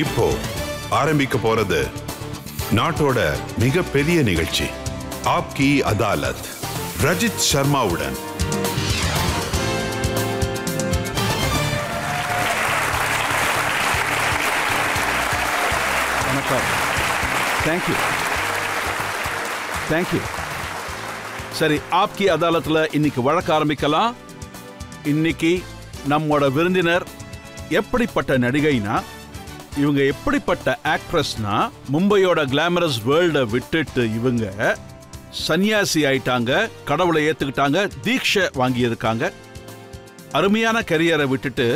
இப்போ ஆரம்பிக்க போறது நாட்டோட மிகப்பெரிய நிகழ்ச்சி ஆப்கி அதாலத் ரஜித் சர்மாவுடன். வணக்கம். தேங்க்யூ. சரி, ஆப்கி அதாலத்தில் இன்னைக்கு வழக்க ஆரம்பிக்கலாம். இன்னைக்கு நம்மோட விருந்தினர் எப்படிப்பட்ட நடிகைனா, இவங்க எப்படிப்பட்ட ஆக்ட்ரஸ்னா, மும்பையோட கிளாமரஸ் வேர்ல்டை விட்டுட்டு இவங்க சன்னியாசி ஆயிட்டாங்க, கடவுளை ஏத்துக்கிட்டாங்க, தீட்சை வாங்கியிருக்காங்க. அருமையான கரியரை விட்டுட்டு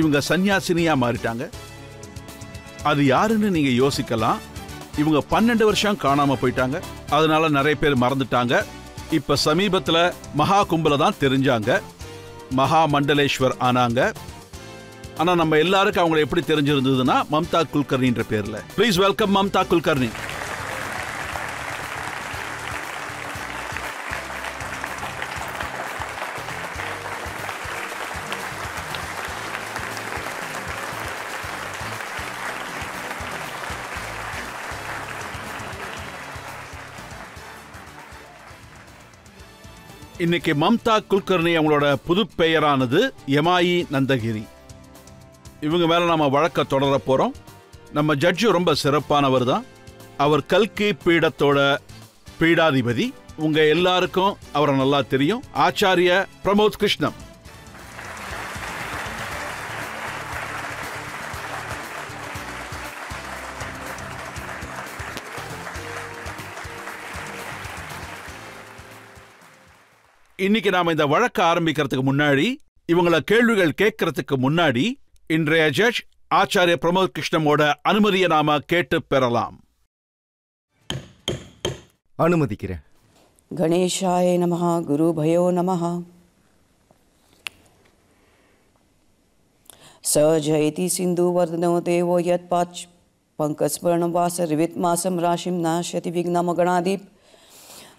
இவங்க சன்னியாசினியா மாறிட்டாங்க. அது யாருன்னு நீங்க யோசிக்கலாம். இவங்க 12 வருஷம் காணாம போயிட்டாங்க. அதனால நிறைய பேர் மறந்துட்டாங்க. இப்ப சமீபத்துல மகா கும்பல தான் தெரிஞ்சாங்க, மகா மண்டலேஸ்வர் ஆனாங்க. ஆனா நம்ம எல்லாருக்கும் அவங்களை எப்படி தெரிஞ்சிருந்ததுன்னா மம்தா குல்கர்னின்ற பேர்ல. Please welcome Mamata Kulkarni. இன்னைக்கு மம்தா குல்கர்னி அவங்களோட புது பெயரானது யமாயி நந்தகிரி. இவங்க மேல நாம வழக்க தொடர போறோம். நம்ம ஜட்ஜு ரொம்ப சிறப்பானவர் தான். அவர் கல்கி பீடத்தோட பீடாதிபதி. உங்க எல்லாருக்கும் அவரை நல்லா தெரியும், ஆச்சாரிய பிரமோத் கிருஷ்ணம். இன்னைக்கு நாம இந்த வழக்க ஆரம்பிக்கிறதுக்கு முன்னாடி, இவங்கள கேள்விகள் கேட்கறதுக்கு முன்னாடி, இன்றைய ஜட்ஜ் ஆச்சாரிய பிரமோத் கிருஷ்ணமோட அனுமதியை நாம கேட்டு பெறலாம். அனுமதிக்கிறேன். கணேசாய நமஹ, குருபயோ நமஹ. சஜயதி சிந்து வர்தனோ தேவோ யத் பாச் பங்கஸ்மரணம் வாச ரிவித் மாசம் ராசிம் நாஷயதி விக்னம கணாதீப்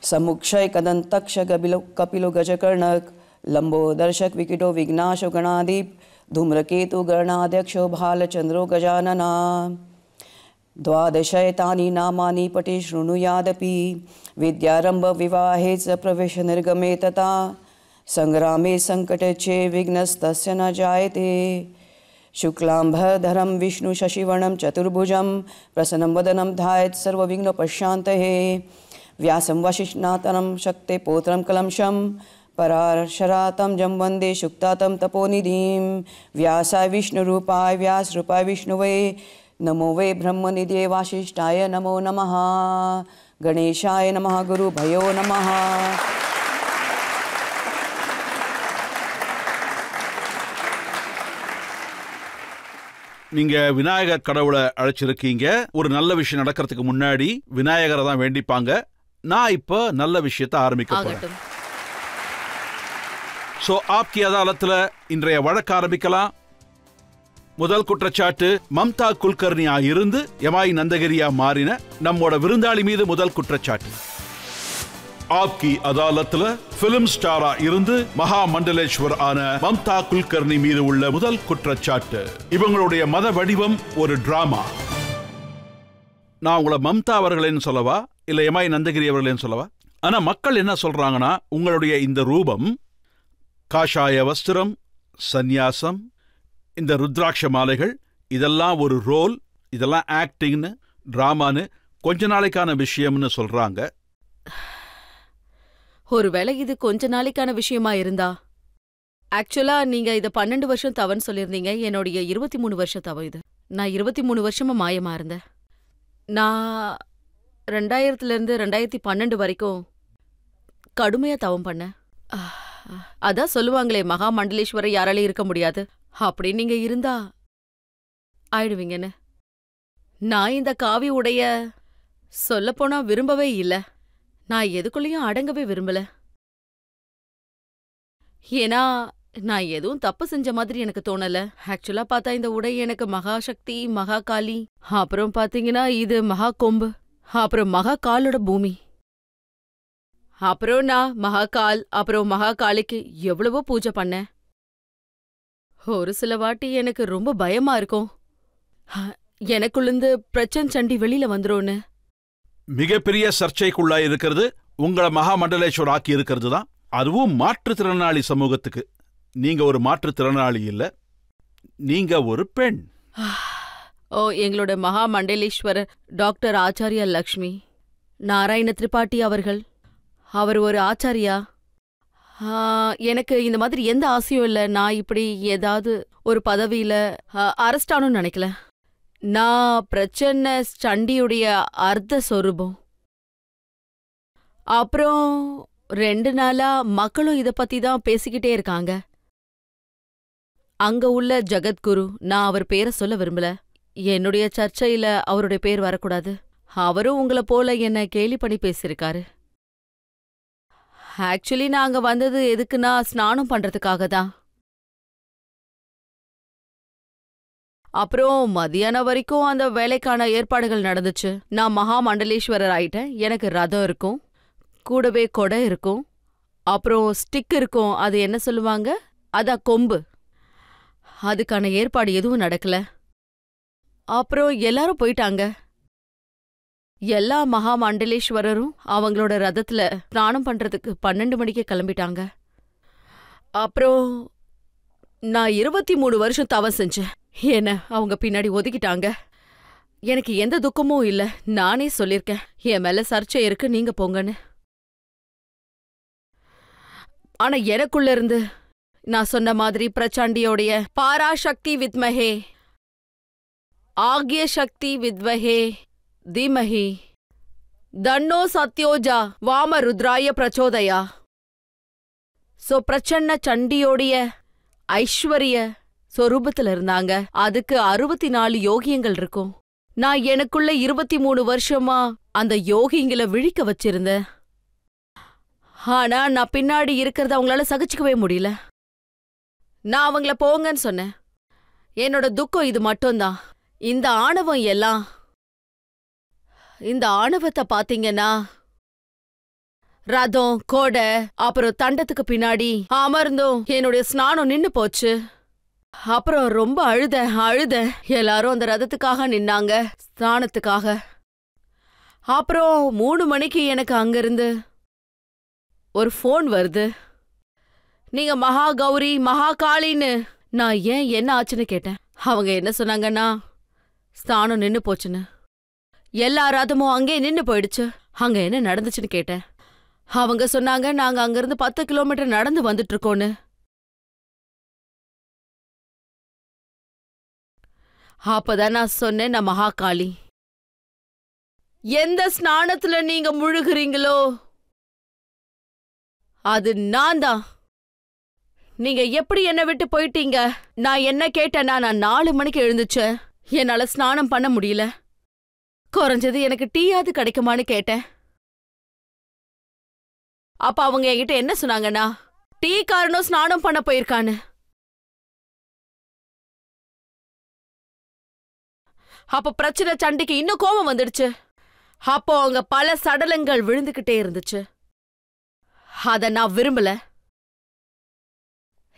समुक्षय कदंतक्ष कपिलो गजकर्णक लंबो दर्शक विकिटो विघ्नाशो गणादीप धूम्रकेतु गणाध्यक्षो भालचंद्रो गजानना. द्वादशैतानि नामानि पठे शृणुयादपि विद्यारंभ विवाहे च प्रवेश निर्गमे तथा संग्रामे संकटे विघ्नस्तस्य न जायते. शुक्लांभरधरं विष्णु शशिवर्णं चतुर्भुजं प्रसन्नं वदनं ध्यायेत् सर्वविघ्नोपशान्तये. व्यासं वसिष्ठनाथनं शक्ते पौत्रं कलंशं पराशरातं जं वन्दे शुक्तातं तपोनिधिं. व्यासाय विष्णुरूपाय व्यासरूपाय विष्णुवे नमो वे ब्रह्मनिधे वासिष्ठाय नमो नमः. गणेशाय नमः, गुरुभयो नमः. நீங்க விநாயகர் கடவுளை அழைச்சிருக்கீங்க. ஒரு நல்ல விஷயம் நடக்கிறதுக்கு முன்னாடி விநாயகரை தான் வேண்டிப்பாங்க. நான் இப்போ நல்ல விஷயத்தை ஆரம்பிக்க போறேன். சோ ஆப்கி அதாலத்துல இன்றைய வழக்கு ஆரம்பிக்கலாம். முதல் குற்றச்சாட்டு, மம்தா குல்கர்னியா இருந்து யமாயி நந்தகிரியா மாறின நம்மோட விருந்தாளி மீது முதல் குற்றச்சாட்டு. ஆப்கி அதாலத்துல பிலிம் ஸ்டாரா இருந்து மகா மண்டலேஸ்வர் ஆன மம்தா குல்கர்னி மீது உள்ள முதல் குற்றச்சாட்டு, இவங்களுடைய மத வடிவம் ஒரு டிராமா. நான் உங்களை மம்தா அவர்களேன்னு சொல்லவா இல்ல யமாயி நந்தகிரி அவர்களேன்னு சொல்லவா? ஆனா மக்கள் என்ன சொல்றாங்கன்னா, உங்களுடைய இந்த ரூபம், காஷாய வஸ்திரம், சந்நியாசம், இந்த ருத்ராட்ச மாலைகள், இதெல்லாம் ஒரு ரோல், இதெல்லாம் ஆக்டிங்னு, டிராமான்னு கொஞ்ச நாளைக்கான விஷயம்னு சொல்றாங்க. ஒருவேளை இது கொஞ்ச நாளைக்கான விஷயமா இருந்தா, ஆக்சுவலா நீங்க இத 12 வருஷம் தவன்னு சொல்லியிருந்தீங்க. என்னுடைய 23 வருஷம் தவ இது. நான் 23 வருஷமா மாயமா இருந்தேன். நான் 2000 இருந்து 2012 வரைக்கும் கடுமையா தவம் பண்ணேன். அதான் சொல்லுவாங்களே, மகா மண்டலேஸ்வரர் யாராலையும் இருக்க முடியாது அப்படி நீங்க இருந்தா ஆயிடுவீங்கன்னு. நான் இந்த காவி உடைய சொல்லப்போனா விரும்பவே இல்ல. நான் எதுக்குள்ளேயும் அடங்கவே விரும்பல. ஏன்னா நான் எதுவும் தப்பு செஞ்ச மாதிரி எனக்கு தோணல. ஆக்சுவலா பார்த்தா இந்த உடை எனக்கு மகாசக்தி, மகா காளி, அப்புறம் பாத்தீங்கன்னா இது மகா கொம்பு, அப்புறம் மகா காலோட பூமி. அப்புறம் நான் மகாகால் அப்புறம் மகாகாளிக்கு எவ்வளவோ பூஜை பண்ணேன். ஒரு சில வாட்டி எனக்கு ரொம்ப பயமா இருக்கும். எனக்குள்ளந்து பிரச்சன் சண்டி வெளியில வந்துரும்னு. மிகப்பெரிய சர்ச்சைக்குள்ளா இருக்கிறது உங்களை மகாமண்டலேஸ்வர் ஆக்கி இருக்கிறது தான், அதுவும் மாற்றுத்திறனாளி சமூகத்துக்கு. நீங்க ஒரு மாற்றுத்திறனாளி இல்ல, நீங்க ஒரு பெண். ஓ, எங்களோட மகாமண்டலேஸ்வரர் டாக்டர் ஆச்சாரியா லக்ஷ்மி நாராயண திரிபாட்டி அவர்கள். அவர் ஒரு ஆச்சாரியா. எனக்கு இந்த மாதிரி எந்த ஆசையும் இல்லை. நான் இப்படி ஏதாவது ஒரு பதவியில அரெஸ்ட் ஆகணும்னு நினைக்கல. நான் பிரச்சனை சண்டியுடைய அர்த்த சொரூபம். அப்புறம் 2 நாளா மக்களும் இத பத்தி தான் பேசிக்கிட்டே இருக்காங்க. அங்க உள்ள ஜகத்குரு, நான் அவர் பேரை சொல்ல விரும்பல, என்னுடைய சர்ச்சையில அவருடைய பேர் வரக்கூடாது. அவரும் உங்களை போல என்ன கேலி பண்ணி பேசியிருக்காரு. ஆக்சுவலி நாங்க வந்தது எதுக்குன்னா ஸ்நானம் பண்றதுக்காக தான். அப்புறம் மதியானம் வரைக்கும் அந்த வேலைக்கான ஏற்பாடுகள் நடந்துச்சு. நான் மகாமண்டலேஸ்வரர் ஆயிட்டேன். எனக்கு ரதம் இருக்கும், கூடவே கொடை இருக்கும், அப்புறம் ஸ்டிக் இருக்கும். அது என்ன சொல்லுவாங்க, அதான் கொம்பு. அதுக்கான ஏற்பாடு எதுவும் நடக்கல. அப்புறம் எல்லாரும் போயிட்டாங்க. எல்லா மகாமண்டலேஸ்வரரும் அவங்களோட ரதத்துல ஸ்நானம் பண்றதுக்கு 12 மணிக்கே கிளம்பிட்டாங்க. அப்புறம் நான் 23 வருஷம் தவம் செஞ்சேன். என்ன அவங்க பின்னாடி ஒதுக்கிட்டாங்க. எனக்கு எந்த துக்கமும் இல்ல. நானே சொல்லிருக்கேன், என் மேல சர்ச்சை இருக்கு, நீங்க போங்கன்னு. ஆனா எனக்குள்ள இருந்து நான் சொன்ன மாதிரி பிரச்சாண்டியோடைய பாராசக்தி வித்மஹே ஆக்ய சக்தி வித்வஹே தீமஹி தன்னோ சத்யோஜா வாம ருத்ராய பிரச்சோதயா. சோ பிரச்சன்ன சண்டியோடைய ஐஸ்வர்ய சொரூபத்துல இருந்தாங்க. அதுக்கு 64 யோகியங்கள் இருக்கும். நான் எனக்குள்ள 23 வருஷமா அந்த யோகிங்களை விழிக்க வச்சிருந்தேன். ஆனா நான் பின்னாடி இருக்கிறத அவங்களால சகிச்சுக்கவே முடியல. நான் அவங்கள போங்கன்னு சொன்னேன். என்னோட துக்கம் இது மட்டும்தான். இந்த ஆணவம் எல்லாம், இந்த ஆணவத்தை பாத்தீங்கன்னா ரதம், கோடை, அப்புறம் தண்டத்துக்கு பின்னாடி அமர்ந்தும் என்னுடைய ஸ்நானம் நின்னு போச்சு. அப்புறம் ரொம்ப அழுத. எல்லாரும் அந்த ரதத்துக்காக நின்னாங்க, ஸ்நானத்துக்காக. அப்புறம் 3 மணிக்கு எனக்கு அங்கிருந்து ஒரு ஃபோன் வருது. நீங்க மகா கௌரி, மகா காளின்னு. நான் ஏன் என்ன ஆச்சுன்னு கேட்டேன். அவங்க என்ன சொன்னாங்கன்னா ஸ்நானம் நின்னு போச்சுன்னு. எல்லா ரதமும் அங்கே நின்னு போயிடுச்சு. அங்க என்ன நடந்துச்சுன்னு கேட்டேன். அவங்க சொன்னாங்க, நாங்க அங்கிருந்து 10 கிலோமீட்டர் நடந்து வந்துட்டு இருக்கோன்னு. அப்பதான் நான் சொன்னேன், நான் மகாகாளி. எந்த ஸ்நானத்துல நீங்க முழுகுறீங்களோ அது நான் தான். நீங்க எப்படி என்ன விட்டு போயிட்டீங்க? நான் என்ன கேட்டேன்னா, நான் 4 மணிக்கு எழுந்துச்சேன். என்னால ஸ்நானம் பண்ண முடியல. குறைஞ்சது எனக்கு டீயாவது கிடைக்குமான்னு கேட்டேன். அப்ப அவங்க என்கிட்ட என்ன சொன்னாங்கன்னா, டீ காரனும் ஸ்நானம் பண்ண போயிருக்கான்னு. அப்ப பிரச்சனை சண்டிக்கு இன்னும் கோபம் வந்துடுச்சு. அப்போ அங்க பல சடலங்கள் விழுந்துகிட்டே இருந்துச்சு. அத நான் விரும்பல.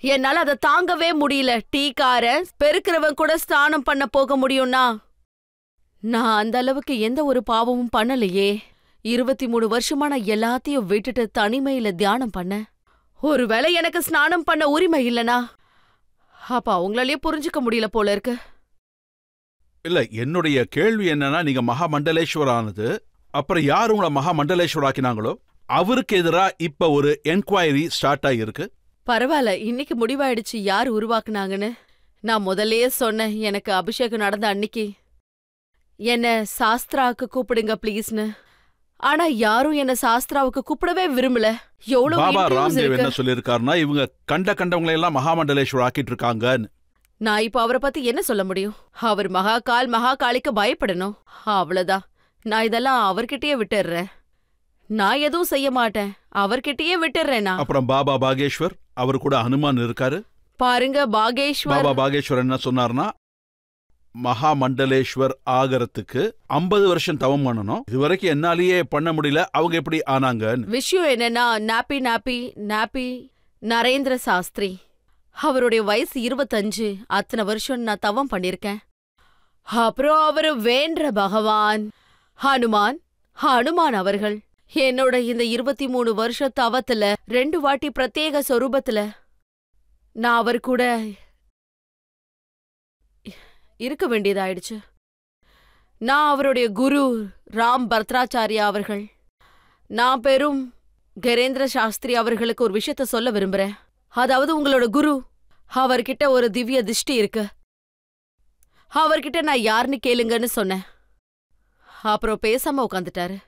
என்னால அதை தாங்கவே முடியல. டீக்காரன் பெருக்கிறவன் கூட ஸ்நானம் பண்ண போக முடியும்னா நான் அந்த அளவுக்கு எந்த ஒரு பாவமும் பண்ணலையே. 23 வருஷமா நான் எல்லாத்தையும் விட்டுட்டு தனிமையில தியானம் பண்ண. ஒருவேளை எனக்கு ஸ்நானம் பண்ண உரிமை இல்லனா அப்ப அவங்களாலேயே புரிஞ்சுக்க முடியல போல இருக்கு. இல்ல, என்னுடைய கேள்வி என்னன்னா, நீங்க மகாமண்டலேஸ்வர் ஆனது அப்புறம் யார் உங்களை மகாமண்டலேஸ்வர் ஆக்கினாங்களோ அவருக்கு எதிரா இப்ப ஒரு என்கொயரி ஸ்டார்ட் ஆகிருக்கு. பரவாயில்ல, இன்னைக்கு முடிவாயிடுச்சு யார் உருவாக்குனாங்கன்னு. நான் முதல்லயே சொன்னேன், எனக்கு அபிஷேகம் நடந்த அன்னைக்கு என்ன சாஸ்திராவுக்கு கூப்பிடுங்க ப்ளீஸ்னு. ஆனா யாரும் என்ன சாஸ்திராவுக்கு கூப்பிடவே விரும்பல. எவ்வளவு பாபா ராம்தேவ் என்ன சொல்லிருக்காருன்னா, இவங்க கண்டவங்களை எல்லாம் மகாமண்டலேஸ்வர் ஆக்கிட்டு இருக்காங்கன்னு. நான் இப்ப அவரை பத்தி என்ன சொல்ல முடியும்? அவர் மகாகாளிக்கு பயப்படணும், அவ்வளவுதான். நான் இதெல்லாம் அவர்கிட்டயே விட்டுடுறேன். நான் எதுவும் செய்ய மாட்டேன், அவர்கிட்டயே விட்டுடுறேன். அப்புறம் பாபா பாகேஸ்வர், அவர் கூட ஹனுமான் இருக்காரு பாருங்க. பாபா பாகேஸ்வர் என்ன சொன்னார்னா, மகாமண்டலேஸ்வர் ஆகறதுக்கு 50 வருஷம் தவம் பண்ணணும். இதுவரைக்கும் என்னாலேயே பண்ண முடியல, அவங்க எப்படி ஆனாங்க? விஷயம் என்னன்னா, நாப்பி நரேந்திர சாஸ்திரி, அவருடைய வயசு 25. அத்தனை வருஷம் நான் தவம் பண்ணிருக்கேன். அப்புறம் அவரு வேண்ட பகவான் ஹனுமான் அவர்கள் என்னோட இந்த 23 வருஷ தவத்துல 2 வாட்டி பிரத்யேக சொரூபத்துல நான் அவர் கூட இருக்க வேண்டியதாயிடுச்சு. நான் அவருடைய குரு ராம் பத்ராச்சாரியா அவர்கள், நான் பெரும் கரேந்திர சாஸ்திரி அவர்களுக்கு ஒரு விஷயத்த சொல்ல விரும்புறேன். அதாவது உங்களோட குரு, அவர்கிட்ட ஒரு திவ்ய திஷ்டி இருக்கு, அவர்கிட்ட நான் யாருன்னு கேளுங்கன்னு சொன்னேன். அப்புறம் பேசாம உட்காந்துட்டாரு.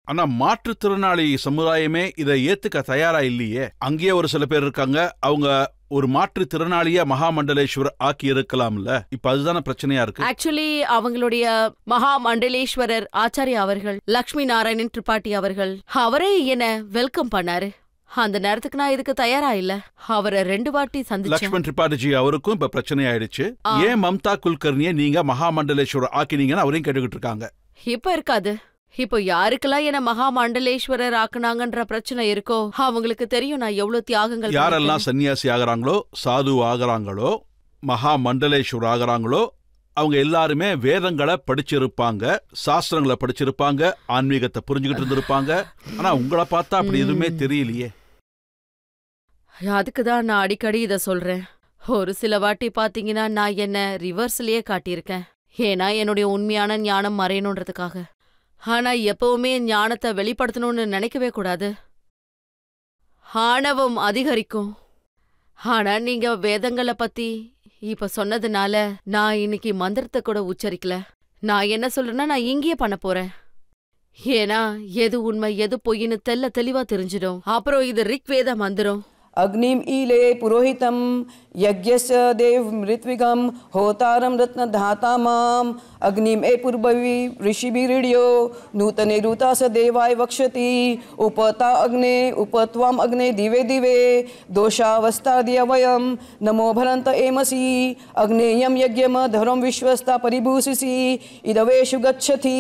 ஆனா மாற்றுத்திறனாளி சமுதாயமே இதை ஏத்துக்க தயாரா இல்லையே. அங்கேயே ஒரு சில பேர் இருக்காங்க, அவங்க ஒரு மாற்றுத்திறனாளியா மகாமண்டலேஸ்வர் ஆக்கி இருக்கலாம்ல. இப்ப அதுதான பிரச்சனையா இருக்கு. ஆக்சுவலி அவங்களுடைய மகாமண்டலேஸ்வரர் ஆச்சாரியா அவர்கள், லக்ஷ்மி நாராயணன் திரிபாட்டி அவர்கள், அவரே என்ன வெல்கம் பண்ணாரு. அந்த நேரத்துக்கு நான் இதுக்கு தயாரா இல்ல. அவரை 2 வாட்டி சந்திச்சேன். லக்ஷ்மண் திரிபாட்டிஜி அவருக்கும் இப்ப பிரச்சனை ஆயிடுச்சு. ஏன் மம்தா குல்கர்னியை நீங்க மகாமண்டலேஸ்வர் ஆக்கினீங்கன்னு அவரையும் கேட்டுக்கிட்டு இருக்காங்க. இப்ப இருக்காது. இப்போ யாருக்கெல்லாம் என்ன மகாமண்டலேஸ்வரர் ஆக்குனாங்கன்ற பிரச்சனை இருக்கோ அவங்களுக்கு தெரியும் நான் எவ்வளவு தியாகங்கள். யாரெல்லாம் சன்னியாசி ஆகிறாங்களோ, சாது ஆகிறாங்களோ, மகாமண்டலேஸ்வர் ஆகிறாங்களோ, அவங்க எல்லாருமே வேதங்களை படிச்சிருப்பாங்க, சாஸ்திரங்களை படிச்சிருப்பாங்க, ஆன்மீகத்தை புரிஞ்சுக்கிட்டு இருந்திருப்பாங்க. ஆனா உங்களை பார்த்தா அப்படி எதுவுமே தெரியலையே. அதுக்குதான் நான் அடிக்கடி இத சொல்றேன். ஒரு சில வாட்டி பாத்தீங்கன்னா நான் என்ன ரிவர்ஸ்லயே காட்டியிருக்கேன். ஏன்னா என்னுடைய உண்மையான ஞானம் மறையணுன்றதுக்காக. ஆனா எப்பவுமே ஞானத்தை வெளிப்படுத்தணும்னு நினைக்கவே கூடாது. ஆணவம் அதிகரிக்கும். ஆனா நீங்க வேதங்களை பத்தி இப்ப சொன்னதுனால நான் இன்னைக்கு மந்திரத்தை கூட உச்சரிக்கல. நான் என்ன சொல்றேன்னா நான் இங்கேயே பண்ண போறேன். ஏன்னா எது உண்மை எது பொய்ன்னு தெளிவா தெரிஞ்சிடும். அப்புறம் இது ரிக்வேத மந்திரம். अग्निम ईले पुरोहितम यज्ञस्य देव मृत्विगम होतारम रत्न धातामाम अग्निम ए पूर्ववी ऋषिभिरिड्यो नूतने ऋतास देवाय वक्षति उपता अग्ने उपत्वाम अग्ने दिवे दिवे दोषावस्थादिय वयम नमो भरंत एमसि अग्नेयम यज्ञम धर्म विश्वस्ता परिभूषिसि इदवेषु गच्छति.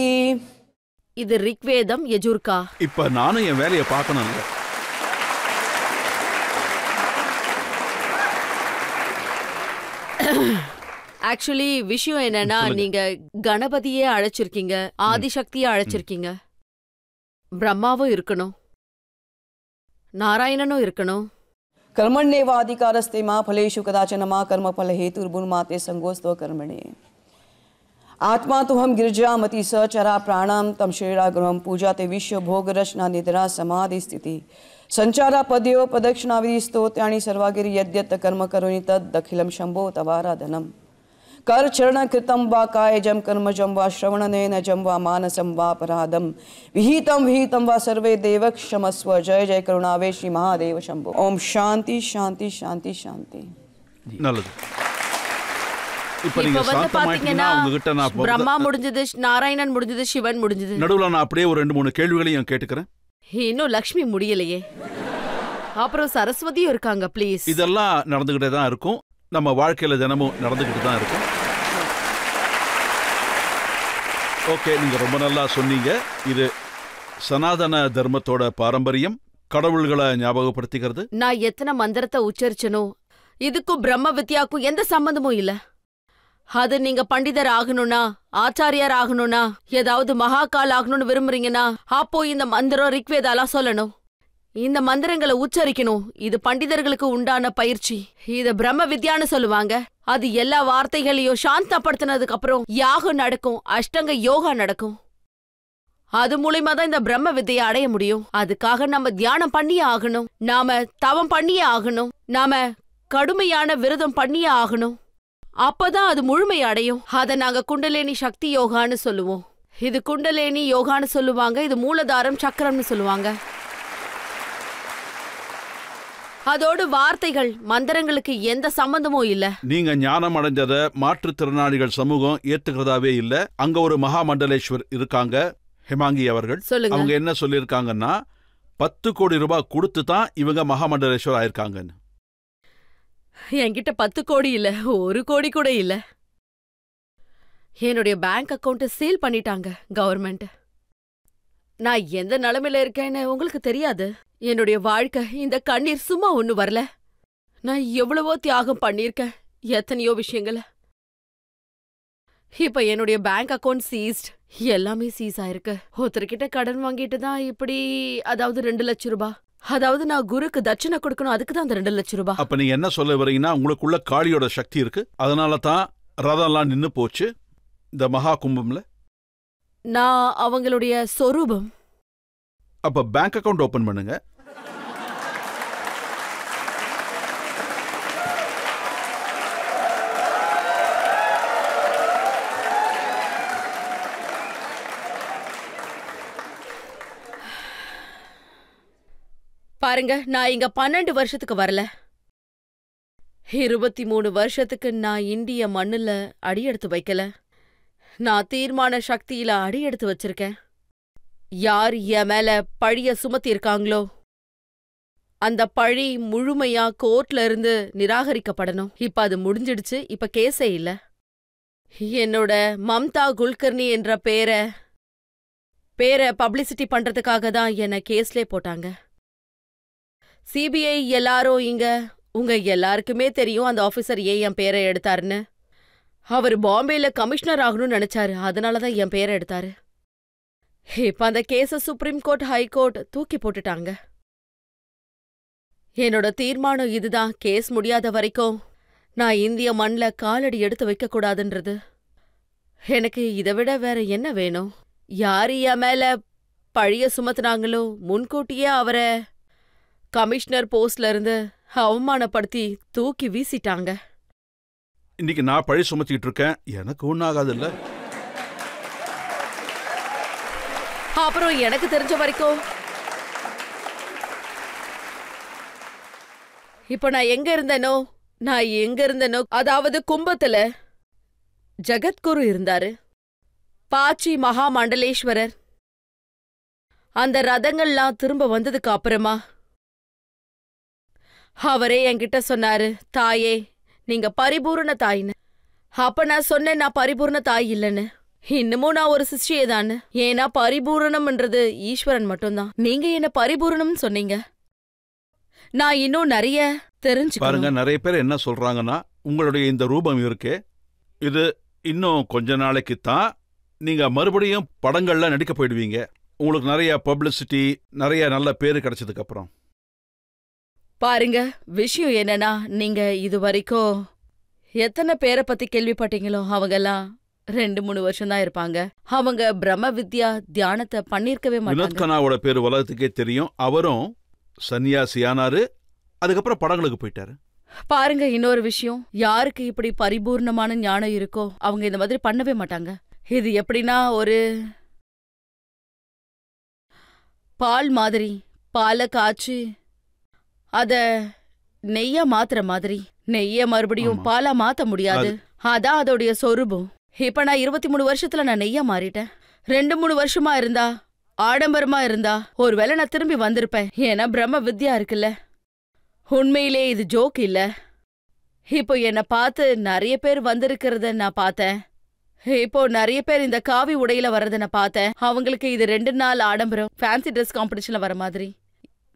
இது ரிக்வேதம் யஜுர்கா. இப்ப நானும் என் வேலையை பார்க்கணும்ல. ஆக்சுவலி விஷயம் என்னன்னா நீங்க கணபதியே அழைச்சிருக்கீங்க, ஆதிசக்தியே அழைச்சிருக்கீங்க, பிரம்மாவும் இருக்கணும், நாராயணனும் இருக்கணும். कर्मण्येवाधिकारस्ते मा फलेषु कदाचन मा कर्म फल हेतुर्भुन्माते संगोस्तव कर्मणे आत्मा तो हम गिरजामति सचरा प्राणाम तम श्रीरागृहम पूजा ते विश्व भोग रचना निद्रा समाधि स्थिति संचारा पद्यो प्रदक्षिणा विधि स्तोत्यानि सर्वागिरि यद्यत् कर्म करोनि तदखिलं शंभो तवाराधनम कर चरण कृतम वा कायजम कर्मजम वा श्रवणनेनजम वा मानसम वा अपराधम विहितम वा सर्वे देव क्षमस्व. जय जय करुणावे श्री महादेव शंभो. ओम शांति शांति शांति शांति. நல்லது. இப்ப நீங்க சாந்தமாயிட்டீங்கன்னா உங்ககிட்ட நான் பிரம்மா முடிஞ்சது, நாராயணன் முடிஞ்சது, சிவன் முடிஞ்சது. நடுவுல நான் அப்படியே ஒரு 2-3 கேள்விகளையும் கேட்டுக்கிறேன். இன்னும் லக்ஷ்மி முடியலையே. அப்புறம் சரஸ்வதியும் இருக்காங்க. ப்ளீஸ். இதெல்லாம் நடந்துகிட்டே தான் இருக்கும். நம்ம வாழ்க்கையில தினமும் நடந்துகிட்டு தான் இருக்கும். ஓகே, நீங்க ரொம்ப நல்லா சொன்னீங்க. இது சனாதன தர்மத்தோட பாரம்பரியம், கடவுள்களை ஞாபகப்படுத்திக்கிறது. நான் எத்தனை மந்திரத்தை உச்சரிச்சனோ இதுக்கும் பிரம்ம வித்யாக்கும் எந்த சம்பந்தமும் இல்ல. அது நீங்க பண்டிதர் ஆகணும்னா, ஆச்சாரியார் ஆகணும்னா, ஏதாவது மகாகால் ஆகணும்னு விரும்புறீங்கன்னா அப்போ இந்த மந்திரம் ரிக்வேதாலாம் சொல்லணும். இந்த மந்திரங்களை உச்சரிக்கணும். இது பண்டிதர்களுக்கு உண்டான பயிற்சி. இத பிரம்ம வித்யான்னு சொல்லுவாங்க. அது எல்லா வார்த்தைகளையும் சாந்தப்படுத்தினதுக்கு அப்புறம் யாகம் நடக்கும், அஷ்டங்க யோகா நடக்கும். அது மூலியமா தான் இந்த பிரம்ம வித்தையை அடைய முடியும். அதுக்காக நம்ம தியானம் பண்ணியே ஆகணும், நாம தவம் பண்ணியே ஆகணும், நாம கடுமையான விரதம் பண்ணியே ஆகணும். அப்பதான் அது முழுமை அடையும். அத நாங்க குண்டலேனி சக்தி யோகான்னு சொல்லுவோம். இது குண்டலேனி யோகான்னு சொல்லுவாங்க. இது மூலதாரம் சக்கரம்னு சொல்லுவாங்க. அதோடு வார்த்தைகள் மந்திரங்களுக்கு எந்த சம்பந்தமும் இல்ல. நீங்க ஞானம் அடைஞ்சத மாற்றுத்திறனாளிகள் சமூகம் ஏத்துக்கிறதாவே இல்ல. அங்க ஒரு மகாமண்டலேஸ்வர் இருக்காங்க, ஹேமாங்கி அவர்கள். அவங்க என்ன சொல்லிருக்காங்கன்னா 10 கோடி ரூபாய் கொடுத்து தான் இவங்க மகாமண்டலேஸ்வர் ஆயிருக்காங்கன்னு. என்கிட்ட 10 கோடி இல்ல, 1 கோடி கூட இல்ல. என்னுடைய பேங்க் அக்கவுண்ட் சீல் பண்ணிட்டாங்க கவர்மெண்ட். நான் எந்த நிலைமையில இருக்கேன்னு உங்களுக்கு தெரியாது. என்னுடைய வாழ்க்கை இந்த கண்ணீர் சும்மா ஒண்ணு வரல. நான் எவ்வளவோ தியாகம் பண்ணிருக்கேன், எத்தனையோ விஷயங்கள. இப்ப என்னுடைய பேங்க் அக்கவுண்ட் சீஸ்ட். எல்லாமே சீஸ் ஆயிருக்கு. ஒருத்தர்கிட்ட கடன் வாங்கிட்டு தான் இப்படி, அதாவது 2 லட்சம் ரூபாய். அதாவது நான் குருக்கு தட்சணை கொடுக்கணும், அதுக்கு தான் அந்த 2 லட்சம் ரூபாய். அப்ப நீங்க என்ன சொல்ல வரீங்கன்னா, உங்களுக்குள்ள காளியோட சக்தி இருக்கு, அதனால தான் ரதம்லாம் நின்னு போச்சு இந்த மகா கும்பம்ல. நான் அவங்களுடைய சொரூபம். அப்ப பேங்க் அக்கவுண்ட் ஓபன் பண்ணுங்க. பாருங்க, நான் இங்க 12 வருஷத்துக்கு வரல. 23 வருஷத்துக்கு நான் இந்திய மண்ணுல அடியெடுத்து வைக்கல. நான் தீர்மான சக்தியில அடியெடுத்து வச்சிருக்கேன். யார் என் மேல பழிய சுமத்தி இருக்காங்களோ அந்த பழி முழுமையா கோர்ட்ல இருந்து நிராகரிக்கப்படணும். இப்ப அது முடிஞ்சிடுச்சு. இப்ப கேஸே இல்ல. என்னோட மம்தா குல்கர்னி என்ற பேரை பப்ளிசிட்டி பண்றதுக்காக தான் என்ன கேஸ்லே போட்டாங்க. சிபிஐ எல்லாரும் இங்க, உங்க எல்லாருக்குமே தெரியும் அந்த ஆபீசர் ஏன் என் பேரை எடுத்தாருன்னு. அவர் பாம்பேல கமிஷனர் ஆகணும்னு நினைச்சாரு, அதனாலதான் என் பேரை எடுத்தாரு. இப்ப அந்த கேஸ சுப்ரீம் கோர்ட், ஹைகோர்ட் தூக்கி போட்டுட்டாங்க. என்னோட தீர்மானம் இதுதான், கேஸ் முடியாத வரைக்கும் நான் இந்திய மண்ல காலடி எடுத்து வைக்க கூடாதுன்றது. எனக்கு இதை விட வேற என்ன வேணும்? யாரு என் மேல பழிய சுமத்துனாங்களோ முன்கூட்டியே அவரை கமிஷனர் போஸ்ட்ல இருந்து அவமானப்படுத்தி தூக்கி வீசிட்டாங்க. இன்னைக்கு நான் பழி சுமத்திட்டு இருக்கேன், எனக்கு ஒன்னும் ஆகாது இல்ல. அப்புறம் எனக்கு தெரிஞ்ச வரைக்கும் இப்ப நான் எங்க இருந்தேனோ அதாவது கும்பத்துல ஜகத்குரு இருந்தாரு, பாச்சி மகா மண்டலேஸ்வரர். அந்த ரதங்கள்லாம் திரும்ப வந்ததுக்கு அப்புறமா அவரே என்கிட்ட சொன்னாரு, தாயே நீங்க பரிபூர்ண தாயின்னு. அப்ப நான் சொன்னேன், நான் பரிபூர்ண தாய் இல்லைன்னு. இன்னமும் நான் ஒரு சிஷ்யேதான்னு. ஏன்னா பரிபூரணம்ன்றது ஈஸ்வரன் மட்டும்தான். நீங்க என்ன பரிபூரணம்னு சொன்னீங்க. நான் இன்னும் நிறைய தெரிஞ்சு பாருங்க. நிறைய பேர் என்ன சொல்றாங்கன்னா, உங்களுடைய இந்த ரூபம் இருக்கு, இது இன்னும் கொஞ்ச நாளைக்கு தான் நீங்க மறுபடியும் படங்கள்ல நடிக்க போயிடுவீங்க. உங்களுக்கு நிறைய பப்ளிசிட்டி, நிறைய நல்ல பேரு கிடைச்சதுக்கு அப்புறம். பாருங்க, விஷயம் என்னன்னா, நீங்க இது வரைக்கும் எத்தனை பேரை பத்தி கேள்விப்பட்டீங்களோ அவங்கெல்லாம் 2-3 வருஷம் தான் இருப்பாங்க. அவங்க பிரம்ம வித்யா தியானத்தை பண்ணிருக்கவே மாட்டாங்க. வினோத் கண்ணாவோட பேரு உலகத்துக்கே தெரியும். அவரும் சன்னியாசியானாரு, அதுக்கப்புறம் படங்களுக்கு போயிட்டாரு. பாருங்க, இன்னொரு விஷயம், யாருக்கு இப்படி பரிபூர்ணமான ஞானம் இருக்கோ அவங்க இந்த மாதிரி பண்ணவே மாட்டாங்க. இது எப்படின்னா, ஒரு பால் மாதிரி, பாலை காய்ச்சி அத நெய்ய மாத்துற மாதிரி. நெய்ய மறுபடியும் பாலா மாத்த முடியாது. அதான் அதோடைய சொரூபம். இப்ப நான் 23 வருஷத்துல நான் நெய்யா மாறிட்டேன். 2-3 வருஷமா இருந்தா, ஆடம்பரமா இருந்தா, ஒருவேளை நான் திரும்பி வந்திருப்பேன். ஏன்னா பிரம்ம வித்யா இருக்குல்ல. உண்மையிலே இது ஜோக் இல்ல. இப்போ என்ன பார்த்து நிறைய பேர் வந்திருக்கிறத நான் பார்த்தேன். இப்போ நிறைய பேர் இந்த காவி உடையில வர்றத நான் பார்த்தேன். அவங்களுக்கு இது 2 நாள் ஆடம்பரம், ஃபேன்சி ட்ரெஸ் காம்படிஷன்ல வர மாதிரி.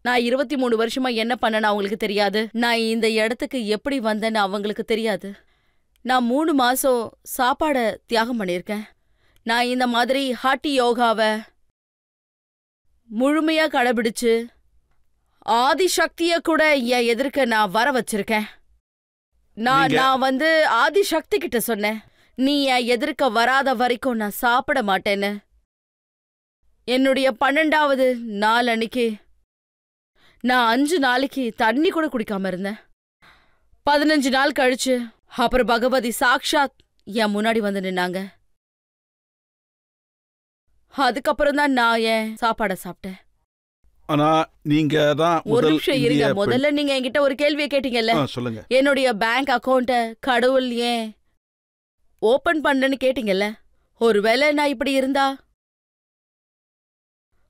நான் 23 வருஷமா என்ன பண்ணேன்னு அவங்களுக்கு தெரியாது. நான் இந்த இடத்துக்கு எப்படி வந்தேன்னு அவங்களுக்கு தெரியாது. நான் 3 மாசம் சாப்பாட தியாகம் பண்ணியிருக்கேன். நான் இந்த மாதிரி ஹாட்டி யோகாவை முழுமையா கடைபிடிச்சு ஆதிசக்திய கூட என் எதிர்க்க நான் வர வச்சிருக்கேன். நான் ஆதிசக்தி கிட்ட சொன்னேன், நீ என் எதிர்க்க வராத வரைக்கும் நான் சாப்பிட மாட்டேன்னு. என்னுடைய 12வது நாள் அன்னைக்கு நான் 5 நாளைக்கு தண்ணி கூட குடிக்காம இருந்தேன். 15 நாள் கழிச்சு அப்புறம் பகவதி சாக்ஷாத் என் முன்னாடி வந்து நின்னாங்க. அதுக்கப்புறம் தான் நான் என் சாப்பாட சாப்பிட்டேன். ஆனா நீங்க தான் ஒரு நிமிஷம் இருங்க. முதல்ல நீங்க என்கிட்ட ஒரு கேள்வியை கேட்டீங்கல்ல, சொல்லுங்க. என்னுடைய பேங்க் அக்கவுண்ட கடவுள் ஏன் ஓபன் பண்ணன்னு கேட்டீங்கல்ல. ஒருவேளை நான் இப்படி இருந்தா,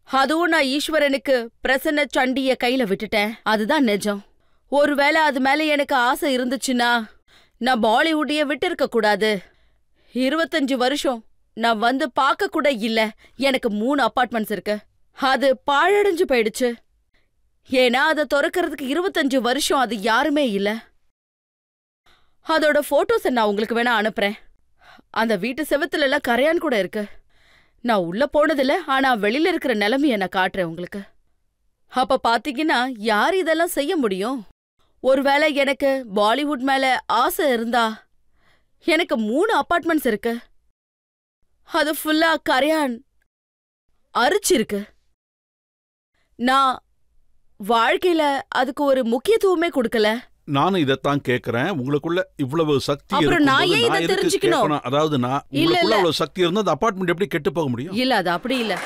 அதுவும் நான் ஈஸ்வரனுக்கு பிரசன்ன சண்டிய கையில விட்டுட்டேன், அதுதான் நிஜம். ஒருவேளை அது மேல எனக்கு ஆசை இருந்துச்சுன்னா நான் பாலிவுட்டையே விட்டு இருக்க கூடாது. 25 வருஷம் நான் வந்து பார்க்க கூட இல்ல. எனக்கு 3 அபார்ட்மெண்ட்ஸ் இருக்கு. அது பாழடைஞ்சு போயிடுச்சு. ஏன்னா அதை திறக்கிறதுக்கு 25 வருஷம் அது யாருமே இல்ல. அதோட போட்டோஸ் நான் உங்களுக்கு வேணா அனுப்புறேன். அந்த வீட்டு செவத்துல எல்லாம் கரையான் கூட இருக்கு. நான் உள்ள போனதில்ல, ஆனா வெளியில இருக்கிற நிலைமைய நான் காட்டுறேன் உங்களுக்கு. அப்ப பாத்தீங்கன்னா யார் இதெல்லாம் செய்ய முடியும்? ஒருவேளை எனக்கு பாலிவுட் மேல ஆசை இருந்தா எனக்கு 3 அபார்ட்மெண்ட்ஸ் இருக்கு. அது ஃபுல்லா கரையான் அரிச்சிருக்கு. நான் வாழ்க்கையில அதுக்கு ஒரு முக்கியத்துவமே கொடுக்கல. நானும் இதத்தான் கேக்குறேன். உங்களுக்குள்ள இவ்வளவு சக்தி அப்புறம் நான் ஏன் இதை இருக்கு தெரிஞ்சுக்கணும்? அதாவது நான் உங்களுக்குள்ள அவ்வளவு சக்தி இருந்தா அந்த அபார்ட்மெண்ட் எப்படி கெட்டு போக முடியும்? இல்ல, அது அப்படி இல்ல.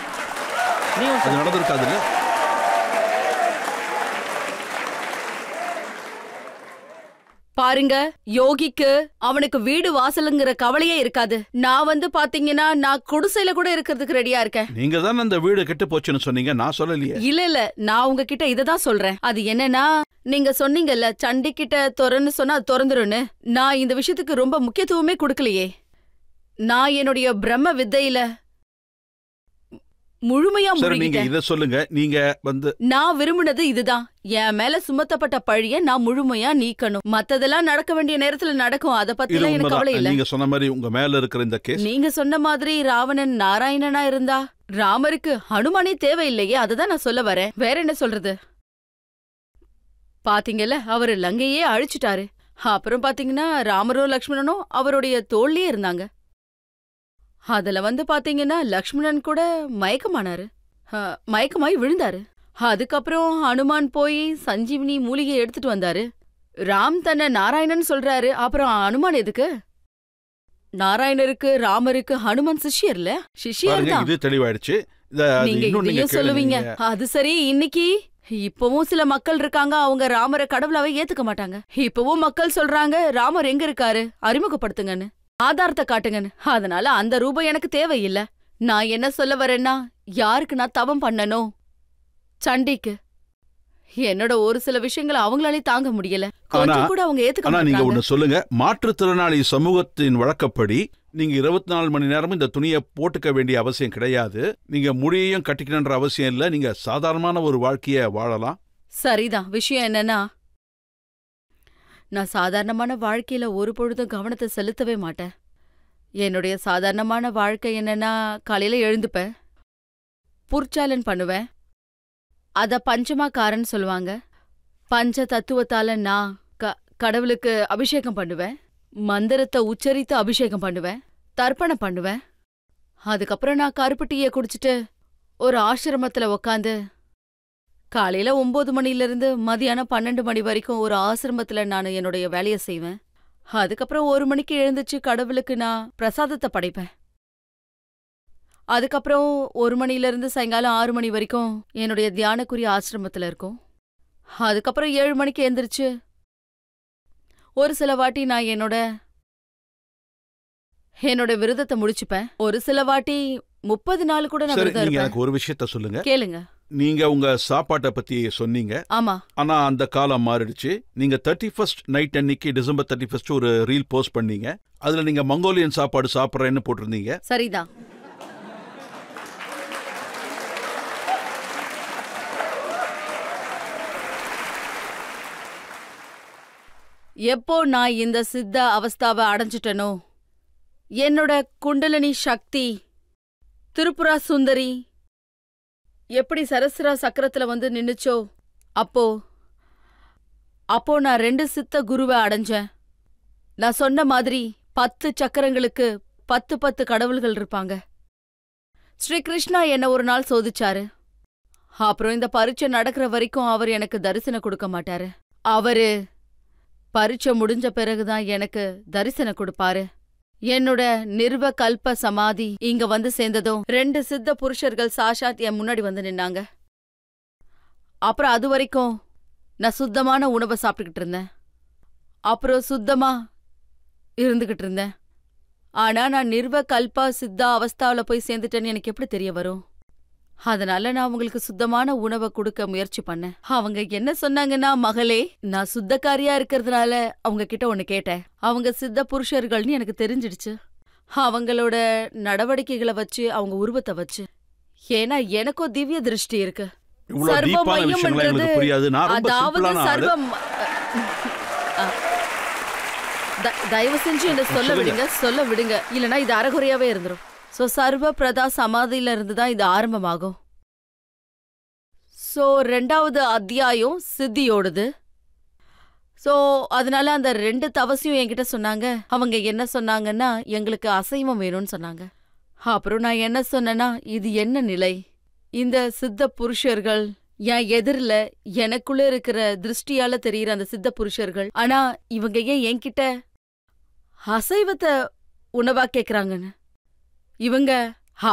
அது நடந்திருக்காது இல்ல. பாருங்க, யோகிக்கு அவனுக்கு வீடு வாசலுங்கிற கவலையே இருக்காது. நான் பாத்தீங்கன்னா நான் குடிசையில கூட இருக்கிறதுக்கு ரெடியா இருக்கேன். நீங்க தான் அந்த வீடு கெட்டு போச்சுன்னு சொன்னீங்க, நான் சொல்லலையே. இல்ல, நான் உங்ககிட்ட இததான் சொல்றேன். அது என்னன்னா, நீங்க சொன்னீங்கல்ல சண்டி கிட்ட திறன்னு சொன்னா அது திறந்துருன்னு. நான் இந்த விஷயத்துக்கு ரொம்ப முக்கியத்துவமே கொடுக்கலையே. நான் என்னுடைய பிரம்ம வித்தையில முழுமையா நீங்க இத சொல்லுங்க. நீங்க நான் விரும்பினது இதுதான். என் மேல சுமத்தப்பட்ட பழிய நான் முழுமையா நீக்கணும். மத்ததெல்லாம் நடக்க வேண்டிய நேரத்துல நடக்கும். அத பத்தி எனக்கு கவலை இல்ல. நீங்க சொன்ன மாதிரி உங்க மேல இருக்கிற இந்த கேஸ், நீங்க சொன்ன மாதிரி ராவணன் நாராயணனா இருந்தா ராமருக்கு ஹனுமானே தேவையில்லையே. அததான் நான் சொல்ல வரேன். வேற என்ன சொல்றது? பாத்தீங்கல்ல, அவரு லங்கையே அழிச்சிட்டாரு. அப்புறம் பாத்தீங்கன்னா ராமரும் லக்ஷ்மணனும் அவருடைய தோள்லயே இருந்தாங்க. அதுல பாத்தீங்கன்னா லக்ஷ்மணன் கூட மயக்கமானாரு. மயக்கமாயி விழுந்தாரு. அதுக்கப்புறம் ஹனுமான் போய் சஞ்சீவினி மூலிகை எடுத்துட்டு வந்தாரு. ராம் தன்னை நாராயணன் சொல்றாரு. அப்புறம் ஹனுமான் எதுக்கு? நாராயணருக்கு ராமருக்கு ஹனுமான் சிஷ்யர்ல, சிஷ்யர் தான். இது தெளிவாயிடுச்சு. நீங்க இதையும் சொல்லுவீங்க. அது சரி, இன்னைக்கு இப்பவும் சில மக்கள் இருக்காங்க, அவங்க ராமரை கடவுளாவே ஏத்துக்க மாட்டாங்க. இப்பவும் மக்கள் சொல்றாங்க ராமர் எங்க இருக்காரு, அறிமுகப்படுத்துங்கன்னு, ஆதாரத்தை காட்டுங்கன்னு. அதனால அந்த ரூபம் எனக்கு தேவையில்லை. நான் என்ன சொல்ல வரேன்னா, யாருக்கு நான் தவம் பண்ணணும்? சண்டிக்கு. என்னோட ஒரு சில விஷயங்களை அவங்களாலே தாங்க முடியல. கொஞ்சம் கூட அவங்க ஏத்துக்க மாட்டாங்க. நீங்க ஒண்ணு சொல்லுங்க, மாற்றுத்திறனாளி சமூகத்தின் வழக்கப்படி நீங்க 24 மணி நேரமும் இந்த துணியை போட்டுக்க வேண்டிய அவசியம் கிடையாது. நீங்க முடியையும் கட்டிக்கணுன்ற அவசியம் இல்ல. நீங்க சாதாரணமான ஒரு வாழ்க்கைய வாழலாம். சரிதான். விஷயம் என்னன்னா, நான் சாதாரணமான வாழ்க்கையில ஒரு பொழுதும் கவனத்தை செலுத்தவே மாட்டேன். என்னுடைய சாதாரணமான வாழ்க்கை என்னன்னா, காலையில எழுந்துப்பேன், புர்ச்சாலன் பண்ணுவேன். அத பஞ்சமாக்காரன்னு சொல்லுவாங்க. பஞ்ச தத்துவத்தால நான் கடவுளுக்கு அபிஷேகம் பண்ணுவேன். மந்திரத்தை உச்சரித்து அபிஷேகம் பண்ணுவேன், தர்ப்பணம் பண்ணுவேன். அதுக்கப்புறம் நான் கருப்பு டீயை குடிச்சிட்டு ஒரு ஆசிரமத்துல உக்காந்து காலையில 9 மணிலிருந்து மதியானம் 12 மணி வரைக்கும் ஒரு ஆசிரமத்துல நான் என்னுடைய வேலையை செய்வேன். அதுக்கப்புறம் 1 மணிக்கு எழுந்துச்சு கடவுளுக்கு நான் பிரசாதத்தை படைப்பேன். அதுக்கப்புறம் 1 மணிலிருந்து சாயங்காலம் 6 மணி வரைக்கும் என்னுடைய தியானக்குரிய ஆசிரமத்துல இருக்கும். அதுக்கப்புறம் 7 மணிக்கு எந்திரிச்சு ஒரு சில வாட்டி நான் என்னோட விரதத்தை முடிச்சுப்பேன். ஒரு சில வாட்டி 30 நாள் கூட நான் விரதம் இருப்பேன். எனக்கு ஒரு விஷயத்த சொல்லுங்க. கேளுங்க. நீங்க உங்க சாப்பாட்டை பத்தி சொன்னீங்க. ஆமா. ஆனா அந்த காலம் மாறிடுச்சு. நீங்க 31st நைட் அன்னைக்கு டிசம்பர் 31 ஒரு ரீல் போஸ்ட் பண்ணீங்க. அதுல நீங்க மங்கோலியன் சாப்பாடு சாப்பிட்றேன்னு போட்டிருந்தீங்க. சரிதான். எப்போ நான் இந்த சித்த அவஸ்தாவை அடைஞ்சிட்டனோ, என்னோட குண்டலினி சக்தி திரிபுரா சுந்தரி எப்படி சரஸ்ரா சக்கரத்துல நின்னுச்சோ, அப்போ நான் 2 சித்த குருவை அடைஞ்சேன். நான் சொன்ன மாதிரி 10 சக்கரங்களுக்கு 10 கடவுள்கள் இருப்பாங்க. ஸ்ரீ கிருஷ்ணா என்ன ஒரு நாள் சோதிச்சாரு. அப்புறம் இந்த பரீட்சை நடக்கிற வரைக்கும் அவர் எனக்கு தரிசனம் கொடுக்க மாட்டாரு. அவரு பரீட்சை முடிஞ்ச பிறகுதான் எனக்கு தரிசனம் கொடுப்பாரு. என்னோட நிர்வ கல்ப சமாதி இங்க சேர்ந்ததும் 2 சித்த புருஷர்கள் சாஷாத் என் முன்னாடி நின்னாங்க. அப்புறம் அது வரைக்கும் நான் சுத்தமான உணவை சாப்பிட்டுக்கிட்டு இருந்தேன். அப்புறம் சுத்தமா இருந்துகிட்டு இருந்தேன். ஆனா நான் நிர்வ கல்பா சித்தா அவஸ்தாவில போய் சேர்ந்துட்டேன்னு எனக்கு எப்படி தெரிய வரும்? அதனால நான் உங்களுக்கு சுத்தமான உணவை கொடுக்க முயற்சி பண்ணேன். அவங்க என்ன சொன்னாங்கன்னா, மகளே, நான் சுத்தக்காரியா இருக்கிறதுனால அவங்க கிட்ட ஒண்ணு கேட்டேன். அவங்க சித்த புருஷர்கள்னு எனக்கு தெரிஞ்சிடுச்சு. அவங்களோட நடவடிக்கைகளை வச்சு, அவங்க உருவத்தை வச்சு. ஏன்னா எனக்கும் திவ்ய திருஷ்டி இருக்கு. சர்வமயம்ன்றது, அதாவது சர்வம். தயவு செஞ்சு என்ன சொல்ல விடுங்க இல்லனா இது அறகுறையாவே இருந்துரும். சோ சர்வ பிரதா சமாதியில இருந்து தான் இது ஆரம்பமாகும். சோ 2வது அத்தியாயம் சித்தியோடது. சோ அதனால அந்த 2 தவசியும் என்கிட்ட சொன்னாங்க. அவங்க என்ன சொன்னாங்கன்னா, எங்களுக்கு அசைவம் வேணும்னு சொன்னாங்க. அப்புறம் நான் என்ன சொன்னேன்னா, இது என்ன நிலை? இந்த சித்த புருஷர்கள் என் எதிரில எனக்குள்ள இருக்கிற திருஷ்டியால தெரியுற அந்த சித்த புருஷர்கள், ஆனா இவங்க ஏன் என்கிட்ட அசைவத்தை உணவா கேக்குறாங்கன்னு? இவங்க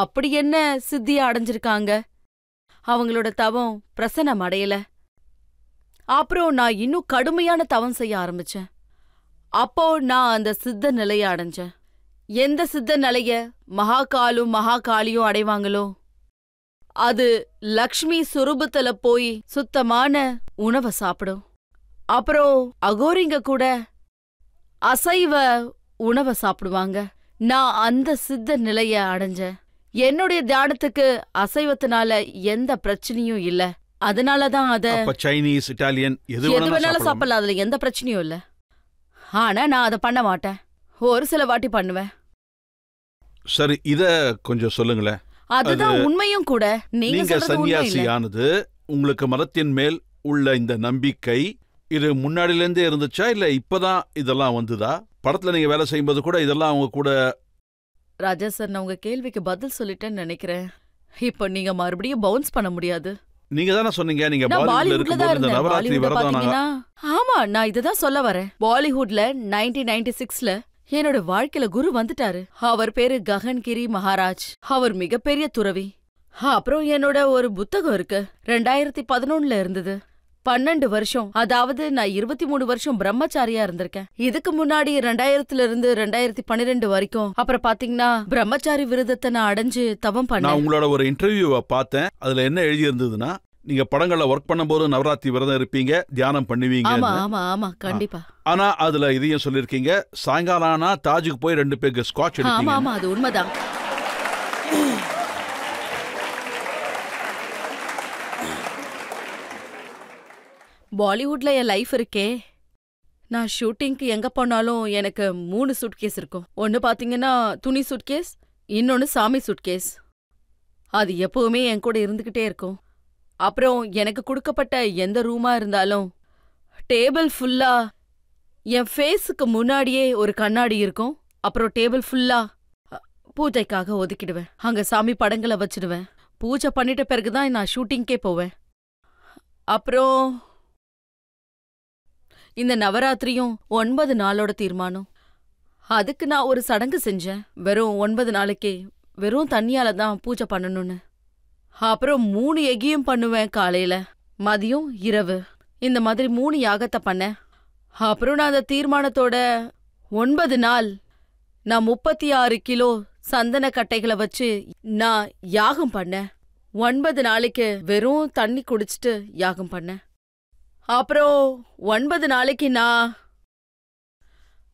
அப்படி என்ன சித்தியா அடைஞ்சிருக்காங்க? அவங்களோட தவம் பிரசனம் அடையல. அப்புறம் நான் இன்னும் கடுமையான தவம் செய்ய ஆரம்பிச்சேன். அப்போ நான் அந்த சித்த நிலைய அடைஞ்சேன். எந்த சித்த நிலைய மகாகாலியும் அடைவாங்களோ அது லக்ஷ்மி சுரூபத்துல போய் சுத்தமான உணவை சாப்பிடும். அப்புறம் அகோரிங்க கூட அசைவ உணவை சாப்பிடுவாங்க. நான் அந்த சித்த நிலைய அடைஞ்சேன். என்னுடைய தியானத்துக்கு அசைவத்தினால எந்த பிரச்சனையும் இல்ல. அதனாலதான் சைனீஸ், இட்டாலியன் எது வேணாலும் சாப்பிடலாம், அதுல எந்த பிரச்சனையும் இல்ல. ஆனா நான் அதை பண்ண மாட்டேன். ஒரு சில வாட்டி பண்ணுவேன். சரி, இத கொஞ்சம் சொல்லுங்களேன். அதுதான் உண்மையும் கூட. நீங்க சன்னியாசியானது உங்களுக்கு மதத்தின் மேல் உள்ள இந்த நம்பிக்கை இது முன்னாடில இருந்தே இருந்துச்சா, இல்ல இப்பதான் இதெல்லாம் வந்துதா? படத்துல நீங்க வேலை செய்யும்போது கூட இதெல்லாம் அவங்க கூட? ராஜா சார், நான் உங்க கேள்விக்கு பதில் சொல்லிட்டேன்னு நினைக்கிறேன். இப்ப நீங்க மறுபடியும் பவுன்ஸ் பண்ண முடியாது. நீங்க தானே சொன்னீங்க நீங்க பாலிவுட்ல இருக்கும்போது இந்த நவராத்திரி விரதம். ஆமா, நான் இததான் சொல்ல வரேன். பாலிவுட்ல 1996ல என்னோட வாழ்க்கையில குரு வந்துட்டாரு. அவர் பேரு ககன்கிரி மகாராஜ். அவர் மிகப்பெரிய துறவி. அப்புறம் என்னோட ஒரு புத்தகம் இருக்கு, 2011ல இருந்தது. 12 வருஷம், அதாவது நான் 23 வருஷம் பிரம்மச்சாரியா இருந்திருக்கேன். இதுக்கு முன்னாடி 2000ல இருந்து 2012 வரைக்கும். அப்புறம் பாத்தீங்கன்னா பிரம்மச்சாரி விரதத்தை நான் அடைஞ்சு தவம் பண்ணேன். நான் உங்களோட ஒரு இன்டர்வியூவை பார்த்தேன். அதுல என்ன எழுதி இருந்ததுன்னா, நீங்க படங்கள்ல ஒர்க் பண்ணும்போது நவராத்திரி விரதம் இருப்பீங்க, தியானம் பண்ணுவீங்க. ஆமா ஆமா ஆமா, கண்டிப்பா. ஆனா அதுல இதையும் சொல்லிருக்கீங்க, சாயங்காலம் ஆனா தாஜுக்கு போய் 2 பேருக்கு ஸ்காட்ச் எடுப்பீங்க. ஆமா ஆமா, அது உண்மைதான். பாலிவுட்ல என் லைஃப் இருக்கே. நான் ஷூட்டிங்க்கு எங்க போனாலும் எனக்கு 3 சூட்கேஸ் இருக்கும். ஒன்னு பாத்தீங்கன்னா துணி சூட்கேஸ், இன்னொன்னு சாமி சூட்கேஸ். அது எப்பவுமே என் கூட இருந்துகிட்டே இருக்கும். அப்புறம் எனக்கு கொடுக்கப்பட்ட எந்த ரூமா இருந்தாலும் டேபிள் ஃபுல்லா என் ஃபேஸுக்கு முன்னாடியே ஒரு கண்ணாடி இருக்கும். அப்புறம் டேபிள் ஃபுல்லா பூஜைக்காக ஒதுக்கிடுவேன். அங்க சாமி படங்களை வச்சிடுவேன். பூஜை பண்ணிட்ட பிறகுதான் நான் ஷூட்டிங்கே போவேன். அப்புறம் இந்த நவராத்திரியும் 9 நாளோட தீர்மானம். அதுக்கு நான் ஒரு சடங்கு செஞ்சேன். வெறும் 9 நாளைக்கே வெறும் தண்ணியால தான் பூஜை பண்ணணும்னு. அப்புறம் 3 எகியும் பண்ணுவேன், காலையில, மதியம், இரவு. இந்த மாதிரி 3 யாகத்தை பண்ணேன். அப்புறம் நான் அந்த தீர்மானத்தோட 9 நாள் நான் 36 கிலோ சந்தன கட்டைகளை வச்சு நான் யாகம் பண்ணேன். 9 நாளைக்கு வெறும் தண்ணி குடிச்சிட்டு யாகம் பண்ணேன். அப்புறம் 9 நாளைக்கு நான்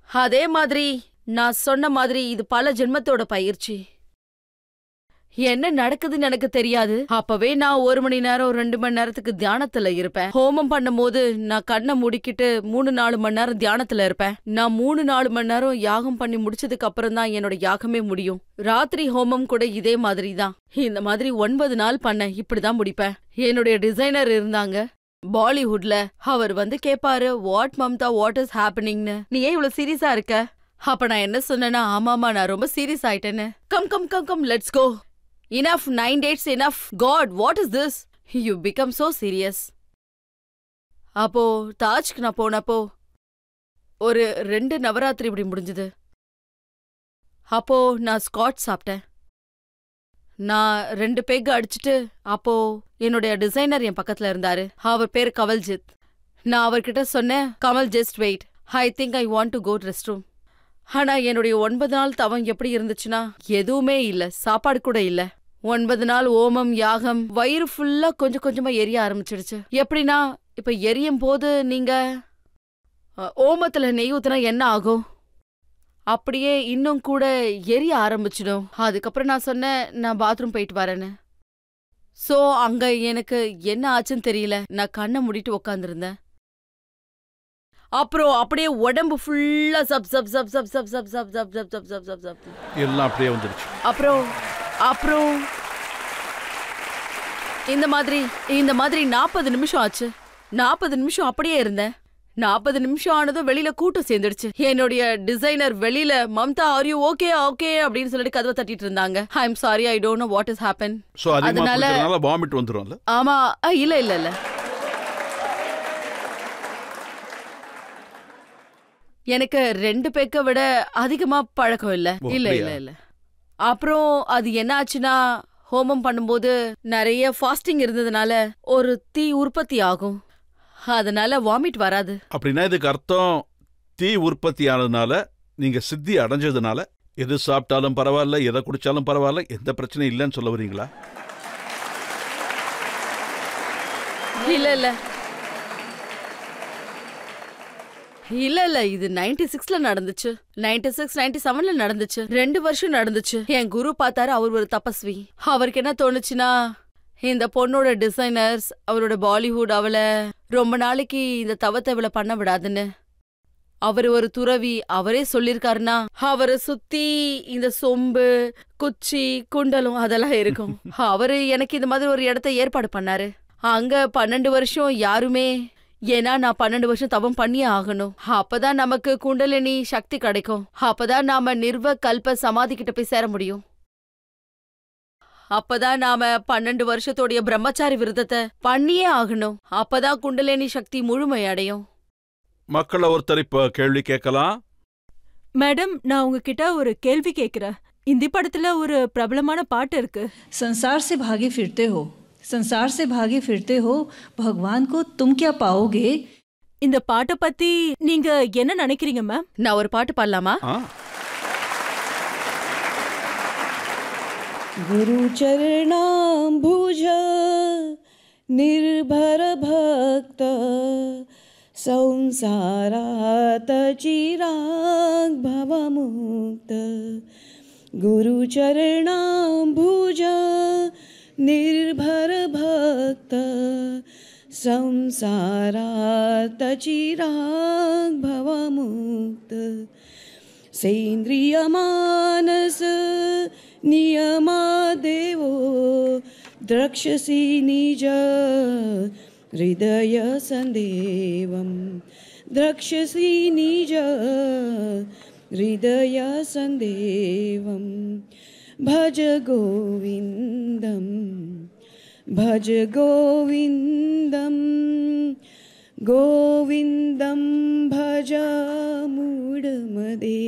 அதே மாதிரி நான் சொன்ன மாதிரி இது பல ஜென்மத்தோட பயிற்சி. என்ன நடக்குதுன்னு எனக்கு தெரியாது. அப்பவே நான் 1 மணி நேரம் 2 மணி நேரத்துக்கு தியானத்துல இருப்பேன். ஹோமம் பண்ணும் போது நான் கண்ணை மூடிக்கிட்டு 3-4 மணி நேரம் தியானத்துல இருப்பேன். நான் 3-4 மணி நேரம் யாகம் பண்ணி முடிச்சதுக்கு அப்புறம் தான் என்னோட யாகமே முடியும். ராத்திரி ஹோமம் கூட இதே மாதிரி தான். இந்த மாதிரி 9 நாள் பண்ண இப்படிதான் முடிப்பேன். என்னுடைய டிசைனர் இருந்தாங்க பாலிவுட்ல. அவர் வந்து கேப்பாரு, வாட் மம்தா, வாட் இஸ் ஹேப்பனிங்னு, நீ ஏன் இவ்வளவு சீரியஸா இருக்க? அப்ப நான் என்ன சொன்னேன்னா, ஆமாமா நான் ரொம்ப சீரியஸ் ஆயிட்டேன்னு. Come come come come let's go. Enough, 9 dates enough. God, what is this? You become so serious. அப்போ தாஜ்க்கு நான் போனப்போ ஒரு 2 நவராத்திரி இப்படி முடிஞ்சது. அப்போ நான் ஸ்காட்ச் சாப்பிட்டேன். நான் 2 பெக் அடிச்சுட்டு அப்போ என்னுடைய டிசைனர் என் பக்கத்துல இருந்தாரு. அவர் பேரு கவல்ஜித். நான் அவர்கிட்ட சொன்னேன், Kamal just wait, I think I want to go rest room. ஆனா என்னுடைய 9 நாள் தவம் எப்படி இருந்துச்சுன்னா, எதுவுமே இல்ல, சாப்பாடு கூட இல்ல. 9 நாள் ஓமம் யாகம், வயிறு ஃபுல்லா கொஞ்சம் கொஞ்சமா எரிய ஆரம்பிச்சிடுச்சு. எப்படின்னா, இப்ப எரியும் போது நீங்க ஓமத்துல நெய் ஊத்துனா என்ன ஆகும், அப்படியே இன்னும் கூட எரிய ஆரம்பிச்சிடும். அதுக்கப்புறம் நான் சொன்னேன், நான் பாத்ரூம் போயிட்டு வரேன்னு. சோ அங்க எனக்கு என்ன ஆச்சுன்னு தெரியல. நான் கண்ணை மூடிட்டு உக்காந்துருந்தேன். அப்புறம் அப்படியே உடம்பு ஃபுல்லா sub sub sub sub sub sub sub sub sub sub sub sub sub எல்லாம் அப்படியே வந்துருச்சு. அப்புறம் அப்புறம் இந்த மாதிரி 40 நிமிஷம் ஆச்சு. 40 நிமிஷம் அப்படியே இருந்தேன். 40 நிமிஷம் ஆனதும் வெளியில கூட்டம் சேர்ந்துடுச்சு. என்னுடைய டிசைனர் வெளியில Mamata are you okay okay அப்படின்னு சொல்லிட்டு கதவை தட்டிட்டு இருந்தாங்க. I am sorry, I don't know what is happen. So அதனால வாமிட் வந்துரும்ல? ஆமா. இல்ல இல்ல இல்ல, எனக்கு 2 பேக்க விட அதிகமா பழக்கம் இல்ல. இல்ல இல்ல இல்ல. அப்புறம் அது என்ன ஆச்சுன்னா, ஹோமம் பண்ணும்போது நிறைய ஃபாஸ்டிங் இருந்ததுனால ஒரு தீ உற்பத்தி ஆகும். அதனால வாமிட் வராது. அப்படின்னா இதுக்கு அர்த்தம் தீ உற்பத்தி ஆனதுனால, நீங்க சித்தி அடைஞ்சதுனால எது சாப்பிட்டாலும் பரவாயில்ல, எதை குடிச்சாலும் பரவாயில்ல, எந்த பிரச்சனையும் இல்லைன்னு சொல்ல வரீங்களா? இல்ல இல்ல இல்ல இல்ல, இது 96ல நடந்துச்சு. 96, 97ல நடந்துச்சு. 2 வருஷம் நடந்துச்சு. என் குரு பார்த்தாரு, அவர் ஒரு தபஸ்வி. அவருக்கு என்ன தோணுச்சுன்னா, இந்த பொண்ணோட டிசைனர்ஸ், அவரோட பாலிவுட் அவளை ரொம்ப நாளைக்கு இந்த தவத்தை இவளை பண்ண விடாதுன்னு. அவரு ஒரு துறவி. அவரே சொல்லிருக்காருன்னா, அவரை சுத்தி இந்த சொம்பு, குச்சி, குண்டலும் அதெல்லாம் இருக்கும். அவரு எனக்கு இந்த மாதிரி ஒரு இடத்த ஏற்பாடு பண்ணாரு. அங்க 12 வருஷம் யாருமே, ஏன்னா நான் 12 வருஷம் தவம் பண்ணியே ஆகணும். அப்பதான் நமக்கு குண்டலினி சக்தி கிடைக்கும். அப்பதான் நாம நிர்வ கல்ப சமாதி கிட்ட போய் சேர முடியும். அப்பதான் நாம 12 வருஷத்தோடைய பிரம்மச்சாரி விரதத்தை பண்ணியே ஆகணும். அப்பதான் குண்டலினி சக்தி முழுமை அடையும். மக்கள் ஒருத்தர் இப்ப கேள்வி கேட்கலாம். மேடம், நான் உங்ககிட்ட ஒரு கேள்வி கேட்கிறேன். இந்தி படத்துல ஒரு பிரபலமான பாட்டு இருக்கு. संसार से भागे फिरते हो, संसार से भागे फिरते हो, भगवान को तुम क्या पाओगे? இந்த பாட்டை பத்தி நீங்க என்ன நினைக்கிறீங்க மேம்? நான் ஒரு பாட்டு பாடலாமா? गुरु चरणाम्बुज निर्भर भक्त संसारात चिराग भवमुक्त. गुरु चरणाम्बुज निर्भर भक्त संसारात चिराग भवमुक्त. सेन्द्रिय मानस नियमा देवो द्रक्षसि निज हृदय संदेवं. द्रक्षसि निज हृदय संदेवं. भज गोविन्दं भज गोविन्दं गोविन्दं भज मूढमदे.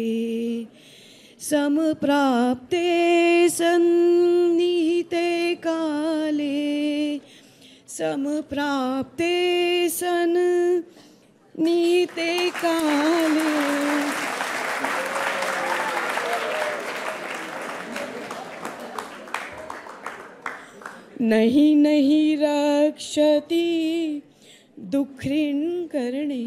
समप्राप्ते सन्निहिते काले समप्राप्ते सन्निहिते काले नहीं नहीं रक्षति दुःखिन करणे.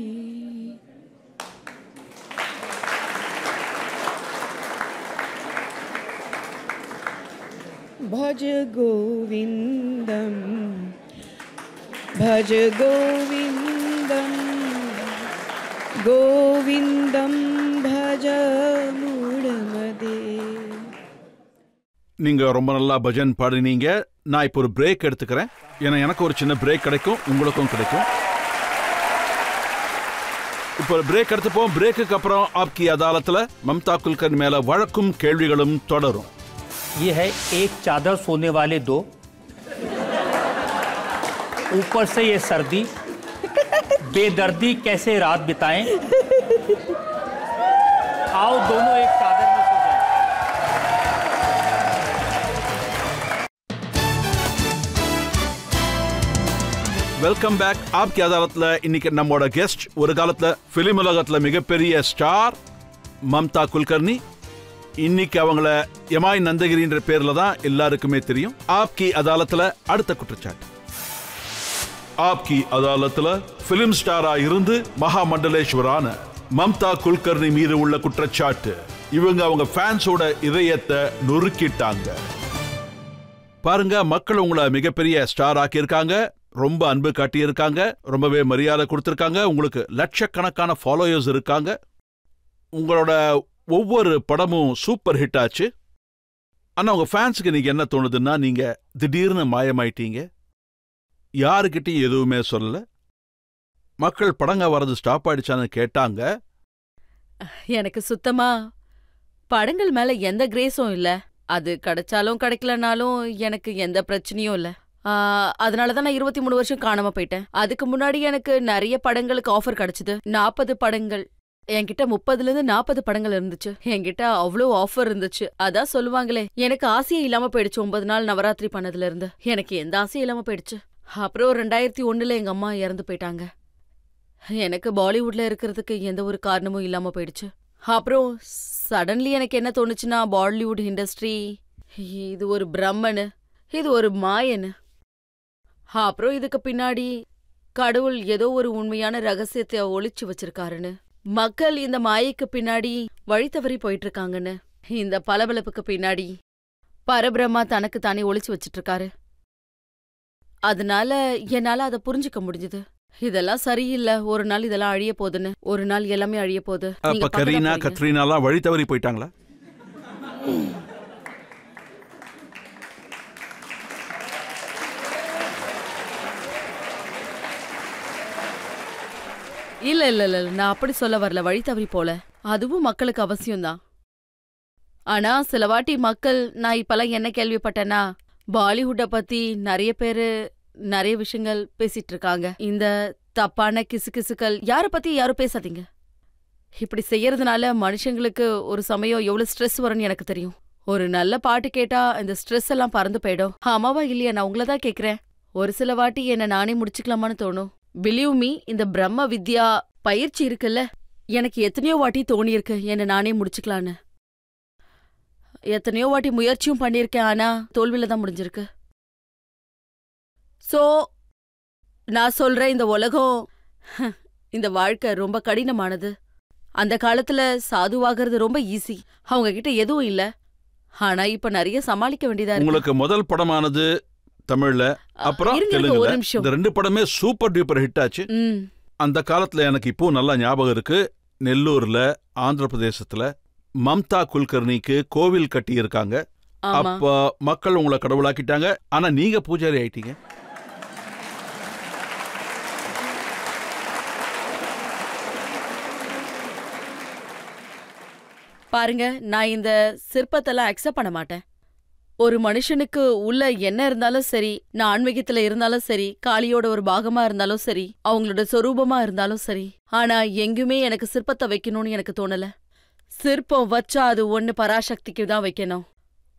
भज गोविन्दं भज गोविन्दं गोविन्दं भज मूढमदे. நீங்க ரொம்ப நல்லா பஜன் பாடினீங்க. நான் இப்போ ஒரு பிரேக் எடுத்துக்கிறேன். ஏன்னா எனக்கு ஒரு சின்ன பிரேக் கிடைக்கும், உங்களுக்கும் கிடைக்கும். இப்போ பிரேக் எடுத்துப்போம். பிரேக்குக்கு அப்புறம் ஆப்கி அதாலத்துல மம்தா குல்கர்னி மேல வழக்கும் கேள்விகளும் தொடரும். ये है एक चादर सोने वाले दो, ऊपर से ये सर्दी, बेदर्दी कैसे रात बिताएं. आओ दोनों एक चादर में सो जाएं. Welcome back. ஆப்கி அதாலத்துல இன்னைக்கு நம்மோட கெஸ்ட் ஒரு காலத்துல பிலிம் உலகத்துல மிகப்பெரிய ஸ்டார் மம்தா குல்கர்னி. இன்னைக்கு அவங்கள யமாய் நந்தகிரின்ற பேர்ல தான் எல்லாருக்குமே தெரியும். ஆப்கி அதாலத்துல அடுத்த குற்றச்சாட்டு. ஆப்கி அதாலத்துல பிலிம் ஸ்டாரா இருந்து மகா மண்டலேஸ்வரான மம்தா குல்கர்னி மீது உள்ள குற்றச்சாட்டு. இவங்க அவங்க ஃபேன்ஸோட இதயத்தை நொறுக்கிட்டாங்க. பாருங்க, மக்கள் உங்களை மிகப்பெரிய ஸ்டார் ஆக்கியிருக்காங்க. ரொம்ப அன்பு காட்டியிருக்காங்க, ரொம்பவே மரியாதை கொடுத்துருக்காங்க, உங்களுக்கு லட்சக்கணக்கான ஃபாலோயர்ஸ் இருக்காங்க, உங்களோட ஒவ்வொரு படமும் சூப்பர் ஹிட் ஆச்சு. ஆனா உங்க ஃபேன்ஸுக்கு நீங்க என்ன தோணுதுன்னா, நீங்க திடீர்னு மாயமாயிட்டீங்க, யாருக்கிட்டையும் எதுவுமே சொல்லல, மக்கள் படங்க வர்றது ஸ்டாப் ஆயிடுச்சான்னு கேட்டாங்க. எனக்கு சுத்தமா படங்கள் மேல எந்த கிரேஸும் இல்ல. அது கிடைச்சாலும் கிடைக்கலனாலும் எனக்கு எந்த பிரச்சனையும் இல்ல. அதனாலதான் நான் 23 வருஷம் காணாம போயிட்டேன். அதுக்கு முன்னாடி எனக்கு நிறைய படங்களுக்கு ஆஃபர் கிடைச்சது. 40 படங்கள், என்கிட்ட 30லேருந்து 40 படங்கள் இருந்துச்சு. என்கிட்ட அவ்வளோ ஆஃபர் இருந்துச்சு. அதான் சொல்லுவாங்களே, எனக்கு ஆசையே இல்லாம போயிடுச்சு. 9 நாள் நவராத்திரி பண்ணதுல இருந்து எனக்கு எந்த ஆசையும் இல்லாம போயிடுச்சு. அப்புறம் 2001ல் எங்க அம்மா இறந்து போயிட்டாங்க. எனக்கு பாலிவுட்ல இருக்கிறதுக்கு எந்த ஒரு காரணமும் இல்லாம போயிடுச்சு. அப்புறம் சடன்லி எனக்கு என்ன தோணுச்சுன்னா, பாலிவுட் இண்டஸ்ட்ரி இது ஒரு பிரம்மனு, இது ஒரு மாயனு. அப்புறம் இதுக்கு பின்னாடி கடவுள் ஏதோ ஒரு உண்மையான ரகசியத்தை ஒளிச்சு வச்சிருக்காருன்னு, மக்கள் இந்த மாயைக்கு பின்னாடி வழி தவறி போயிட்டு இருக்காங்கன்னு, இந்த பளபளப்புக்கு பின்னாடி பரபிரம்மா தனக்கு தானே ஒளிச்சு வச்சிட்டு இருக்காரு. அதனால என்னால அதை புரிஞ்சுக்க முடிஞ்சது. இதெல்லாம் சரியில்லை, ஒரு நாள் இதெல்லாம் அழிய போகுதுன்னு. ஒரு நாள் எல்லாமே அழிய போகுது. அப்ப கரீனா கத்ரீனாலாம் வழி தவறி போயிட்டாங்களா? இல்ல இல்ல இல்ல, நான் அப்படி சொல்ல வரல. வழி தவறி போல, அதுவும் மக்களுக்கு அவசியம்தான். ஆனா சில வாட்டி மக்கள், நான் இப்பெல்லாம் என்ன கேள்விப்பட்டேன்னா, பாலிவுட்டை பத்தி நிறைய பேரு நிறைய விஷயங்கள் பேசிட்டு இருக்காங்க. இந்த தப்பான கிசுகிசுக்கள் யார பத்தி யாரும் பேசாதீங்க. இப்படி செய்யறதுனால மனுஷங்களுக்கு ஒரு சமயம் எவ்வளவு ஸ்ட்ரெஸ் வரும்னு எனக்கு தெரியும். ஒரு நல்ல பாட்டு கேட்டா இந்த ஸ்ட்ரெஸ் எல்லாம் பறந்து போயிடும். ஆமாவா இல்லையா? நான் உங்களதான் கேக்குறேன். ஒரு சில வாட்டி என்ன நானே முடிச்சுக்கலாமான்னு தோணும். பிலீவ் மீ, இந்த பிரம்ம வித்யா பயிற்சி இருக்குல்ல, எனக்கு எத்தனையோ வாட்டி தோணியிருக்கு என்ன நானே முடிச்சுக்கலான்னு. எத்தனையோ வாட்டி முயற்சியும் பண்ணியிருக்கேன், ஆனா தோல்வியில தான் முடிஞ்சிருக்கு. சோ நான் சொல்றேன், இந்த உலகம், இந்த வாழ்க்கை ரொம்ப கடினமானது. அந்த காலத்துல சாதுவாகிறது ரொம்ப ஈஸி, அவங்க கிட்ட எதுவும் இல்ல. ஆனா இப்ப நிறைய சமாளிக்க வேண்டியதா இருக்கு. உங்களுக்கு முதல் படமானது தமிழ்ல, அப்புறம் தெலுங்குல, இந்த 2 படமே சூப்பர் டூப்பர் ஹிட் ஆச்சு. அந்த காலத்துல எனக்கு இப்போ நல்லா ஞாபகம் இருக்கு, நெல்லூர்ல ஆந்திர பிரதேசத்துல மம்தா குல்கர்னிக்கு கோவில் கட்டி இருக்காங்க. அப்ப மக்கள் உங்களை கடவுளாக்கிட்டாங்க, ஆனா நீங்க பூஜாரி ஆயிட்டீங்க. பாருங்க, நான் இந்த சிற்பத்தெல்லாம் அக்செப்ட் பண்ண மாட்டேன். ஒரு மனுஷனுக்கு உள்ள என்ன இருந்தாலும் சரி, நான் ஆன்மீகத்துல இருந்தாலும் சரி, காளியோட ஒரு பாகமா இருந்தாலும் சரி, அவங்களோட சொரூபமா இருந்தாலும் சரி, ஆனா எங்குமே எனக்கு சிற்பத்தை வைக்கணும்னு எனக்கு தோணல. சிற்பம் வச்சா அது ஒண்ணு பராசக்திக்கு தான் வைக்கணும்.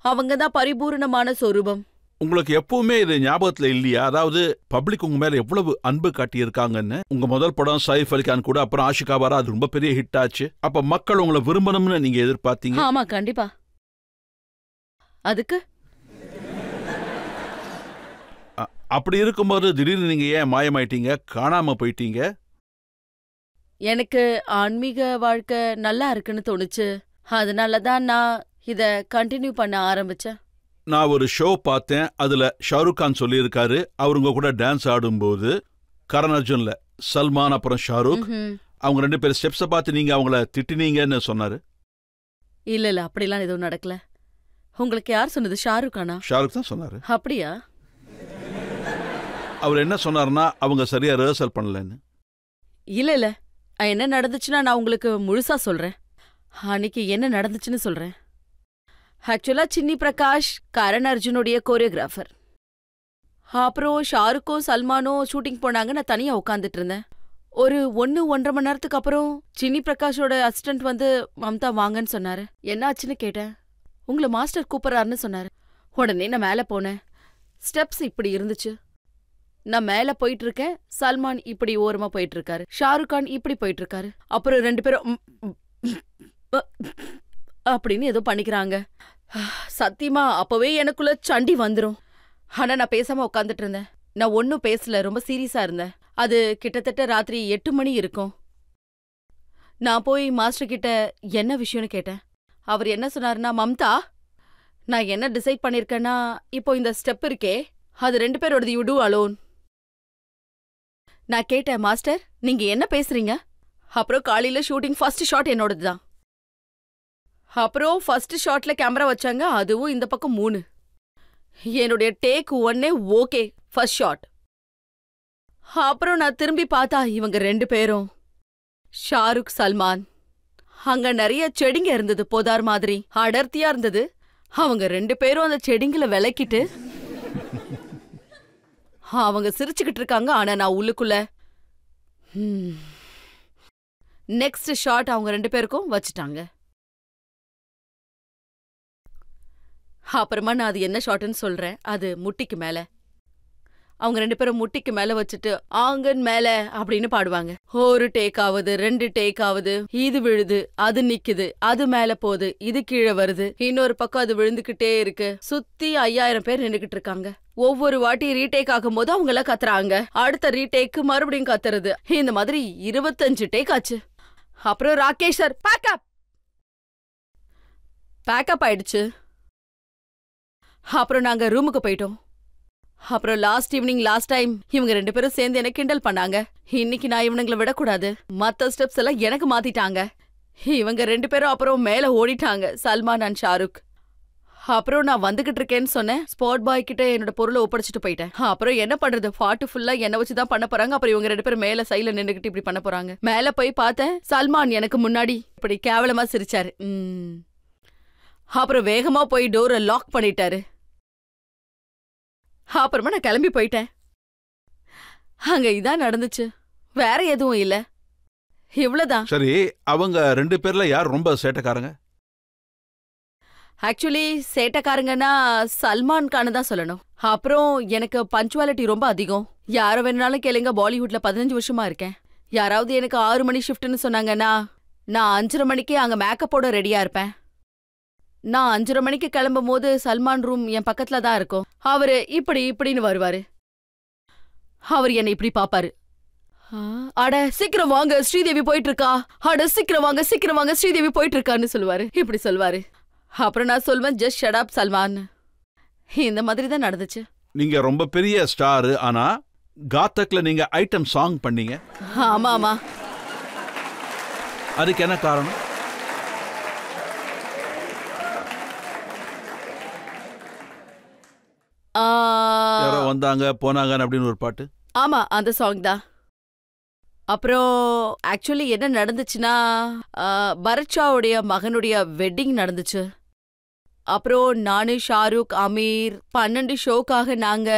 அவங்கதான் பரிபூர்ணமான சொரூபம். உங்களுக்கு எப்பவுமே இது ஞாபகத்துல இல்லையா? அதாவது பப்ளிக் உங்க மேல எவ்வளவு அன்பு காட்டி இருக்காங்கன்னு. உங்க முதல் படம் சைஃப் அலிகான் கூட, அப்புறம் ஆஷிகா பாரா, அது ரொம்ப பெரிய ஹிட் ஆச்சு. அப்ப மக்கள் உங்களை விரும்பணும்னு நீங்க எதிர்பார்த்தீங்க. ஆமா, கண்டிப்பா. அதுக்கு அப்படி இருக்கும்போது திடீர்னு நீங்க ஏன் மாயமாயிட்டீங்க, காணாம போயிட்டீங்க? எனக்கு ஆன்மீக வாழ்க்கை நல்லா இருக்குன்னு தோணுச்சு. அதனாலதான் நான் இத கண்டினியூ பண்ண ஆரம்பிச்சேன். நான் ஒரு ஷோ பார்த்தேன், அதுல ஷாருக் கான் சொல்லியிருக்காரு, அவருங்க கூட டான்ஸ் ஆடும்போது கரண் அர்ஜுன்ல சல்மான் அப்புறம் ஷாருக், அவங்க 2 பேரும் ஸ்டெப்ஸை பார்த்து நீங்க அவங்கள திட்டினீங்கன்னு சொன்னாரு. இல்ல இல்ல, அப்படிலாம் எதுவும் நடக்கல. உங்களுக்கு யார் சொன்னது? ஷாருக் கானா? ஷாருக் தான் சொன்னாரு. அப்படியா? அவர் என்ன சொன்னாருன்னா, அவங்க சரியா ரிஹர்சல் பண்ணலன்னு. இல்ல இல்ல, என்ன நடந்துச்சுன்னா நான் உங்களுக்கு முழுசா சொல்றேன். அன்னைக்கு என்ன நடந்துச்சுன்னு சொல்றேன். ஆக்சுவலா சின்னி பிரகாஷ் கரண் அர்ஜுனுடைய கோரியோகிராஃபர். அப்புறம் ஷாருக்கும் சல்மானும் ஷூட்டிங் போனாங்க, நான் தனியா உட்காந்துட்டு இருந்தேன். ஒரு 1-1.5 மணி நேரத்துக்கு அப்புறம் சின்னி பிரகாஷோட அசிஸ்டன்ட் வந்து மம்தா வாங்கன்னு சொன்னாரு. என்னாச்சுன்னு கேட்டேன். உங்களை மாஸ்டர் கூப்பிடறாருன்னு சொன்னாரு. உடனே நான் மேல போனேன். ஸ்டெப்ஸ் இப்படி இருந்துச்சு. நான் மேல போயிட்டு இருக்கேன், சல்மான் இப்படி ஓரமா போயிட்டு இருக்காரு, ஷாருக் கான் இப்படி போயிட்டு இருக்காரு. அப்புறம் 2 பேரும் அப்படின்னு ஏதோ பண்ணிக்கிறாங்க. சத்தியமா அப்பவே எனக்குள்ள சண்டி வந்துரும். ஆனா நான் பேசாம உட்காந்துட்டு இருந்தேன். நான் ஒன்னும் பேசல, ரொம்ப சீரியஸா இருந்தேன். அது கிட்டத்தட்ட ராத்திரி 8 மணி இருக்கும். நான் போய் மாஸ்டர் கிட்ட என்ன விஷயம்னு கேட்டேன். அவர் என்ன சொன்னாருன்னா, மம்தா, நான் என்ன டிசைட் பண்ணிருக்கேன்னா, இப்போ இந்த ஸ்டெப் இருக்கே, அது 2 பேரோடது, யூ டூ அலோன். நான் கேட்டேன், மாஸ்டர் நீங்க என்ன பேசுறீங்க? அப்புறம் காலையில ஷூட்டிங் ஃபர்ஸ்ட் ஷாட் என்னோடதுதான். அப்புறம் ஃபர்ஸ்ட் ஷாட்ல கேமரா வச்சாங்க, அதுவும் இந்த பக்கம் 3. என்னுடைய டேக் 1 ஓகே ஃபர்ஸ்ட் ஷாட். அப்புறம் நான் திரும்பி பார்த்தா இவங்க 2 பேரும் ஷாருக் சல்மான். அங்க நிறைய செடிங்க இருந்தது, போதார் மாதிரி அடர்த்தியா இருந்தது. அவங்க 2 பேரும் அந்த செடிங்களை விளக்கிட்டு அவங்க சிரிச்சுக்கிட்டு இருக்காங்க. ஆனா நான் உள்ளுக்குள்ள நெக்ஸ்ட் ஷாட் அவங்க 2 பேருக்கும் வச்சுட்டாங்க. அப்புறமா நான் அது என்ன ஷாட்னு சொல்றேன். அது முட்டிக்கு மேல. அவங்க 2 பேரும் முட்டிக்கு மேல வச்சுட்டு ஆங்கன் மேல அப்படின்னு பாடுவாங்க. ஒரு டேக் ஆகுது, 2 டேக் ஆகுது, இது விழுது, அது நிக்குது, அது மேல போகுது, இது கீழே வருது, இன்னொரு பக்கம் அது விழுந்துகிட்டே இருக்கு. சுத்தி 5000 பேர் நின்னுகிட்டு இருக்காங்க. ஒவ்வொரு வாட்டி ரீடேக் ஆகும் போது அவங்க எல்லாம் கத்துறாங்க. அடுத்த ரீடேக்கு மறுபடியும் கத்துறது. இந்த மாதிரி 25 டேக் ஆச்சு. அப்புறம் ராகேஷ் சார் பேக்கப் ஆயிடுச்சு. அப்புறம் நாங்க ரூமுக்கு போயிட்டோம். அப்புறம் லாஸ்ட் ஈவினிங் லாஸ்ட் டைம் இவங்க 2 பேரும் சேர்ந்து எனக்கு கிண்டல் பண்ணாங்க. இன்னைக்கு நான் இவனுங்களை விடக்கூடாது, மத்த ஸ்டெப்ஸ் எல்லாம் எனக்கு மாத்திட்டாங்க. இவங்க 2 பேரும் அப்புறம் மேல ஓடிட்டாங்க, சல்மான் அண்ட் ஷாருக். அப்புறம் நான் வந்துகிட்டு இருக்கேன்னு சொன்னேன். ஸ்பாட் பாய் கிட்ட என்னோட பொருளை ஒப்படைச்சிட்டு போயிட்டேன். அப்புறம் என்ன பண்றது, பாட்டு ஃபுல்லா என்ன வச்சுதான் பண்ண போறாங்க. அப்புறம் இவங்க 2 பேரும் மேல சைட்ல நின்னுகிட்டு இப்படி பண்ண போறாங்க. மேல போய் பார்த்தேன், சல்மான் எனக்கு முன்னாடி இப்படி கேவலமா சிரிச்சாரு. அப்புறம் வேகமா போய் டோரை லாக் பண்ணிட்டாரு. அப்புறமா நான் கிளம்பி போயிட்டேன். அங்க இதான் நடந்துச்சு, வேற எதுவும் இல்ல. இவ்வளவுதான். சரி, அவங்க 2 பேர்ல யார் ரொம்ப சேட்டைக்காரங்க? ஆக்சுவலி சேட்டைக்காரங்கன்னா சல்மான் கான் தான் சொல்லணும். அப்புறம் எனக்கு பஞ்சுவாலிட்டி ரொம்ப அதிகம். யார வேணாலும் கேளுங்க, பாலிவுட்ல 15 வருஷமா இருக்கேன். யாராவது எனக்கு 6 மணி ஷிஃப்ட்னு சொன்னாங்கன்னா நான் 5:30 மணிக்கு அங்க மேக்கப்போட ரெடியா இருப்பேன். நான் 5:30 மணிக்கு கிளம்பும் போது சல்மான் ரூம் என் பக்கத்துல தான் இருக்கும். அவரு இப்படின்னு வருவாரு. அவர் என்னை இப்படி பாப்பாரு. அட சீக்கிரம் வாங்க, ஸ்ரீதேவி போயிட்டு இருக்கா. அட சீக்கிரம் வாங்க ஸ்ரீதேவி போயிட்டு இருக்கான்னு சொல்லுவாரு. இப்படி சொல்வாரு. அப்புறம் நான் சொல்வேன், ஜஸ்ட் ஷட் அப் சல்மான். இந்த மாதிரி தான் நடந்துச்சு. நீங்க ரொம்ப பெரிய ஸ்டார், ஆனா காத்தக்ல நீங்க ஐட்டம் சாங் பண்ணீங்க. ஆமா. அதுக்கு என்ன காரணம்? யாரோ வந்தாங்க போனாங்க அப்படின்னு ஒரு பாட்டு. ஆமா, அந்த சாங் தான். அப்புறம் ஆக்சுவலி என்ன நடந்துச்சுன்னா, பரத்ஷாவுடைய மகனுடைய வெட்டிங் நடந்துச்சு. அப்புறம் நானு, ஷாருக், அமீர் 12 ஷோக்காக நாங்க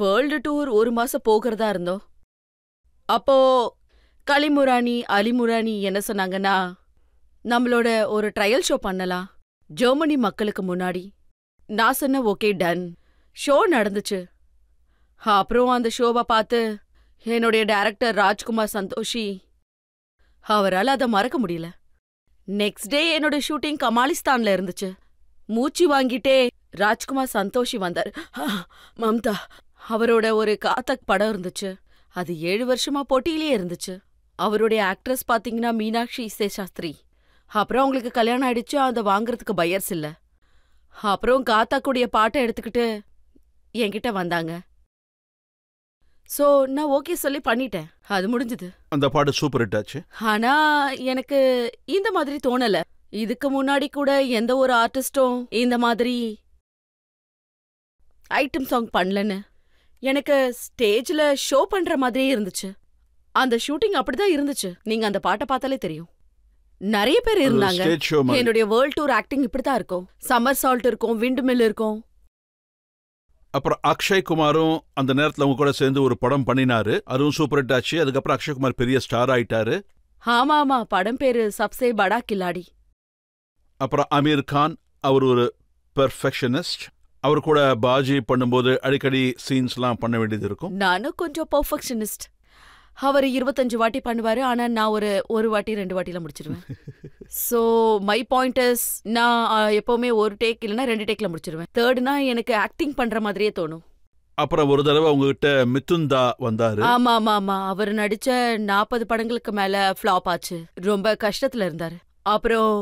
வேர்ல்டு டூர் 1 மாசம் போகிறதா இருந்தோம். அப்போ கலிமுரானி அலிமுரானி என்ன சொன்னாங்கன்னா, நம்மளோட ஒரு ட்ரையல் ஷோ பண்ணலாம் ஜெர்மனி மக்களுக்கு முன்னாடி. நான் சொன்ன ஓகே டன். ஷோ நடந்துச்சு. அப்புறம் அந்த ஷோவை பார்த்து என்னுடைய டைரக்டர் ராஜ்குமார் சந்தோஷி, அவரால் அதை மறக்க முடியல. நெக்ஸ்ட் டே என்னோட ஷூட்டிங் கமாலிஸ்தான்ல இருந்துச்சு. மூச்சு வாங்கிட்டே ராஜ்குமார் சந்தோஷி வந்தார். மம்தா, அவரோட ஒரு காத்தக் படம் இருந்துச்சு. அது 7 வருஷமா போட்டியிலேயே இருந்துச்சு. அவருடைய ஆக்ட்ரஸ் பாத்தீங்கன்னா மீனாட்சி சேஷாஸ்திரி. அப்புறம் அவங்களுக்கு கல்யாணம் ஆயிடுச்சு, அதை வாங்குறதுக்கு பையர்ஸ் இல்ல. அப்புறம் காத்தாக்குடைய பாட்டை எடுத்துக்கிட்டு என்கிட்ட வந்தாங்க. சோ நான் ஓகே சொல்லி பண்ணிட்டேன். அது முடிஞ்சது. அந்த பாட்டு சூப்பர் ஹிட் ஆச்சு. ஆனா எனக்கு இந்த மாதிரி தோணல. இதுக்கு முன்னாடி கூட எந்த ஒரு ஆர்டிஸ்டும் இந்த மாதிரி ஐட்டம் சாங் பண்ணலன்னு. எனக்கு ஸ்டேஜ்ல ஷோ பண்ற மாதிரியே இருந்துச்சு. அந்த ஷூட்டிங் அப்படிதான் இருந்துச்சு. நீங்க அந்த பாட்டை பார்த்தாலே தெரியும். நிறைய பேர் இருந்தாங்க. என்னுடைய வேர்ல்ட் டூர் ஆக்டிங் இப்படிதான் இருக்கும். சம்மர் சால்ட் இருக்கும், விண்ட் மில் இருக்கும். அப்புறம் அக்ஷய் குமாரும் அந்த நேரத்துல அவங்க கூட சேர்ந்து ஒரு படம் பண்ணினாரு. அதுவும் சூப்பர் ஹிட் ஆச்சு. அதுக்கப்புறம் அக்ஷய் குமார் பெரிய ஸ்டார் ஆயிட்டாரு. ஆமா, படம் பேரு சப்சே படா கில்லாடி. அப்புறம் அமீர் கான், அவர் ஒரு பெர்ஃபெக்ஷனிஸ்ட். அவர் கூட பாஜி பண்ணும்போது அடிக்கடி சீன்ஸ்லாம் பண்ண வேண்டியது இருக்கும். நானும் கொஞ்சம் பெர்ஃபெக்ஷனிஸ்ட். அவர் 25 வாட்டி பண்ணுவாரு, ஆனா நான் ஒரு வாட்டி 2 வாட்டில முடிச்சிருவேன். சோ மை பாயிண்ட் இஸ், நான் எப்பவுமே ஒரு டேக் இல்லைன்னா 2 டேக்ல முடிச்சிருவேன். தேர்ட்னா எனக்கு ஆக்டிங் பண்ற மாதிரியே தோணும். அப்புறம் ஒரு தடவை உங்ககிட்ட மிதுன்தா வந்தாரு. ஆமா, அவர் நடிச்ச 40 படங்களுக்கு மேல ஃபிளாப் ஆச்சு. ரொம்ப கஷ்டத்துல இருந்தாரு. அப்புறம்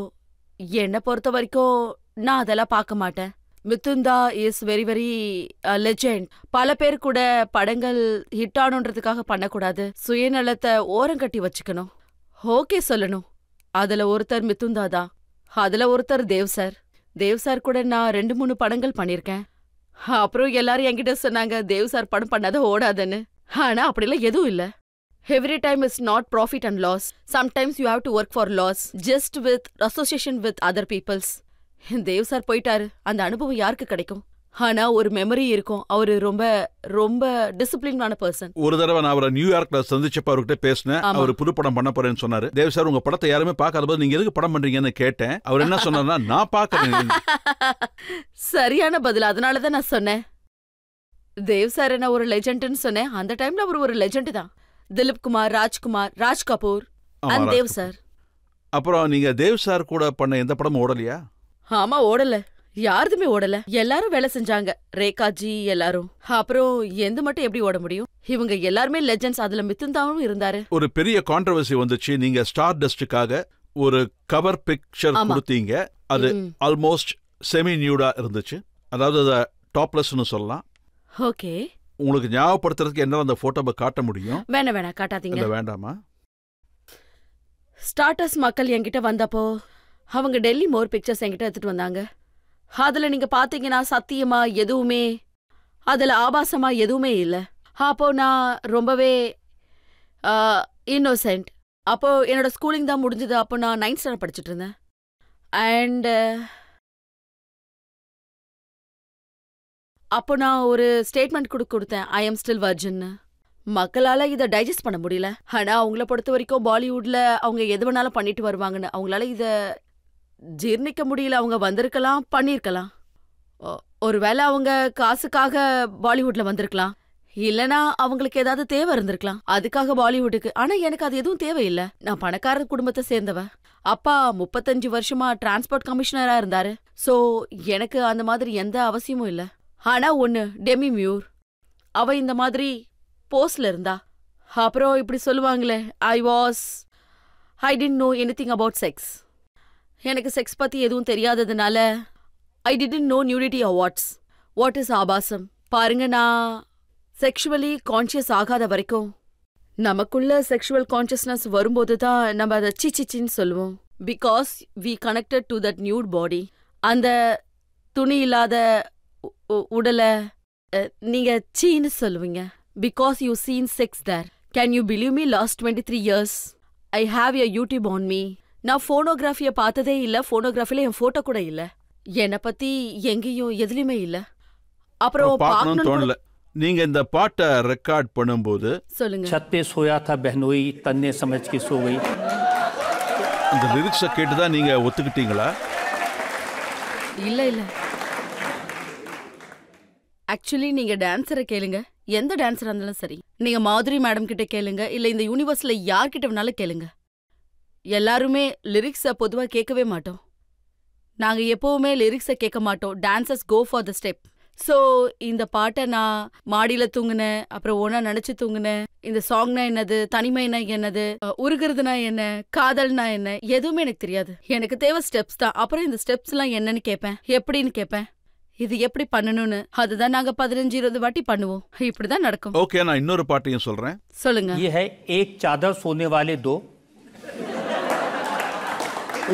என்ன பொறுத்த வரைக்கும் நான் அதெல்லாம் பார்க்க மாட்டேன். மிதுந்தா இஸ் வெரி வெரி லெஜெண்ட். பல பேர் கூட படங்கள் ஹிட் ஆனுன்றதுக்காக பண்ணக்கூடாது, சுயநலத்தை ஓரங்கட்டி வச்சுக்கணும். ஓகே சொல்லணும். அதுல ஒருத்தர் மிதுந்தா தான். அதுல ஒருத்தர் தேவ் சார். தேவ் சார் கூட நான் 2-3 படங்கள் பண்ணிருக்கேன். அப்புறம் எல்லாரும் என்கிட்ட சொன்னாங்க தேவ் சார் படம் பண்ணாத ஓடாதுன்னு. ஆனா அப்படிலாம் எதுவும் இல்ல. Every time is not profit and loss. Sometimes you have to work for loss just with association with other people's. Dev sir போயிட்டாரு, அந்த அனுபவம் யாருக்கு கிடைக்கும்? ஆனா ஒரு மெமரி இருக்கும். அவரு ரொம்ப ரொம்ப டிசிப்ளினான பர்சன். ஒரு தடவை நான் அவரை நியூயார்க்ல சந்திச்சப்ப அவர்கிட்ட பேசினேன். அவர் புது படம் பண்ண போறேன்னு சொன்னாரு. தேவ் சார் உங்க படத்தை யாருமே பார்க்காத போது நீங்க எதுக்கு படம் பண்றீங்கன்னு கேட்டேன். அவர் என்ன சொன்னார்னா நான் பார்க்கறேன். சரியான பதில். அதனாலதான் நான் சொன்னேன் தேவ் சார் என்ன ஒரு லெஜெண்ட்னு சொன்னேன். அந்த டைம்ல அவர் ஒரு லெஜெண்ட் தான். Dilip Kumar, Rajkumar, Raj Kapoor and Dev sir. அப்புறம் நீங்க தேவ் சார் கூட பண்ண எந்த படமும் ஓடலையா? ஆமா, ஓடல. யாருதுமே ஓடல. எல்லாரும் வேலை செஞ்சாங்க, ரேகாஜி எல்லாரும். அப்புறம் எந்த மட்டும் எப்படி ஓட முடியும்? இவங்க எல்லாருமே லெஜெண்ட்ஸ். அதுல மிதுந்தாவும் இருந்தாரு. ஒரு பெரிய கான்ட்ரோவர்சி வந்துச்சு. நீங்க ஸ்டார் டஸ்டுக்காக ஒரு கவர் பிக்சர் கொடுத்தீங்க. அது ஆல்மோஸ்ட் செமி நியூடா இருந்துச்சு. அதாவது அதை டாப்லெஸ்னு சொல்லலாம். ஓகே, உங்களுக்கு ஞாபகப்படுத்துறதுக்கு என்ன அந்த போட்டோவை காட்ட முடியும்? வேணாம் காட்டாதீங்க. வேண்டாமா? ஸ்டார்டர்ஸ் மக்கள் என்கிட்ட வந்தப்போ அவங்க டெல்லி மோர் பிக்சர்ஸ் என்கிட்ட எடுத்துட்டு வந்தாங்க. அதுல நீங்க பாத்தீங்கன்னா சத்தியமா எதுவுமே, அதுல ஆபாசமா எதுவுமே இல்ல. அப்போ நான் ரொம்பவே இன்னோசென்ட். அப்போ என்னோட ஸ்கூலிங் தான் முடிஞ்சது. அப்போ நான் 9th ஸ்டாண்டர்ட் படிச்சுட்டு இருந்தேன். அண்ட் அப்போ நான் ஒரு ஸ்டேட்மெண்ட் கொடுத்தேன், ஐ எம் ஸ்டில் வர்ஜின்னு. மக்களால இதை டைஜஸ்ட் பண்ண முடியல. ஆனா அவங்கள பொறுத்த வரைக்கும் பாலிவுட்ல அவங்க எது வேணாலும் பண்ணிட்டு வருவாங்கன்னு. அவங்களால இத ஜீர்ணிக்க முடியல. அவங்க வந்திருக்கலாம், பண்ணிருக்கலாம். ஒருவேளை அவங்க காசுக்காக பாலிவுட்ல வந்திருக்கலாம், இல்லனா அவங்களுக்கு ஏதாவது தேவை இருந்திருக்கலாம், அதுக்காக பாலிவுட்டுக்கு. ஆனா எனக்கு அது எதுவும் தேவையில்லை. நான் பணக்கார குடும்பத்தை சேர்ந்தவ. அப்பா 35 வருஷமா டிரான்ஸ்போர்ட் கமிஷனரா இருந்தாரு. சோ எனக்கு அந்த மாதிரி எந்த அவசியமும் இல்ல. ஆனா ஒண்ணு, டெமி மியூர் அவ இந்த மாதிரி போஸ்ட்ல இருந்தா. அப்புறம் இப்படி சொல்லுவாங்களே, I didn't know anything about sex. எனக்கு செக்ஸ் பத்தி எதுவும் தெரியாததுனால I didn't know nudity awards. What is ஆபாசம்? பாருங்க, நான் செக்ஷுவலி கான்ஷியஸ் ஆகாத வரைக்கும், நமக்குள்ள செக்ஷுவல் கான்ஷியஸ்னஸ் வரும்போது தான் நம்ம அதை சிச்சிச்சின்னு சொல்லுவோம். Because we connected to that nude body. அந்த துணி இல்லாத உடலை நீங்க சீன்னு சொல்லுவீங்க. Because you seen sex there. Can you believe me? Last 23 years I have a YouTube on me. நான் போனோகிராஃபிய பார்த்ததே இல்ல. போனோகிராஃபில என் போட்டோ கூட இல்ல. என்னை பத்தி எங்கேயும் எதுலயுமே இல்ல. அப்புறம் பார்க்கணும்னு தோணல. நீங்க இந்த பாட்டை ரெக்கார்ட் பண்ணும்போது சொல்லுங்க. छत पे सोया था बहनोई तन्ने समझ के सो गई. இந்த லிரிக்ஸை கேட்டுதான் நீங்க ஒத்துக்கிட்டீங்களா? இல்ல ஆக்சுவலி நீங்க டான்ஸரை கேளுங்க, எந்த டான்ஸரா இருந்தாலும் சரி. நீங்க மாதுரி மேடம் கிட்ட கேளுங்க, இல்ல இந்த யூனிவர்ஸ்ல யார்கிட்ட வேணாலும் கேளுங்க. எல்லாருமே லிரிக்ஸை பொதுவா கேட்கவே மாட்டோம். நாங்க எப்பவுமே லிரிக்ஸை கேட்க மாட்டோம். Dancers go for the step. So இந்த பாட்டை நான் மாடியில தூங்குனேன், அப்புறம் ஒன்னா நினைச்சு தூங்குனேன். இந்த சாங்னா என்னது, தனிமைனா என்னது, உருகிறதுனா என்ன, காதல்னா என்ன, எதுவுமே எனக்கு தெரியாது. எனக்கு தேவை ஸ்டெப்ஸ் தான். அப்புறம் இந்த ஸ்டெப்ஸ் எல்லாம் என்னன்னு கேட்பேன், எப்படின்னு கேட்பேன், இது எப்படி பண்ணணும்னு. அதுதான் நாங்க 15-20 வாட்டி பண்ணுவோம். இப்படிதான் நடக்கும். ஓகே, நான் இன்னொரு பாட்டையும் சொல்றேன். சொல்லுங்க. ये है एक चादर सोने वाले दो,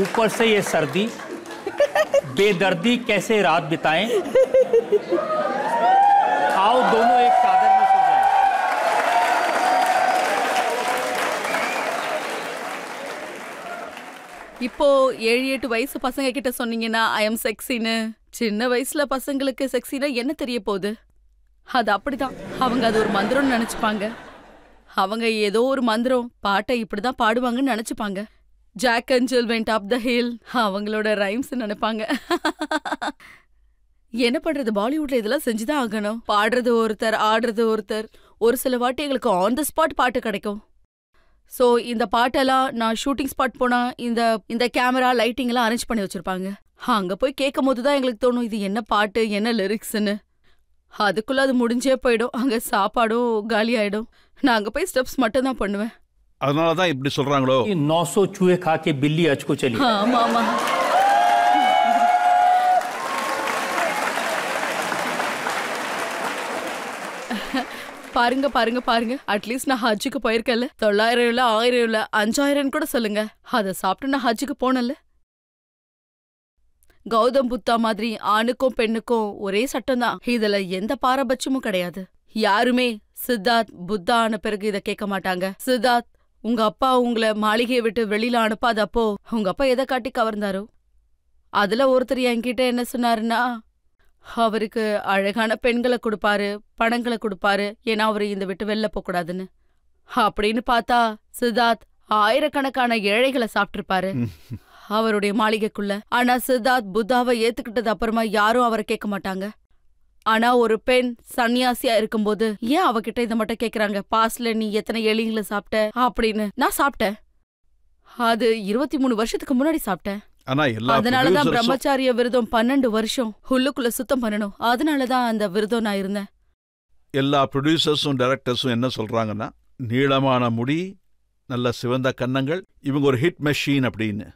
ऊपर से ये सर्दी, बेदर्दी कैसे रात बिताएं, आओ दोनों एक चादर में सो जाएं. இப்போ 7-8 வயசு பசங்க கிட்ட சொன்னீங்கன்னா ஐ எம் செக்ஸின்னு, சின்ன வயசுல பசங்களுக்கு செக்ஸினா என்ன தெரிய போகுது? அது அப்படிதான். அவங்க அது ஒரு மந்திரம்னு நினைச்சுப்பாங்க. அவங்க ஏதோ ஒரு மந்திரம் பாட்டை இப்படிதான் பாடுவாங்கன்னு நினைச்சுப்பாங்க. Jack and Jill went up the hill, அவங்களோட ரைம்ஸ் நினைப்பாங்க. என்ன பண்றது, பாலிவுட்ல இதெல்லாம் செஞ்சுதான் ஆகணும். பாடுறது ஒருத்தர், ஆடுறது ஒருத்தர். ஒரு சில வாட்டி எங்களுக்கு ஆன் த ஸ்பாட் பாட்டு கிடைக்கும். ஸோ இந்த பாட்டெல்லாம் நான் ஷூட்டிங் ஸ்பாட் போனா இந்த கேமரா லைட்டிங் எல்லாம் அரேஞ்ச் பண்ணி வச்சிருப்பாங்க. அங்க போய் கேட்கும் போதுதான் எங்களுக்கு தோணும் இது என்ன பாட்டு, என்ன லிரிக்ஸ்ன்னு. அதுக்குள்ள அது முடிஞ்சே போயிடும். அங்க சாப்பாடும் காலி ஆயிடும். நான் அங்க போய் ஸ்டெப்ஸ் மட்டும் தான் பண்ணுவேன். அதனாலதான் இப்படி சொல்றாங்களோ. 900 चूहे खा के बिल्ली अच को चली. ஆமா. பாருங்க பாருங்க பாருங்க, அட்லீஸ்ட் நான் ஹஜ்ஜுக்கு போயிருக்கேன்ல. 900 இல்ல 1000 இல்ல 5000 கூட சொல்லுங்க, அதை சாப்பிட்டு நான் ஹஜ்ஜுக்கு போனல. கௌதம் புத்தா மாதிரி ஆணுக்கும் பெண்ணுக்கும் ஒரே சட்டம் தான். இதுல எந்த பாரபட்சமும் கிடையாது. யாருமே சித்தார்த் புத்தா ஆன பிறகு இத கேட்க மாட்டாங்க. சித்தார்த், உங்க அப்பா உங்களை மாளிகையை விட்டு வெளியில அனுப்பாதப்போ உங்க அப்பா எதை காட்டி கவர்ந்தாரோ அதுல ஒருத்தர் என்கிட்ட என்ன சொன்னாருன்னா, அவருக்கு அழகான பெண்களை கொடுப்பாரு, பணங்களை கொடுப்பாரு, ஏன்னா அவரு இந்த விட்டு வெளில போக கூடாதுன்னு. அப்படின்னு பார்த்தா சித்தார்த் ஆயிரக்கணக்கான ஏழைகளை சாப்பிட்டிருப்பாரு அவருடைய மாளிகைக்குள்ள. ஆனா சித்தார்த் புத்தாவை ஏத்துக்கிட்டது அப்புறமா யாரும் அவரை கேட்க மாட்டாங்க. ஆனா ஒரு பெண் சன்னியாசியா இருக்கும்போது ஏன் அவகிட்ட இதை மட்டும் கேக்குறாங்க, பாஸ்ட்ல நீ எத்தனை எலிங்களை சாப்பிட்ட அப்படின்னு. நான் சாப்பிட்டேன், அது 23 வருஷத்துக்கு முன்னாடி சாப்பிட்டேன். அதனாலதான் பிரம்மச்சாரிய விரதம் 12 வருஷம் உள்ளுக்குள்ள சுத்தம் பண்ணணும். அதனாலதான் அந்த விரதம் நான் இருந்தேன். எல்லா ப்ரொடியூசர்ஸும் டைரக்டர்ஸும் என்ன சொல்றாங்கன்னா, நீளமான முடி, நல்ல சிவந்த கன்னங்கள், இவங்க ஒரு ஹிட் மெஷின் அப்படின்னு.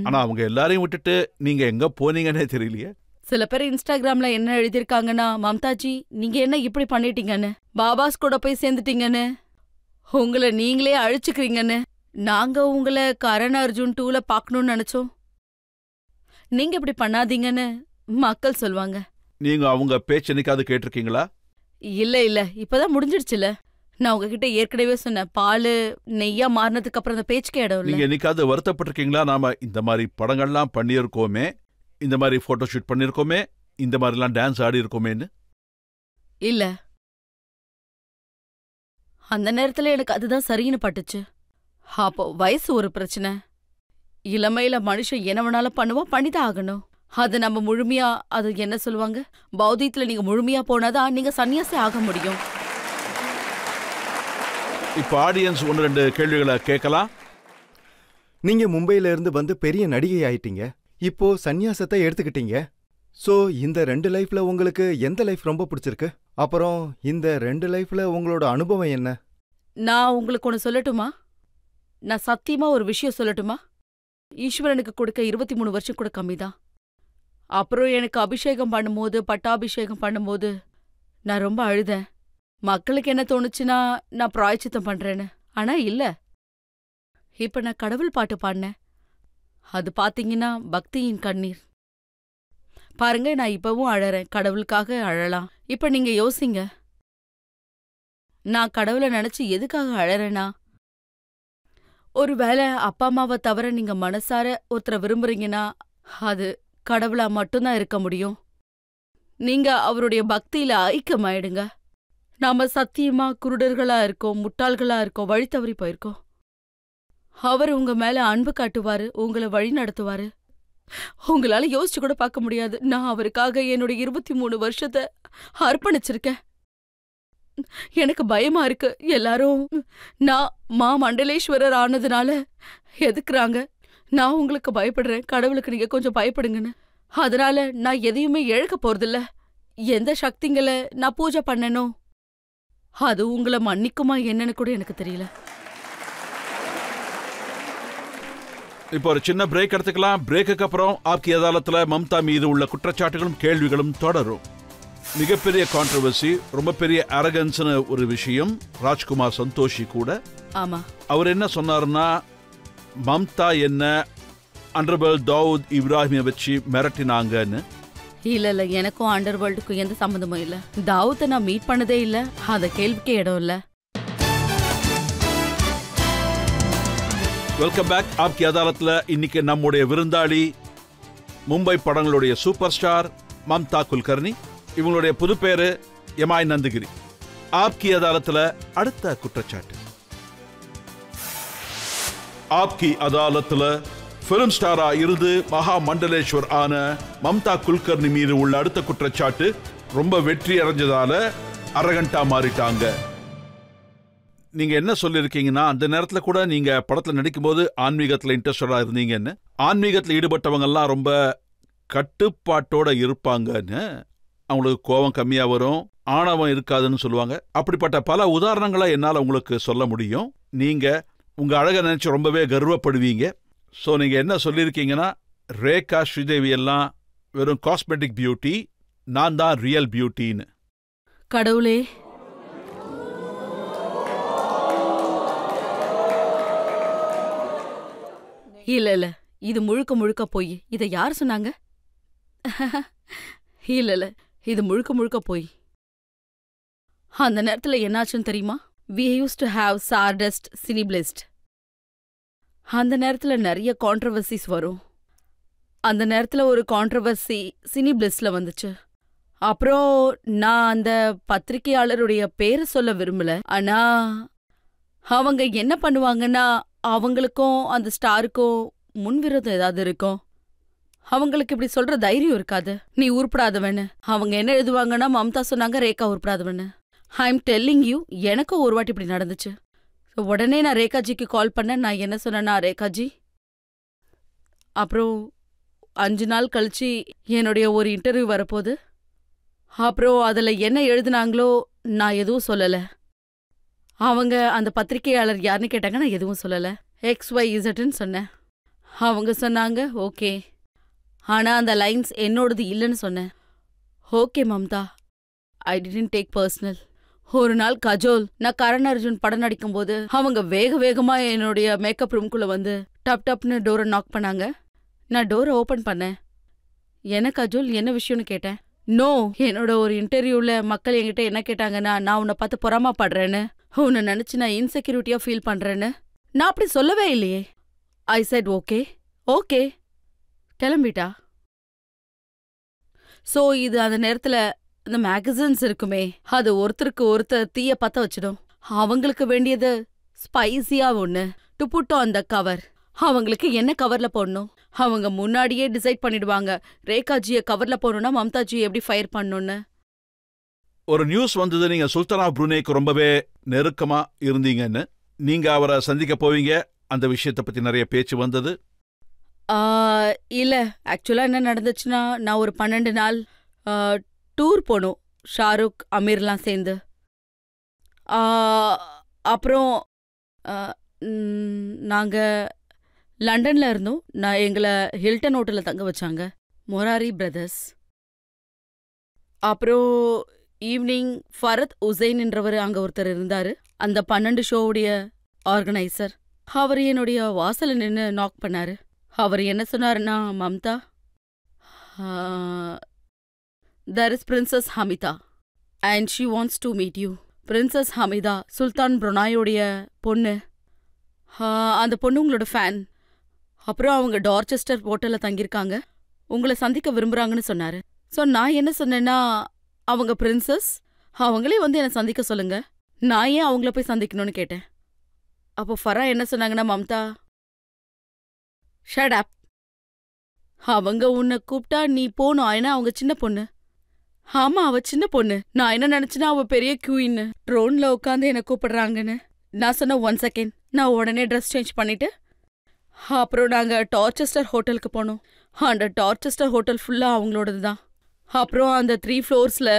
ஆனா அவங்க எல்லாரையும் விட்டுட்டு நீங்க எங்க போனீங்கன்னே தெரியலையே. சில பேர் இன்ஸ்டாகிராம்ல என்ன எழுதிருக்காங்கன்னா, மம்தாஜி நீங்க என்ன இப்படி பண்ணிட்டீங்கன்னு, பாபாஸ் கூட போய் சேர்ந்துட்டீங்கன்னு, உங்களை நீங்களே அழிச்சுக்கிறீங்கன்னு. நாங்க உங்களை கரண் அர்ஜுன் 2ல பாக்கணும்னு நினைச்சோம், நீங்க இப்படி பண்ணாதீங்கன்னு மக்கள் சொல்லுவாங்க. நீங்க அவங்க பேச்சு என்னைக்காவது கேட்டிருக்கீங்களா? இல்ல இல்ல, இப்பதான் முடிஞ்சிடுச்சுல. நான் உங்ககிட்ட ஏற்கனவே சொன்னேன், பாலு நெய்யா மாறினதுக்கு அப்புறம் அந்த பேச்சுக்கே இடம் இல்ல. நீங்க என்னைக்காவது வருத்தப்பட்டிருக்கீங்களா, நாம இந்த மாதிரி படங்கள்லாம் பண்ணியிருக்கோமே, இந்த மாதிரி போட்டோ ஷூட் பண்ணிருக்கோமே, இந்த மாதிரிலாம் டான்ஸ் ஆடி இருக்கோமேன்னு? இல்ல, அந்த நேரத்துல எனக்கு அதுதான் சரின்னு பட்டுச்சு. அப்போ வயசு ஒரு பிரச்சனை. இளமையில மனுஷன் என்ன வேணாலும் பண்ணுவான், பண்ணிதான் ஆகணும். அது நம்ம முழுமையா, அது என்ன சொல்லுவாங்க, பௌத்தியத்துல நீங்க முழுமையா போனாதான் நீங்க சன்னியாசி ஆக முடியும். இப்ப ஆடியன்ஸ் 1-2 கேள்விகளை கேட்கலாம். நீங்க மும்பையில இருந்து வந்து பெரிய நடிகை ஆயிட்டீங்க, இப்போ சந்நியாசத்தை எடுத்துக்கிட்டீங்க. சோ இந்த 2 லைஃப்ல உங்களுக்கு எந்த லைஃப் ரொம்ப பிடிச்சிருக்கு? அப்புறம் இந்த 2 லைஃப்ல உங்களோட அனுபவம் என்ன? நான் உங்களுக்கு ஒண்ணு சொல்லட்டுமா? நான் சத்தியமா ஒரு விஷயம் சொல்லட்டுமா? ஈஸ்வரனுக்கு கொடுக்க 23 வருஷம் கூட கம்மிதான். அப்புறம் எனக்கு அபிஷேகம் பண்ணும்போது, பட்டாபிஷேகம் பண்ணும்போது நான் ரொம்ப அழுதேன். மக்களுக்கு என்ன தோணுச்சுன்னா நான் பிராயச்சித்தம் பண்றேன்னு. ஆனா இல்ல, இப்ப நான் கடவுள் பாட்டு பாடினேன். அது பாத்தீங்கன்னா பக்தியின் கண்ணீர். பாருங்க, நான் இப்பவும் அழறேன், கடவுளுக்காக அழலாம். இப்ப நீங்க யோசிங்க, நான் கடவுளை நினைச்சு எதுக்காக அழறேனா? ஒருவேளை அப்பா அம்மாவை தவிர நீங்க மனசார ஒருத்தரை விரும்புறீங்கன்னா அது கடவுளா மட்டும்தான் இருக்க முடியும். நீங்க அவருடைய பக்தியில ஐக்கியமாயிடுங்க. நாம சத்தியமா குருடர்களா இருக்கோம், முட்டாள்களா இருக்கோம், வழி தவறி போயிருக்கோம். அவர் உங்க மேல அன்பு காட்டுவாரு, உங்களை வழி நடத்துவாரு. உங்களால யோசிச்சு கூட பார்க்க முடியாது, நான் அவருக்காக என்னுடைய 23 வருஷத்தை அர்ப்பணிச்சிருக்கேன். எனக்கு பயமா இருக்கு, எல்லாரும் நான் மண்டலேஸ்வரர் ஆனதுனால எதுக்குறாங்க. நான் உங்களுக்கு பயப்படுறேன், கடவுளுக்கு நீங்க கொஞ்சம் பயப்படுங்கன்னு. அதனால நான் எதையுமே இழக்க போறதில்ல. எந்த சக்திங்களை நான் பூஜை பண்ணனோ அது உங்களை மன்னிக்குமா என்னன்னு கூட எனக்கு தெரியல. இப்போ ஒரு சின்ன பிரேக் எடுத்துக்கலாம். பிரேக்குக்கு அப்புறம் ஆப்கி அதாலத்துல மம்தா மீது உள்ள குற்றச்சாட்டுகளும் கேள்விகளும் தொடரும். மிகப்பெரிய கான்ட்ரவர்சி, ரொம்ப பெரிய அரகன்ஸ்னு ஒரு விஷயம். ராஜ்குமார் சந்தோஷி கூட ஆமா, அவர் என்ன சொன்னாருன்னா, மம்தா என்ன அண்டர்வேர்ல்ட் தாவூத் இப்ராஹிமை வச்சு மிரட்டினாங்கன்னு. இல்ல இல்ல, எனக்கும் அண்டர்வேர்ல்டுக்கும் எந்த சம்பந்தமும் இல்ல. தாவூத்தை நான் மீட் பண்ணதே இல்ல, அத கேள்விக்கே இடம் இல்ல. Welcome back. ஆப்கி அதாலத்துல இன்னைக்கு நம்முடைய விருந்தாளி மும்பை படங்களுடைய சூப்பர் ஸ்டார் மம்தா குல்கர்னி. இவங்களுடைய புது பேரு எமாய் நந்தகிரி. ஆப்கி அதாலத்துல அடுத்த குற்றச்சாட்டு. ஆப்கி அதாலத்துல பிலிம் ஸ்டாரா இருந்து மகா மண்டலேஸ்வர் ஆன மம்தா குல்கர்னி மீது உள்ள அடுத்த குற்றச்சாட்டு, ரொம்ப வெற்றி அடைஞ்சதால அரகண்டா மாறிட்டாங்க. நீங்க என்ன சொல்லிருக்கீங்கன்னா, அந்த நேரத்துல கூட நீங்க படத்துல நடிக்கும் போது ஆன்மீகத்துல இன்ட்ரெஸ்டடா இருந்தீங்கன்னு. ஆன்மீகத்துல ஈடுபட்டவங்க எல்லாம் ரொம்ப கட்டுப்பாட்டோட இருப்பாங்கன்னு, அவங்களுக்கு கோபம் கம்மியா வரும், ஆணவம் இருக்காதுன்னு சொல்லுவாங்க. அப்படிப்பட்ட பல உதாரணங்களை என்னால உங்களுக்கு சொல்ல முடியும். நீங்க உங்க அழகை நினைச்சு ரொம்பவே கர்வப்படுவீங்க. ஸோ நீங்க என்ன சொல்லியிருக்கீங்கன்னா, ரேகா ஸ்ரீதேவி எல்லாம் வெறும் காஸ்மெட்டிக் பியூட்டி, நான் தான் ரியல் பியூட்டின்னு. கடவுளே, இல்ல இல்ல, இது முழுக்க முழுக்க போய். இத யார் சொன்னாங்க? இல்ல இல்ல, இது முழுக்க முழுக்க போய். அந்த நேரத்துல என்னாச்சுன்னு தெரியுமா? We used to have Stardust Cineblist. அந்த நேரத்துல நிறைய கான்ட்ரவர்சிஸ் வரும். அந்த நேரத்துல ஒரு கான்ட்ரவர்சி சினிபிளிஸ்ல வந்துச்சு. அப்புறம் நான் அந்த பத்திரிகையாளருடைய பேரை சொல்ல விரும்பல. ஆனா அவங்க என்ன பண்ணுவாங்கன்னா, அவங்களுக்கும் அந்த ஸ்டாருக்கும் முன்விரோதம் ஏதாவது இருக்கும். அவங்களுக்கு இப்படி சொல்ற தைரியம் இருக்காது. நீ உருப்படாதவன்னு. அவங்க என்ன எழுதுவாங்கன்னா, மம்தா சொன்னாங்க ரேகா உருப்படாதவன்னு. ஐ எம் டெல்லிங் யூ, எனக்கும் ஒரு வாட்டி இப்படி நடந்துச்சு. உடனே நான் ரேகாஜிக்கு கால் பண்ணேன். நான் என்ன சொன்னேன்னா, ரேகாஜி. அப்புறம் 5 நாள் கழிச்சு என்னுடைய ஒரு இன்டர்வியூ வரப்போகுது. அப்புறம் அதில் என்ன எழுதுனாங்களோ நான் எதுவும் சொல்லலை. அவங்க அந்த பத்திரிகையாளர் யாருன்னு கேட்டாங்க. நான் எதுவும் சொல்லலை. XYZன்னு சொன்னேன். அவங்க சொன்னாங்க ஓகே, ஆனால் அந்த லைன்ஸ் என்னோடது இல்லைன்னு சொன்னேன். Okay Mamata, I didn't take personal. ஒரு நாள் கஜோல், நான் கரண் அர்ஜுன் படம் நடிக்கும்போது அவங்க வேக வேகமா என்னுடைய மேக்கப் ரூம்குள்ள வந்து டப் டப்னு டோரை நாக் பண்ணாங்க. நான் டோரை ஓபன் பண்ணேன். என்ன கஜோல், என்ன விஷயம்னு கேட்டேன். நோ, என்னோட ஒரு இன்டர்வியூல மக்கள் என்கிட்ட என்ன கேட்டாங்கன்னா, நான் உன்னை பார்த்து பொறாமப்படுறேன்னு, உன்னை நினைச்சு நான் இன்செக்யூரிட்டியா ஃபீல் பண்றேன்னு. நான் அப்படி சொல்லவே இல்லையே. ஐ செட் ஓகே ஓகே, கிளம்பிட்டா. சோ இது அந்த நேரத்துல இந்த மேகசின்ஸ் இருக்குமே, அது ஒருத்தருக்கு ஒருத்தர் தீய பத்த வச்சிடும். அவங்களுக்கு வேண்டியது ஸ்பைசியா ஒண்ணு to put on the cover. அவங்களுக்கு என்ன கவர்ல போடணும் அவங்க முன்னாடியே டிசைட் பண்ணிடுவாங்க. ரேகாஜியை கவர்ல போடணும்னா மம்தாஜி எப்படி ஃபயர் பண்ணணும்னு. ஒரு நியூஸ் வந்தது, நீங்க சுல்தான் ஆஃப் புரூனேக்கு ரொம்பவே நெருக்கமா இருந்தீங்கன்னு. நீங்க அவரை சந்திக்க போவீங்க, அந்த விஷயத்தை பத்தி நிறைய பேச்சு வந்தது. இல்ல, ஆக்சுவலா என்ன நடந்துச்சுன்னா, நான் ஒரு 12 நாள் டூர் போனோம், ஷாருக் அமீர்லாம் சேர்ந்து. அப்புறம் நாங்க லண்டன்ல இருந்தோம். நான் எங்களை ஹில்டன் ஹோட்டல்ல தங்க வச்சாங்க, மொராரி பிரதர்ஸ். அப்புறம் ஈவினிங் ஃபரத் உசைன்ன்றவர் அங்க ஒருத்தர் இருந்தாரு, அந்த 12 ஷோவுடைய ஆர்கனைசர். அவர் என்னுடைய வாசல்ல நின்று நாக் பண்ணாரு. அவர் என்ன சொன்னாருன்னா, Mamata, there is Princess Hamida and she wants to meet you. Princess Hamida சுல்தான் புருனாயோடைய பொண்ணு. அந்த பொண்ணு உங்களோட ஃபேன். அப்புறம் அவங்க டார்ச்செஸ்டர் ஹோட்டல்ல தங்கியிருக்காங்க, உங்களை சந்திக்க விரும்புறாங்கன்னு சொன்னாரு. ஸோ நான் என்ன சொன்னேன்னா, அவங்க பிரின்சஸ், அவங்களே வந்து என்னை சந்திக்க சொல்லுங்க, நான் ஏன் அவங்கள போய் சந்திக்கணும்னு கேட்டேன். அப்போ ஃபரா என்ன சொன்னாங்கன்னா, மம்தா ஷட் அப், அவங்க உன்னை கூப்பிட்டா நீ போகணும், ஏன்னா அவங்க சின்ன பொண்ணு. ஆமா, அவ சின்ன பொண்ணு. நான் என்ன நினைச்சுன்னா அவ பெரிய குயின், ட்ரோன்ல உட்காந்து என்ன கூப்பிடுறாங்கன்னு. நான் சொன்ன 1 செகண்ட். நான் உடனே ட்ரெஸ் சேஞ்ச் பண்ணிட்டு அப்புறம் நாங்க டார்ச்செஸ்டர் ஹோட்டலுக்கு போனோம். அந்த டார்ச்செஸ்டர் ஹோட்டல் ஃபுல்லா அவங்களோடது தான். அப்புறம் அந்த 3 ஃப்ளோர்ஸ்ல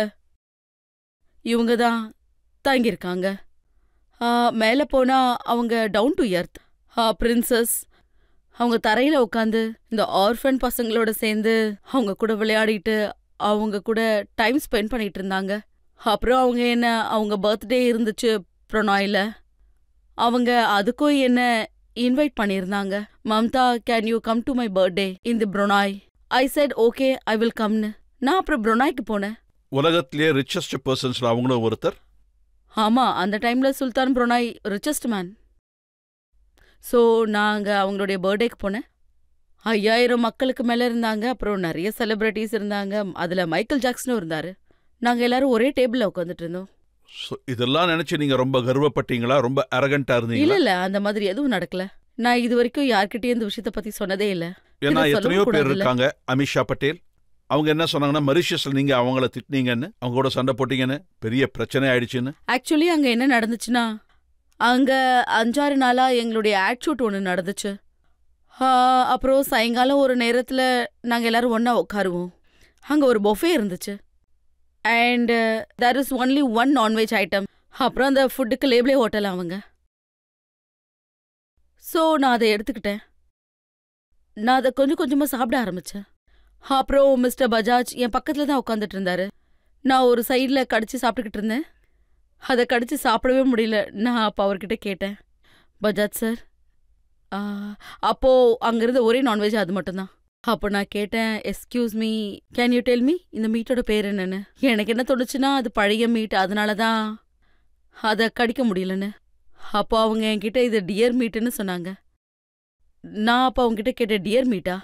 இவங்க தான் தங்கியிருக்காங்க. மேலே போனா அவங்க டவுன் டு எர்த். பிரின்சஸ் அவங்க தரையில உட்காந்து இந்த ஆர்ஃபன் பசங்களோட சேர்ந்து அவங்க கூட விளையாடிட்டு அவங்க கூட டைம் ஸ்பெண்ட் பண்ணிட்டு இருந்தாங்க. அப்புறம் அவங்க என்ன, அவங்க பர்த்டே இருந்துச்சு ப்ரொனாயில, அவங்க அதுக்கும் என்ன இன்வைட் பண்ணியிருந்தாங்க. Mamta, can you come to my birthday in the ப்ரொனாய்? I said okay, I will கம்னு. நான் அப்புறம் ப்ரொனாய்க்கு போனேன். உலகத்திலே ரிச்சஸ்ட் பர்சன்ஸ்ல அவங்களும் ஒருத்தர். ஆமா, அந்த டைம்ல சுல்தான் புருனாய் ரிச்சஸ்ட் மேன். ஸோ நாங்க அவங்களுடைய பர்த்டேக்கு போனேன். 5000 மக்களுக்கு மேல இருந்தாங்க. அப்புறம் நிறைய செலிபிரிட்டிஸ் இருந்தாங்க. அதுல மைக்கேல் ஜாக்சனும் இருந்தாரு. நாங்க எல்லாரும் ஒரே டேபிள்ல உட்காந்துட்டு இருந்தோம். இதெல்லாம் நினைச்சு நீங்க ரொம்ப கர்வப்பட்டீங்களா? ரொம்ப அரகண்டா இருந்தீங்களா? இல்ல, அந்த மாதிரி எதுவும் நடக்கல. நான் இது வரைக்கும் யார்கிட்டயும் இந்த விஷயத்த பத்தி சொன்னதே இல்ல. ஏன்னா எத்தனையோ பேர் இருக்காங்க. அமித்ஷா பட்டேல் அவங்க என்ன சொன்னாங்கன்னா, மரிஷியஸ்ல நீங்க அவங்கள திட்டினீங்கன்னு, அவங்க கூட சண்டை போட்டீங்கன்னு, பெரிய பிரச்சனை ஆயிடுச்சுன்னு. ஆக்சுவலி அங்க என்ன நடந்துச்சுன்னா, அங்க 5-6 நாளா எங்களுடைய ஆட் ஷூட் ஒன்று நடந்துச்சு. அப்புறம் சாயங்காலம் ஒரு நேரத்துல நாங்க எல்லாரும் ஒன்னா உட்காருவோம். அங்க ஒரு பொஃபே இருந்துச்சு. And there is only 1 non veg item. அப்புறம் அந்த ஃபுட்டுக்கு லேபிளே ஹோட்டல் அவங்க. ஸோ நான் அதை எடுத்துக்கிட்டேன். நான் அதை கொஞ்சம் கொஞ்சமா சாப்பிட ஆரம்பிச்சேன். அப்புறம் மிஸ்டர் பஜாஜ் என் பக்கத்துல தான் உட்காந்துட்டு இருந்தாரு. நான் ஒரு சைட்ல கடிச்சு சாப்பிட்டுக்கிட்டு இருந்தேன். அதை கடிச்சு சாப்பிடவே முடியல. நான் அப்போ அவர்கிட்ட கேட்டேன், பஜாஜ் சார், அப்போ அங்கிருந்த ஒரே நான்வெஜ் அது மட்டும்தான். அப்போ நான் கேட்டேன், excuse me, can you tell me இந்த மீட்டோட பேர் என்னன்னு? எனக்கு என்ன தோணுச்சுன்னா அது பழைய மீட், அதனால தான் அதை கடிக்க முடியலன்னு. அப்போ அவங்க என்கிட்ட இது டியர் மீட்டுன்னு சொன்னாங்க. நான் அப்போ அவங்ககிட்ட கேட்டேன், டியர் மீட்டா?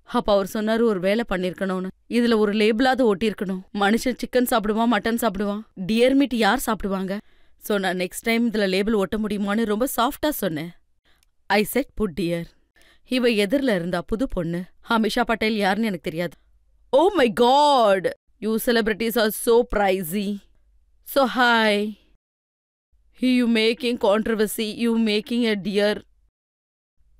அப்போ அவர் சொன்னார், ஒரு வேலை பண்ணிருக்கணும்னு, இதுல ஒரு லேபிளாவது ஒட்டியிருக்கணும். மனுஷன் சிக்கன் சாப்பிடுவான், மட்டன் சாப்பிடுவான், டியர் மீட் யார் சாப்பிடுவாங்க? ஸோ நான் நெக்ஸ்ட் டைம் இதுல லேபிள் ஒட்ட முடியுமான்னு ரொம்ப சாஃப்டா சொன்னேன். I said put dear. இவ எதிரில் இருந்தா புது பொண்ணு, அமிஷா பட்டேல் யாருன்னு எனக்கு தெரியாது. Oh my god, you celebrities are so pricey. So hi, you making controversy, you making a dear.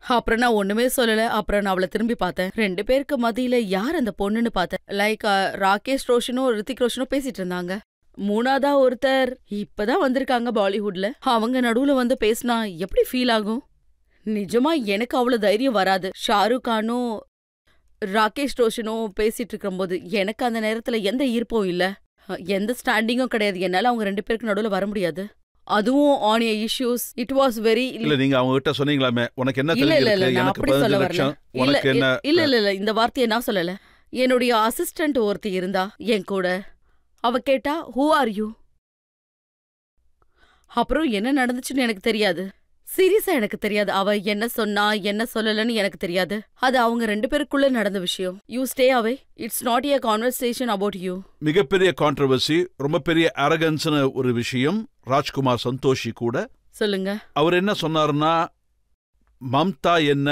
அப்புறம் நான் ஒண்ணுமே சொல்லல. அப்புறம் நான் அவளை திரும்பி பார்த்தேன். 2 பேருக்கு மத்தியில யார் அந்த பொண்ணுன்னு பார்த்தேன். லைக் ராகேஷ் ரோஷனும் ரித்திக் ரோஷனும் பேசிட்டு இருந்தாங்க. 3ஆவதா ஒருத்தர் இப்பதான் வந்திருக்காங்க பாலிவுட்ல. அவங்க நடுவுல வந்து பேசினா எப்படி ஃபீல் ஆகும்? நிஜமா எனக்கு அவ்வளவு தைரியம் வராது. ஷாருக் கானும் ராகேஷ் ரோஷனும் பேசிட்டு இருக்கும்போது எனக்கு அந்த நேரத்துல எந்த ஈர்ப்பும் இல்ல, எந்த ஸ்டாண்டிங்கும் கிடையாது. என்னால அவங்க 2 பேருக்கு நடுவுல வர முடியாது. அதுவும் on a issues. It was very. இல்ல நீங்க அவங்க கிட்ட சொன்னீங்களாமே, உனக்கு என்ன இல்ல இல்ல தெரியும்? நான் அப்படி சொல்ல வரல. இல்ல இல்ல இல்ல இந்த வார்த்தையை நான் சொல்லல. என்னுடைய அசிஸ்டன்ட் ஒருத்தி இருந்தா என் கூட. அவ கேட்டா, ஹூ ஆர் யூ? அப்புறம் என்ன நடந்துச்சுன்னு எனக்கு தெரியாது. சீரியஸா எனக்கு தெரியாது. அவ என்ன சொன்னா என்ன சொல்லலன்னு எனக்கு தெரியாது. அது அவங்க 2 பேருக்குள்ள நடந்த விஷயம். You stay away. It's not a conversation about you. மிகப்பெரிய கான்ட்ரவர்சி, ரொம்ப பெரிய அரகன்ஸ்னு ஒரு விஷயம். ராஜ்குமார் சந்தோஷி கூட சொல்லுங்க. அவர் என்ன சொன்னாருன்னா, மம்தா என்ன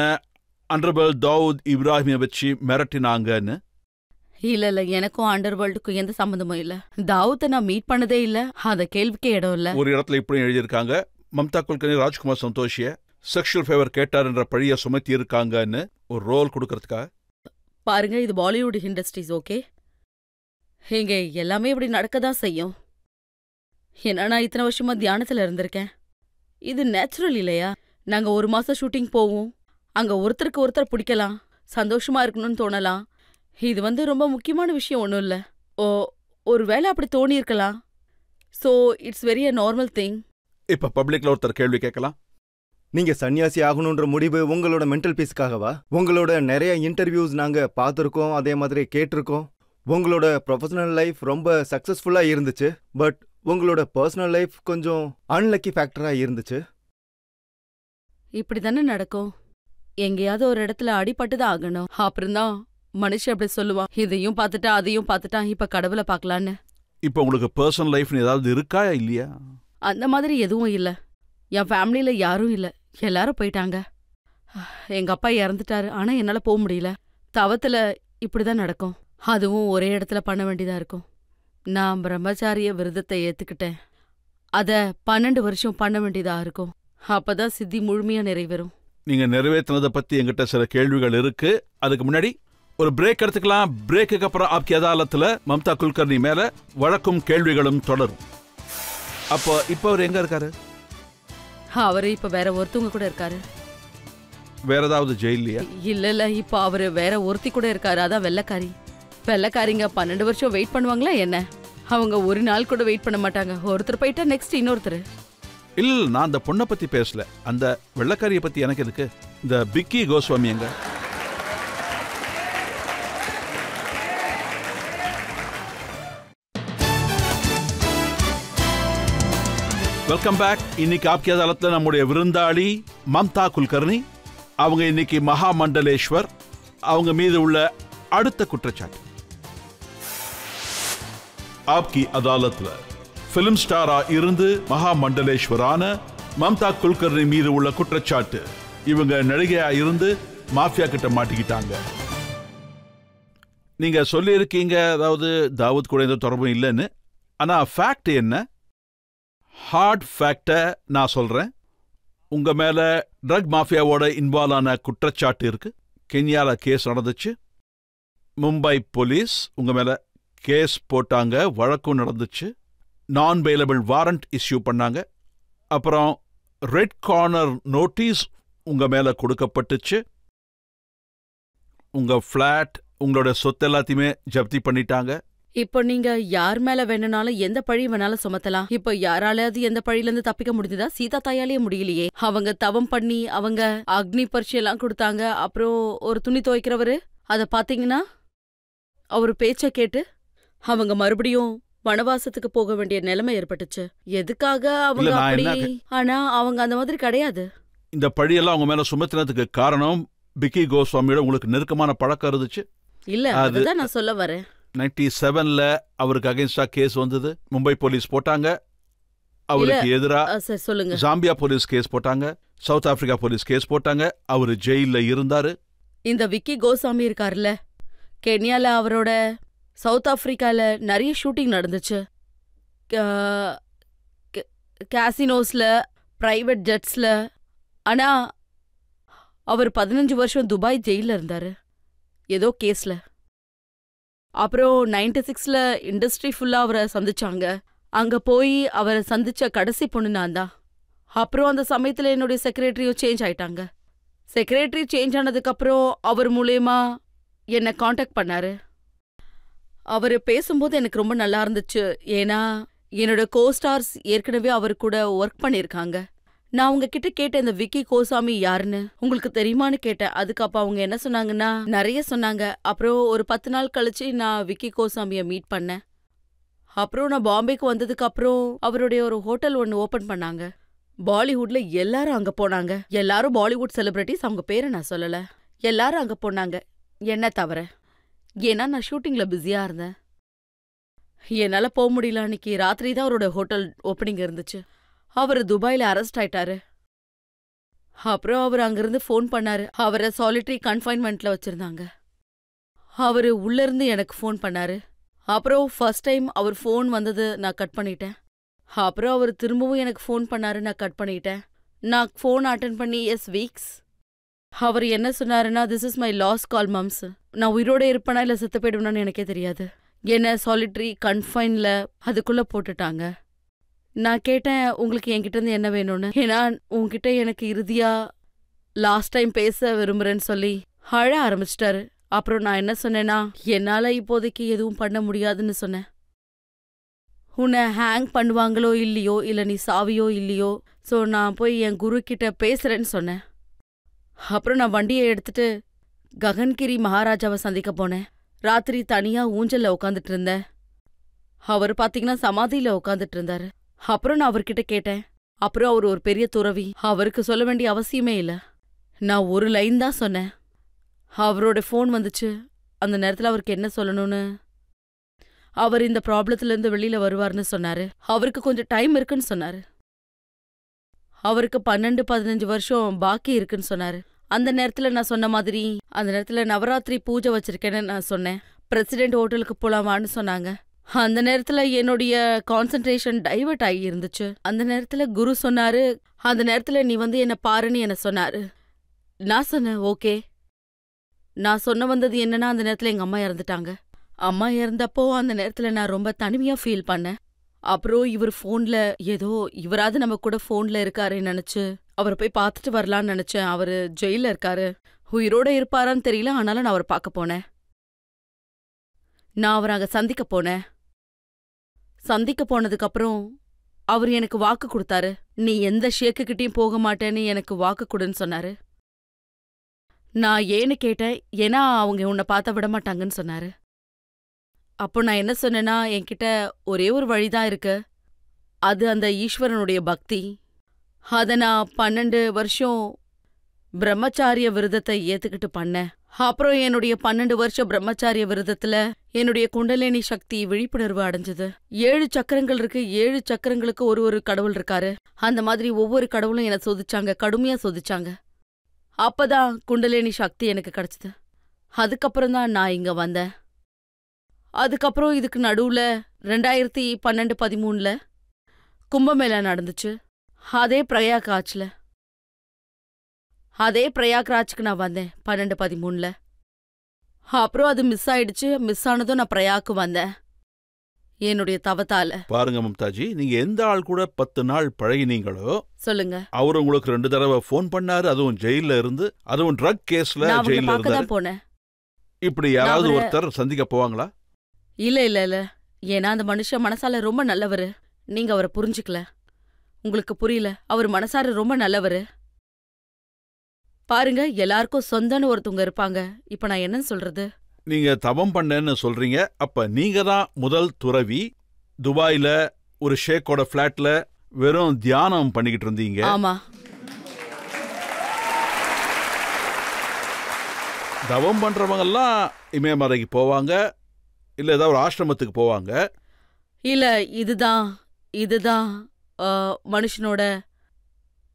அண்டர்வேல் தாவூத் இப்ராஹிமை வச்சு மிரட்டினாங்கன்னு. இல்ல இல்ல, எனக்கும் அண்டர்வேல்டுக்கும் எந்த சம்பந்தமும் இல்ல. தாவூத்தை நான் மீட் பண்ணதே இல்ல. அத கேள்விக்கே இடம் இல்ல. ஒரு இடத்துல இப்படி எழுதியிருக்காங்க, மம்தா குல்கர்னி ராஜ்குமார் சந்தோஷிய செக்ஷுவல் ஃபேவர் கேட்டார் என்ற பழிய சுமத்தி இருக்காங்கன்னு ஒரு ரோல் கொடுக்கறதுக்காக. பாருங்க, இது பாலிவுட் இண்டஸ்ட்ரீஸ். ஓகே, இங்க எல்லாமே இப்படி நடக்கதான் செய்யும். ஏன்னா நான் இத்தனை வருஷமா தியானத்துல இருந்திருக்கேன். இது நேச்சுரல் இல்லையா? நாங்க 1 மாசம் ஷூட்டிங் போவோம். அங்க ஒருத்தருக்கு ஒருத்தர் பிடிக்கலாம், சந்தோஷமா இருக்கணும்னு தோணலாம். இது ரொம்ப முக்கியமான விஷயம் ஒன்றும் இல்லை. ஒரு வேளை அப்படி தோணி இருக்கலாம். So it's very a normal thing. இப்ப பப்ளிக்ல ஒருத்தர் கேள்வி கேட்கலாம், நீங்க சன்னியாசி ஆகணுன்ற முடிவு உங்களோட மென்டல் பீஸ்க்காகவா? உங்களோட நிறைய இன்டர்வியூஸ் நாங்க பார்த்துருக்கோம், அதே மாதிரி கேட்டிருக்கோம். உங்களோட ப்ரொஃபஷனல் லைஃப் ரொம்ப சக்சஸ்ஃபுல்லா இருந்துச்சு. பட் உங்களோட பர்சனல் லைஃப் கொஞ்சம் அன்லக்கி ஃபேக்டரா இருந்துச்சு. இப்படி தானே நடக்கும். எங்கேயாவது ஒரு இடத்துல அடிபட்டுதான் ஆகணும். அப்புறம்தான் மனுஷன் அப்படி சொல்லுவான், இதையும் பார்த்துட்டா அதையும் பார்த்துட்டான், இப்ப கடவுளை பார்க்கலான்னு. இப்ப உங்களுக்கு பர்சனல் லைஃப்னு ஏதாவது இருக்கா இல்லையா? அந்த மாதிரி எதுவும் இல்ல. என் ஃபேமிலியில யாரும் இல்ல, எல்லாரும் போயிட்டாங்க. எங்க அப்பா இறந்துட்டாரு, ஆனா என்னால போக முடியல. தவத்துல இப்படிதான் நடக்கும். அதுவும் ஒரே இடத்துல பண்ண வேண்டியதா இருக்கும். நான் பிரம்மச்சாரிய விரதத்தை ஏத்துக்கிட்டேன். அத 12 வருஷம் பண்ண வேண்டியதா இருக்கும். அப்பதான் சித்தி முழுமையா நிறைவேறும். நீங்க நிறைவேற்றினதை பத்தி எங்கிட்ட சில கேள்விகள் இருக்கு. அதுக்கு முன்னாடி ஒரு பிரேக் எடுத்துக்கலாம். பிரேக்குக்கு அப்புறம் ஆப்கி அதாலத்துல மம்தா குல்கர்னி மேல வழக்கும் கேள்விகளும் தொடரும். அப்போ இப்ப அவர் எங்க இருக்காரு? அவரு இப்ப வேற ஒருத்தவங்க கூட இருக்காரு. வேற ஏதாவது ஜெயிலியா? இல்ல இல்ல, இப்ப அவரு வேற ஒருத்தி கூட இருக்காரு. அதான் வெள்ளக்காரி. வெள்ளக்காரிங்க 12 வருஷம் வெயிட் பண்ணுவாங்களா என்ன? அவங்க ஒரு நாள் கூட வெயிட் பண்ண மாட்டாங்க. ஒருத்தர் போயிட்டா நெக்ஸ்ட் இன்னொருத்தர். இல்ல, நான் அந்த பொண்ணை பத்தி பேசல. அந்த வெள்ளக்காரியை பத்தி எனக்கு எதுக்கு? இந்த பிக்கி கோஸ்வாமி எங்க? Welcome back. இன்னைக்கு ஆப்கி அதாலத்துல நம்முடைய விருந்தாளி மம்தா குல்கர்னி. அவங்க இன்னைக்கு மகா மண்டலேஸ்வர், அவங்க மீது உள்ள அடுத்த குற்றச்சாட்டு. ஆப்கி அதாலத்ல பிலிம் ஸ்டாரா இருந்து மகா மண்டலேஸ்வரான மம்தா குல்கர்னி மீது உள்ள குற்றச்சாட்டு, இவங்க நடிகையா இருந்து மாஃபியா கிட்ட மாட்டிக்கிட்டாங்க. நீங்க சொல்லி இருக்கீங்க, அதாவது தாவூத் கூட எந்த தொடர்பும் இல்லைன்னு. ஆனா ஃபேக்ட் என்ன? ஹார்ட் ஃபேக்ட நான் சொல்றேன். உங்க மேல ட்ரக் மாஃபியாவோட இன்வால்வ் ஆன குற்றச்சாட்டு இருக்கு. கென்யால கேஸ் நடந்துச்சு. மும்பை போலீஸ் உங்க மேல கேஸ் போட்டாங்க, வழக்கும் நடந்துச்சு. நான் பெயிலபிள் வாரண்ட் இஷ்யூ பண்ணாங்க. அப்புறம் ரெட் கார்னர் நோட்டீஸ் உங்க மேல கொடுக்கப்பட்டுச்சு. உங்க பிளாட், உங்களோட சொத்து எல்லாத்தையுமே ஜப்தி பண்ணிட்டாங்க. இப்போ நீங்க யார் மேல வேணும்னாலும் எந்த பழி வேணாலும் சுமத்தலாம். இப்போ யாராலையாவது எந்த பழியில இருந்து தப்பிக்க முடிஞ்சதா? சீதா தாயாலேயே முடியலையே. அவங்க தவம் பண்ணி அவங்க அக்னி பரீட்சை எல்லாம் கொடுத்தாங்க. அப்புறம் ஒரு துணி துவைக்கிறவரு அத பாத்தீங்கன்னா அவரு பேச்ச கேட்டு அவங்க மறுபடியும் வனவாசத்துக்கு போக வேண்டிய நிலைமை ஏற்பட்டுச்சு. எதுக்காக அவங்க அப்படி? ஆனா அவங்க அந்த மாதிரி கிடையாது. இந்த பழியெல்லாம் அவங்க மேல சுமத்தினதுக்கு காரணம் விக்கி கோஸ்வாமியோட உங்களுக்கு நெருக்கமான பழக்கம் இருந்துச்சு. இல்ல, அதுதான் நான் சொல்ல வரேன். 97ல அவருக்கு அகைன்ஸ்டா கேஸ் வந்தது. மும்பை போலீஸ் போட்டாங்க. அவருக்கு எதிரா சொல்லுங்க. ஜாம்பியா போலீஸ் கேஸ் போட்டாங்க. சவுத் ஆப்பிரிக்கா போலீஸ் கேஸ் போட்டாங்க. அவரு ஜெயில இருந்தாரு. இந்த விக்கி கோசாமி இருக்காருல்ல, கென்யால அவரோட சவுத் ஆப்பிரிக்கால நிறைய ஷூட்டிங் நடந்துச்சு. கேசினோஸ்ல, பிரைவேட் ஜெட்ஸ்ல. ஆனா அவர் 15 வருஷம் துபாய் ஜெயில இருந்தாரு ஏதோ கேஸ்ல. அப்புறம் 96ல இண்டஸ்ட்ரி ஃபுல்லா அவரை சந்திச்சாங்க. அங்க போய் அவரை சந்திச்ச கடைசி பொண்ணு நான் தான். அப்புறம் அந்த சமயத்துல என்னுடைய செக்ரட்டரியும் சேஞ்ச் ஆயிட்டாங்க. செக்ரட்டரி சேஞ்ச் ஆனதுக்கு அப்புறம் அவர் மூலமா என்னை காண்டாக்ட் பண்ணாரு. அவரு பேசும்போது எனக்கு ரொம்ப நல்லா இருந்துச்சு. ஏன்னா என்னோட கோஸ்டார்ஸ் ஏற்கனவே அவர் கூட ஒர்க் பண்ணிருக்காங்க. நான் உங்ககிட்ட கேட்டேன், இந்த விக்கி கோசாமி யாருன்னு உங்களுக்கு தெரியுமான்னு கேட்டேன். அதுக்கு அப்ப அவங்க என்ன சொன்னாங்கன்னா நிறைய சொன்னாங்க. அப்புறம் ஒரு 10 நாள் கழிச்சு நான் விக்கி கோசாமிய மீட் பண்ணேன். அப்புறம் நான் பாம்பேக்கு வந்ததுக்கு அப்புறம் அவருடைய ஒரு ஹோட்டல் ஒன்னு ஓபன் பண்ணாங்க. பாலிவுட்ல எல்லாரும் அங்க போனாங்க. எல்லாரும் பாலிவுட் செலிபிரிட்டிஸ். அவங்க பேரை நான் சொல்லல. எல்லாரும் அங்க போனாங்க, என்ன தவிர. ஏன்னா நான் ஷூட்டிங்ல பிஸியா இருந்தேன். என்னால போக முடியல. அன்னைக்கு ராத்திரி தான் அவரோட ஹோட்டல் ஓப்பனிங் இருந்துச்சு. அவரு துபாயில அரெஸ்ட் ஆயிட்டாரு. அப்புறம் அவர் அங்கிருந்து ஃபோன் பண்ணாரு. அவரை சாலிட்டரி கன்ஃபைன்மெண்ட்ல வச்சிருந்தாங்க. அவரு உள்ள இருந்து எனக்கு ஃபோன் பண்ணாரு. அப்புறம் ஃபர்ஸ்ட் டைம் அவர் ஃபோன் வந்தது நான் கட் பண்ணிட்டேன். அப்புறம் அவர் திரும்பவும் எனக்கு ஃபோன் பண்ணாரு, நான் கட் பண்ணிட்டேன். நான் ஃபோன் அட்டன் பண்ணி எஸ் வீக்ஸ். அவர் என்ன சொன்னாருன்னா, this is my last call mumps. நான் உயிரோட இருப்பேனா இல்ல செத்து போயிடுவேனான்னு எனக்கே தெரியாது. என்ன சாலிட்டரி கன்ஃபைன்ல அதுக்குள்ள போட்டுட்டாங்க. நான் கேட்டேன், உங்களுக்கு என்கிட்ட இருந்து என்ன வேணும்னு. ஏன்னா உன்கிட்ட எனக்கு இறுதியா லாஸ்ட் டைம் பேச விரும்புறேன்னு சொல்லி அழ ஆரம்பிச்சிட்டாரு. அப்புறம் நான் என்ன சொன்னேன்னா, என்னால இப்போதைக்கு எதுவும் பண்ண முடியாதுன்னு சொன்னேன். உன்னை ஹேங் பண்ணுவாங்களோ இல்லையோ, இல்ல நீ சாவியோ இல்லையோ, ஸோ நான் போய் என் குரு கிட்ட பேசுறேன்னு சொன்னேன். அப்புறம் நான் வண்டியை எடுத்துட்டு ககன்கிரி மகாராஜாவை சந்திக்க போனேன். ராத்திரி தனியா ஊஞ்சல்ல உட்காந்துட்டு இருந்தேன். அவர் பாத்தீங்கன்னா சமாதியில உட்காந்துட்டு இருந்தாரு. அப்புறம் நான் அவர்கிட்ட கேட்டேன். அப்புறம் அவர் ஒரு பெரிய துறவி. அவருக்கு சொல்ல வேண்டிய அவசியமே இல்ல. நான் ஒரு லைன் தான் சொன்னேன். அவரோட ஃபோன் வந்துச்சு. அந்த நேரத்துல அவருக்கு என்ன சொல்லணும்னு, அவர் இந்த ப்ராப்ளத்துல இருந்து வெளியில வருவார்னு சொன்னாரு. அவருக்கு கொஞ்சம் டைம் இருக்குன்னு சொன்னாரு. அவருக்கு 12-15 வருஷம் பாக்கி இருக்குன்னு சொன்னாரு. அந்த நேரத்துல நான் சொன்ன மாதிரி, அந்த நேரத்துல நவராத்திரி பூஜை வச்சிருக்கேன்னு நான் சொன்னேன். பிரசிடென்ட் ஹோட்டலுக்கு போலாமான்னு சொன்னாங்க. அந்த நேரத்துல என்னுடைய கான்சென்ட்ரேஷன் டைவர்ட் ஆகி இருந்துச்சு. அந்த நேரத்துல குரு சொன்னாரு, அந்த நேரத்துல நீ வந்து என்ன பாருன்னு என்ன சொன்னாரு. நான் சொன்னேன் ஓகே. நான் சொன்ன வந்தது என்னன்னா, அந்த நேரத்துல எங்க அம்மா இறந்துட்டாங்க. அம்மா இறந்தப்போ அந்த நேரத்துல நான் ரொம்ப தனிமையா ஃபீல் பண்ணேன். அப்புறம் இவர் ஃபோன்ல ஏதோ இவராது நம்ம கூட ஃபோன்ல இருக்காருன்னு நினைச்சு அவரை போய் பார்த்துட்டு வரலான்னு நினைச்சேன். அவரு ஜெயில இருக்காரு. உயிரோட இருப்பாரான்னு தெரியல. ஆனாலும் நான் அவரை பார்க்க போனேன். நான் அவரை அங்க சந்திக்க போனேன். சந்திக்க போனதுக்கு அப்புறம் அவர் எனக்கு வாக்கு கொடுத்தாரு. நீ எந்த ஷேக்குக்கிட்டையும் போக மாட்டேன்னு எனக்கு வாக்கு கொடுன்னு சொன்னாரு. நான் ஏன்னு கேட்டேன். ஏன்னா அவங்க உன்னை பார்த்தா விட மாட்டாங்கன்னு சொன்னாரு. அப்போ நான் என்ன சொன்னேன்னா, என்கிட்ட ஒரே ஒரு வழிதான் இருக்கு. அது அந்த ஈஸ்வரனுடைய பக்தி. அத நான் 12 வருஷம் பிரம்மச்சாரிய விரதத்தை ஏத்துக்கிட்டு பண்ணேன். அப்புறம் என்னுடைய 12 வருஷ பிரம்மச்சாரிய விரதத்துல என்னுடைய குண்டலினி சக்தி விழிப்புணர்வு அடைஞ்சது. 7 சக்கரங்கள் இருக்கு. 7 சக்கரங்களுக்கு ஒரு கடவுள் இருக்காரு. அந்த மாதிரி ஒவ்வொரு கடவுளும் என்னை சோதிச்சாங்க, கடுமையா சோதிச்சாங்க. அப்பதான் குண்டலினி சக்தி எனக்கு கிடைச்சது. அதுக்கப்புறம் தான் நான் இங்க வந்தேன். அதுக்கப்புறம் இதுக்கு நடுவுல 2012-13ல கும்பமேளா நடந்துச்சு. அதே பிரயாக்ராஜ்ல. அதே பிரயாக்ராஜ்க்கு நான் வந்தேன் 12-13ல. அப்புறம் அது மிஸ் ஆயிடுச்சு. மிஸ் ஆனதும் நான் பிரயாக்கு வந்தேன் என்னுடைய தவத்தால. பாருங்க மம்தாஜி, நீங்க எந்த ஆள் கூட 10 நாள் பழகினீங்களோ சொல்லுங்க, அவர் உங்களுக்கு 2 தடவை ஃபோன் பண்ணாரு. அதுவும் ஜெயில இருந்து, அதுவும் ட்ரக் கேஸ்ல ஜெயில இருந்து போனேன். இப்படி யாராவது ஒருத்தர் சந்திக்க போவாங்களா? இல்ல இல்ல இல்ல, ஏன்னா அந்த மனுஷன் மனசால ரொம்ப நல்லவரு. நீங்க அவரை புரிஞ்சுக்கல, உங்களுக்கு புரியல. அவர் மனசார ரொம்ப நல்லவரு. பாருங்க, எல்லாருக்கும் சொந்தன்னு ஒருத்தவங்க இருப்பாங்க. இப்ப நான் என்ன சொல்றது? நீங்க தவம் பண்ணேன்னு சொல்றீங்க. அப்ப நீங்க தான் முதல் துறவி. துபாயில ஒரு ஷேக்கோட ஃபிளாட்ல வெறும் தியானம் பண்ணிக்கிட்டு இருந்தீங்க. ஆமா. தவம் பண்றவங்க எல்லாம் இமயமலைக்கு போவாங்க, இல்ல ஏதாவது ஒரு ஆசிரமத்துக்கு போவாங்க. இல்ல, இதுதான் மனுஷனோட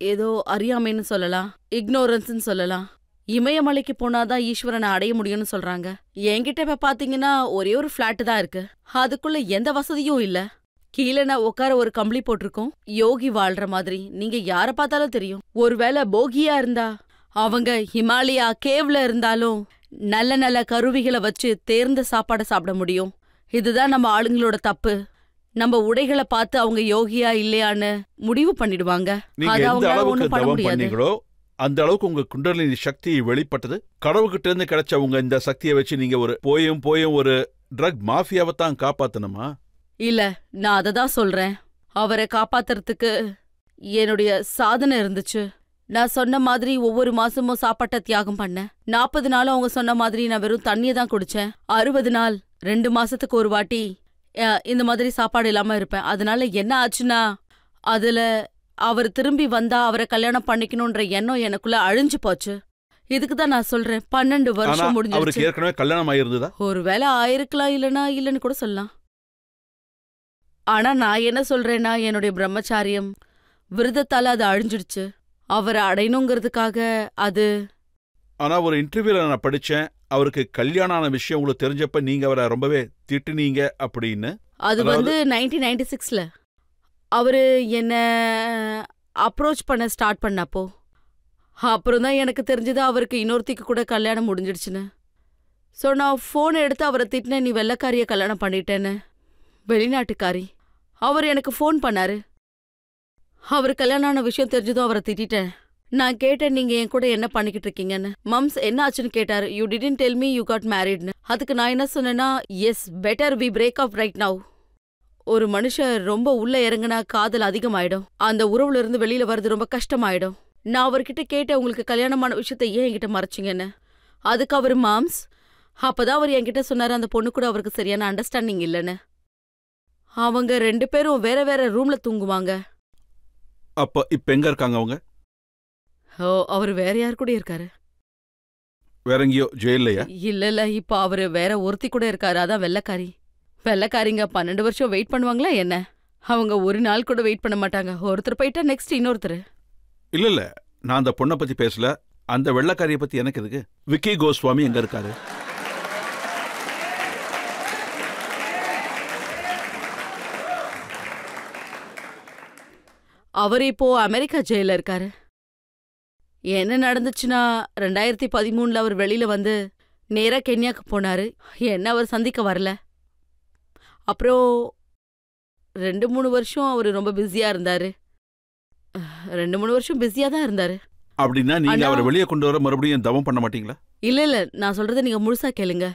ஏதோ அறியாமைன்னு சொல்லலாம், இக்னோரன்ஸ்ன்னு சொல்லலாம். இமயமலைக்கு போனாதான் ஈஸ்வரனை அடைய முடியும்னு சொல்றாங்க. என்கிட்ட இப்ப பாத்தீங்கன்னா ஒரே ஒரு ஃபிளாட் தான் இருக்கு. அதுக்குள்ள எந்த வசதியும் இல்ல. கீழே நான் உட்கார ஒரு கம்பளி போட்டிருக்கோம், யோகி வாழ்ற மாதிரி. நீங்க யார பார்த்தாலும் தெரியும். ஒருவேளை போகியா இருந்தா அவங்க ஹிமாலயா கேவ்ல இருந்தாலும் நல்ல நல்ல கருவிகளை வச்சு தேர்ந்த சாப்பாடை சாப்பிட முடியும். இதுதான் நம்ம ஆளுங்களோட தப்பு. நம்ம உடைகளை பார்த்து அவங்க யோகியா இல்லையான்னு முடிவு பண்ணிடுவாங்க. நீங்க அது எந்த அவங்களால அளவுக்கு ஒண்ணும் பண்ண தவம் முடியாது. பண்ணீங்களோ அந்த அளவுக்கு உங்க குண்டலினி சக்தி வெளிப்பட்டது. கடவுள்கிட்ட இருந்து கிடைச்ச உங்க இந்த சக்தியை வச்சு நீங்க ஒரு போயும் ஒரு ட்ரக் மாஃபியாவை தான் காப்பாத்தணுமா? இல்ல, நான் அதை தான் சொல்றேன். அவரை காப்பாத்துறதுக்கு என்னுடைய சாதனை இருந்துச்சு. நான் சொன்ன மாதிரி ஒவ்வொரு மாசமும் சாப்பாட்டை தியாகம் பண்ணேன். 40 நாளும் அவங்க சொன்ன மாதிரி நான் வெறும் தண்ணியை தான் குடிச்சேன். 60 நாள் 2 மாசத்துக்கு ஒரு வாட்டி இந்த மாதிரி சாப்பாடு இல்லாம இருப்பேன். அதனால என்ன ஆச்சுன்னா, அதுல அவர் திரும்பி வந்தா அவரை கல்யாணம் பண்ணிக்கணும்ன்ற எண்ணம் எனக்குள்ள அழிஞ்சு போச்சு. இதுக்கு தான் நான் சொல்றேன், 12 வருஷம் முடிஞ்சிருச்சு. அவருக்கு ஏற்கனவே கல்யாணம் ஆயிருந்ததா? ஒருவேளை ஆயிருக்கலாம், இல்லன்னு கூட சொல்லலாம். ஆனா நான் என்ன சொல்றேன்னா, என்னுடைய பிரம்மச்சாரியம் விரதத்தால அது அழிஞ்சிடுச்சு. அவரை அடையணுங்கிறதுக்காக அது. ஆனா ஒரு இன்டர்வியூல நான் படிச்சேன், அவருக்கு கல்யாணம் ஆன விஷயம் உங்களுக்கு தெரிஞ்சப்ப நீங்க அவரை ரொம்பவே திட்டுனீங்க அப்படின்னு. அது 1996ல அவரு என்ன அப்ரோச் பண்ண ஸ்டார்ட் பண்ணப்போ. அப்புறம் தான் எனக்கு தெரிஞ்சது அவருக்கு இன்னொருத்திக்கு கூட கல்யாணம் முடிஞ்சிடுச்சுன்னு. ஸோ நான் ஃபோன் எடுத்து அவரை திட்டினேன், நீ வெள்ளைக்காரிய கல்யாணம் பண்ணிட்டேன்னு. வெளிநாட்டுக்காரி. அவர் எனக்கு ஃபோன் பண்ணாரு. அவர் கல்யாணம் ஆன விஷயம் தெரிஞ்சதும் அவரை திட்டேன். நான் கேட்டேன், நீங்க என் கூட என்ன பண்ணிக்கிட்டு இருக்கீங்கன்னு. மம்ஸ் என்ன ஆச்சுன்னு கேட்டாரு. You didn't tell me you got மேரிட்னு. அதுக்கு நான் என்ன சொன்னேன்னா, yes better we break off right now. ஒரு மனுஷன் ரொம்ப உள்ள இறங்குனா காதல் அதிகமாயிடும். அந்த உறவுல இருந்து வெளியில வர்றது ரொம்ப கஷ்டமாயிடும். நான் அவர்கிட்ட கேட்டேன், உங்களுக்கு கல்யாணமான விஷயத்த ஏன் என்கிட்ட மறைச்சிங்கன்னு. அதுக்கு அவர் மாம்ஸ். அப்பதான் அவர் என்கிட்ட சொன்னாரு, அந்த பொண்ணு கூட அவருக்கு சரியான அண்டர்ஸ்டாண்டிங் இல்லைன்னு. அவங்க 2 பேரும் வேற வேற ரூம்ல தூங்குவாங்க. அப்ப இப்ப எங்க இருக்காங்க அவங்க? ஓ, அவர் வேற யார் கூட இருக்காரு? வேற எங்கேயோ ஜெயிலையா? இல்ல, இப்ப அவரு வேற ஒருத்தி கூட இருக்காரு. அதான் வெள்ளைக்காரி. வெள்ளைக்காரிங்க 12 வருஷம் வெயிட் பண்ணுவாங்களா என்ன? அவங்க ஒரு நாள் கூட வெயிட் பண்ண மாட்டாங்க. ஒருத்தர் போயிட்டா நெக்ஸ்ட் இன்னொருத்தர். இல்ல, நான் அந்த பொண்ணை பத்தி பேசல. அந்த வெள்ளைக்காரிய பத்தி எனக்கு எதுக்கு? விக்கி கோஸ்வாமி எங்க இருக்காரு? அவர் இப்போ அமெரிக்கா ஜெயில இருக்காரு. என்ன நடந்துச்சுன்னா, 2013ல அவர் வெளியில வந்து நேரா கென்யாக்கு போனாரு. என்ன அவர் சந்திக்க வரல. அப்புறம் 2-3 வருஷம் அவர் ரொம்ப பிஸியா இருந்தாரு. 2-3 வருஷம் பிஸியா தான் இருந்தாரு. அப்படின்னா நீங்க அவரை வெளியே கொண்டு வர மறுபடியும் தவம் பண்ண மாட்டீங்களா? இல்ல, நான் சொல்றதை நீங்க முழுசா கேளுங்க.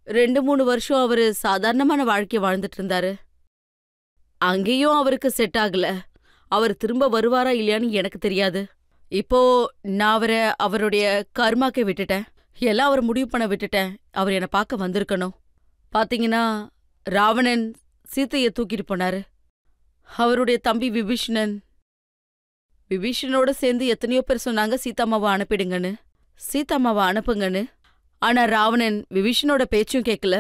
2-3 வருஷம் அவரு சாதாரணமான வாழ்க்கைய வாழ்ந்துட்டு இருந்தாரு. அங்கேயும் அவருக்கு செட் ஆகல. அவர் திரும்ப வருவாரா இல்லையான்னு எனக்கு தெரியாது. இப்போ நான் அவருடைய கர்மாக்கை விட்டுட்டேன். எல்லாம் அவர் முடிவு பண்ண விட்டுட்டேன். அவர் என்னை பார்க்க வந்திருக்கணும். பாத்தீங்கன்னா, ராவணன் சீத்தைய தூக்கிட்டு போனாரு. அவருடைய தம்பி விபீஷணனோட சேர்ந்து எத்தனையோ பேர் சொன்னாங்க சீதாமாவை அனுப்பிடுங்கன்னு, சீதாமாவை அனுப்புங்கன்னு. ஆனா ராவணன் விபீஷணனோட பேச்சும் கேட்கல.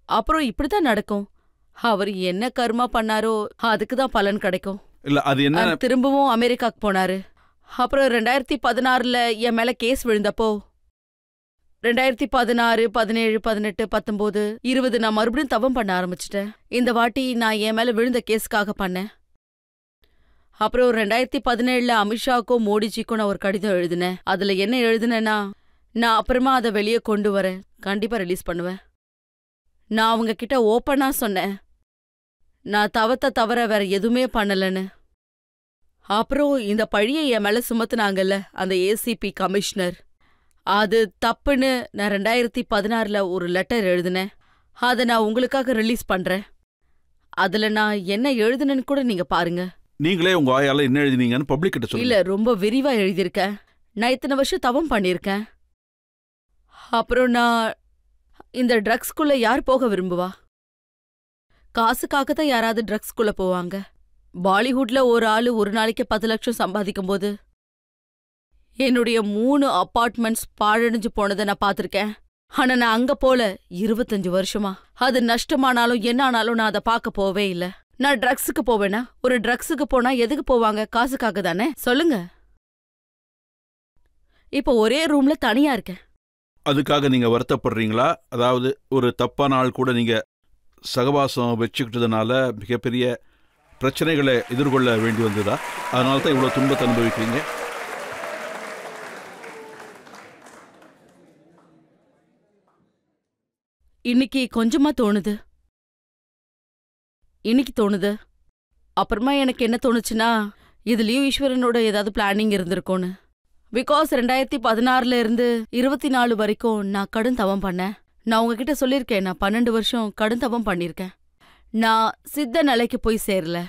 அப்புறம் இப்படித்தான் நடக்கும். அவர் என்ன கர்மா பண்ணாரோ அதுக்கு தான் பலன் கிடைக்கும். இல்ல, அது என்ன? திரும்பவும் அமெரிக்காக்கு போனாரு. அப்புறம் 2016ல என் மேல கேஸ் விழுந்தப்போ 2016, 17, 18, 19, 20 நான் மறுபடியும் தவம் பண்ண ஆரம்பிச்சிட்டேன். இந்த வாட்டி நான் என் மேல விழுந்த கேஸ்க்காக பண்ணேன். அப்புறம் 2017ல அமித்ஷாவுக்கும் மோடிஜிக்கும் நான் ஒரு கடிதம் எழுதினேன். அதுல என்ன எழுதினேன்னா, நான் அப்புறமா அதை வெளியே கொண்டு வரேன், கண்டிப்பா ரிலீஸ் பண்ணுவேன். நான் அவங்க கிட்ட ஓப்பனா சொன்னேன், நான் தவத்தை தவிர வேற எதுவுமே பண்ணலன்னு. அப்புறம் இந்த பழியை என் மேல சுமத்துனாங்கல்ல அந்த ஏசிபி கமிஷனர், அது தப்புன்னு நான் 2016ல ஒரு லெட்டர் எழுதினேன். அதை நான் உங்களுக்காக ரிலீஸ் பண்றேன். அதுல நான் என்ன எழுதுனேன்னு கூட நீங்க பாருங்க. நீங்களே உங்க ஆயால என்ன எழுதினீங்கன்னு பப்ளிக் கிட்ட சொல்லுங்க. இல்ல, ரொம்ப விரிவா எழுதியிருக்கேன். நான் இத்தனை வருஷம் தவம் பண்ணியிருக்கேன். அப்புறம் நான் இந்த ட்ரக்ஸ்குள்ள யார் போக விரும்புவா? காசுக்காக தான் யாராவது ட்ரக்ஸ்குள்ள போவாங்க. பாலிவுட்ல ஒரு ஆளு ஒரு நாளைக்கு 10 லட்சம் சம்பாதிக்கும் போது என்னுடைய 3 அப்பார்ட்மெண்ட்ஸ் பாழடைஞ்சு போனதை நான் பார்த்திருக்கேன். ஆனா நான் அங்க போல 25 வருஷமா. அது நஷ்டமானாலும் என்ன ஆனாலும் நான் அதை பார்க்க போவே இல்ல. நான் ட்ரக்ஸுக்கு போவேனா? ஒரு ட்ரக்ஸுக்கு போனா எதுக்கு போவாங்க? காசுக்காக தானே? சொல்லுங்க. இப்ப ஒரே ரூம்ல தனியா இருக்கேன். அதுக்காக நீங்க வருத்தப்படுறீங்களா? அதாவது ஒரு தப்பான ஆள் கூட நீங்க சகவாசம் வச்சுக்கிட்டதுனால மிகப்பெரிய பிரச்சனைகளை எதிர்கொள்ள வேண்டி வந்ததா? அதனால தான் இவ்வளவு துன்பத்தை அனுபவிக்கிறீங்க. இன்னைக்கு கொஞ்சமா தோணுது. அப்புறமா எனக்கு என்ன தோணுச்சுன்னா, இதுலயும் ஈஸ்வரனோட ஏதாவது பிளானிங் இருந்திருக்கும்னு. பிகாஸ் 2016 இருந்து 24 வரைக்கும் நான் கடும் தவம் பண்ணேன். நான் உங்ககிட்ட சொல்லியிருக்கேன், நான் 12 வருஷம் கடும் தவம் பண்ணியிருக்கேன். நான் சித்த நிலைக்கு போய் சேரல.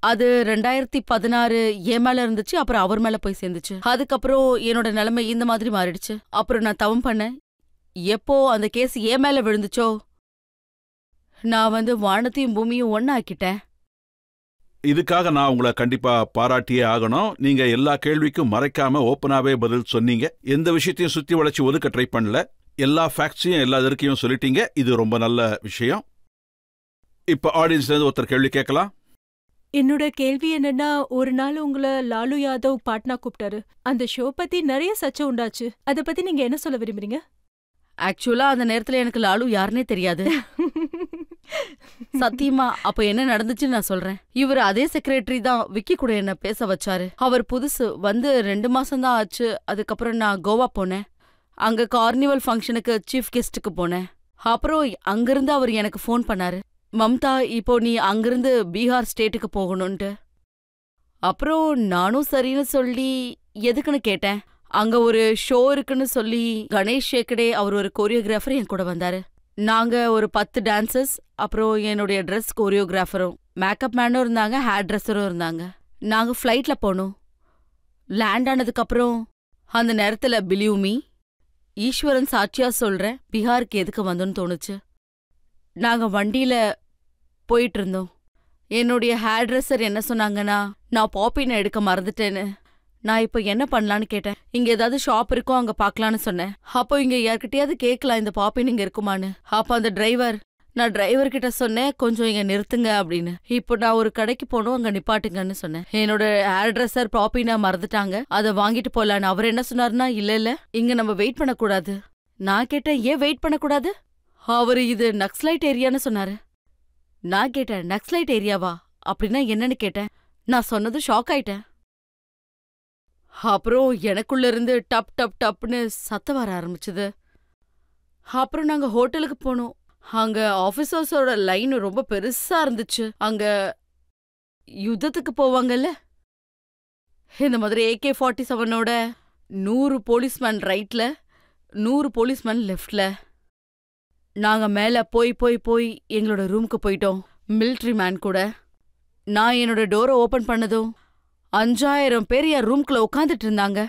அது 2016 என் மேல இருந்துச்சு, அப்புறம் அவர் மேல போய் சேர்ந்துச்சு. அதுக்கப்புறம் என்னோட நிலைமை இந்த மாதிரி மாறிடுச்சு. அப்புறம் நான் தவம் பண்ணேன். எப்போ அந்த கேஸ் ஏன் மேல விழுந்துச்சோ, நான் வானத்தையும் பூமியும் ஒன்னாக்கிட்டேன். இதுக்காக நான் உங்களை கண்டிப்பா பாராட்டியே ஆகணும். நீங்க எல்லா கேள்விக்கும் மறைக்காம ஓப்பனாவே பதில் சொன்னீங்க. எந்த விஷயத்தையும் சுத்தி வளைச்சு ஒதுக்க ட்ரை பண்ணல. எல்லா ஃபேக்ட்ஸையும் எல்லா இதற்கையும் சொல்லிட்டீங்க. இது ரொம்ப நல்ல விஷயம். இப்ப ஆடியன்ஸ்ல இருந்து ஒருத்தர் கேள்வி கேட்கலாம். என்னோட கேள்வி என்னன்னா, ஒரு நாள் உங்களை லாலு யாதவ் பாட்னா கூப்பிட்டாரு. அந்த ஷோ பத்தி நிறைய சர்ச்சை உண்டாச்சு. அதை பத்தி நீங்க என்ன சொல்ல விரும்புறீங்க? ஆக்சுவலா அந்த நேரத்துல எனக்கு லாலு யாருன்னே தெரியாது. சத்தியமா அப்ப என்ன நடந்துச்சுன்னு நான் சொல்றேன். இவர் அதே செக்ரட்டரி தான் விக்கி கூட என்ன பேச வச்சாரு. அவர் புதுசு 2 மாசம்தான் ஆச்சு. அதுக்கப்புறம் நான் கோவா போனேன். அங்க கார்னிவல் ஃபங்க்ஷனுக்கு சீஃப் கெஸ்டுக்கு போனேன். அப்புறம் அங்கிருந்து அவர் எனக்கு ஃபோன் பண்ணாரு, மம்தா இப்போ நீ அங்கிருந்து பீகார் ஸ்டேட்டுக்கு போகணும்ட்டு. அப்புறம் நானும் சரின்னு சொல்லி எதுக்குன்னு கேட்டேன். அங்க ஒரு ஷோ இருக்குன்னு சொல்லி கணேஷ் ஷேக்கடே, அவர் ஒரு கோரியோகிராஃபர், என் கூட வந்தாரு. நாங்க ஒரு 10 டான்சர்ஸ், அப்புறம் என்னுடைய ட்ரெஸ் கோரியோகிராஃபரும், மேக்கப் மேனும் இருந்தாங்க, ஹேர் ட்ரெஸ்ஸரும் இருந்தாங்க. நாங்க ஃப்ளைட்ல போனோம். லேண்ட் ஆனதுக்கப்புறம் அந்த நேரத்துல பிலீவ் மீ, ஈஸ்வரன் சாட்சியா சொல்றேன், பீகாருக்கு எதுக்கு வந்தோன்னு தோணுச்சு. நாங்க வண்டியில போயிட்டு இருந்தோம். என்னுடைய ஹேர் ட்ரெஸ்ஸர் என்ன சொன்னாங்கன்னா, நான் பாப்பினை எடுக்க மறந்துட்டேன்னு. நான் இப்ப என்ன பண்ணலான்னு கேட்டேன். இங்க ஏதாவது ஷாப் இருக்கோ அங்க பாக்கலான்னு சொன்னேன். அப்போ இங்க யார்கிட்டயாவது கேட்கலாம் இந்த பாப்பின் இங்க இருக்குமான்னு. அப்ப அந்த நான் டிரைவர்கிட்ட சொன்னேன், கொஞ்சம் இங்க நிறுத்துங்க அப்படின்னு. இப்போ நான் ஒரு கடைக்கு போனோம், அங்க நிப்பாட்டுங்கன்னு சொன்னேன். என்னோட ஹேர் ட்ரெஸ்ஸர் பாப்பினா மறந்துட்டாங்க, அதை வாங்கிட்டு போலான்னு. அவர் என்ன சொன்னாருன்னா, இல்ல இங்க நம்ம வெயிட் பண்ணக்கூடாது. நான் கேட்டேன், ஏன் வெயிட் பண்ணக்கூடாது? அவரு இது நக்ஸலைட் ஏரியான்னு சொன்னாரு. நான் கேட்டேன், நக்ஸலைட் ஏரியாவா அப்படின்னா என்னன்னு கேட்டேன். நான் சொன்னது ஷாக் ஆயிட்டேன். அப்புறம் எனக்குள்ள இருந்து டப் டப் டப்னு சத்தம் வர ஆரம்பிச்சுது. அப்புறம் நாங்க ஹோட்டலுக்கு போனோம். அங்க ஆபீசர்ஸோட லைன் ரொம்ப பெருசா இருந்துச்சு. அங்க யுத்தத்துக்கு போவாங்கல்ல, இந்த மாதிரி AK-47ஓட 100 போலீஸ்மேன் ரைட்ல, 100 போலீஸ்மேன் லெஃப்ட்ல. நாங்க மேல போய் போய் போய் எங்களோட ரூமுக்கு போயிட்டோம், மிலிட்ரி மேன் கூட. நான் என்னோட டோரை ஓபன் பண்ணதும் 5000 பேர் என் ரூம்குள்ள உட்காந்துட்டு இருந்தாங்க.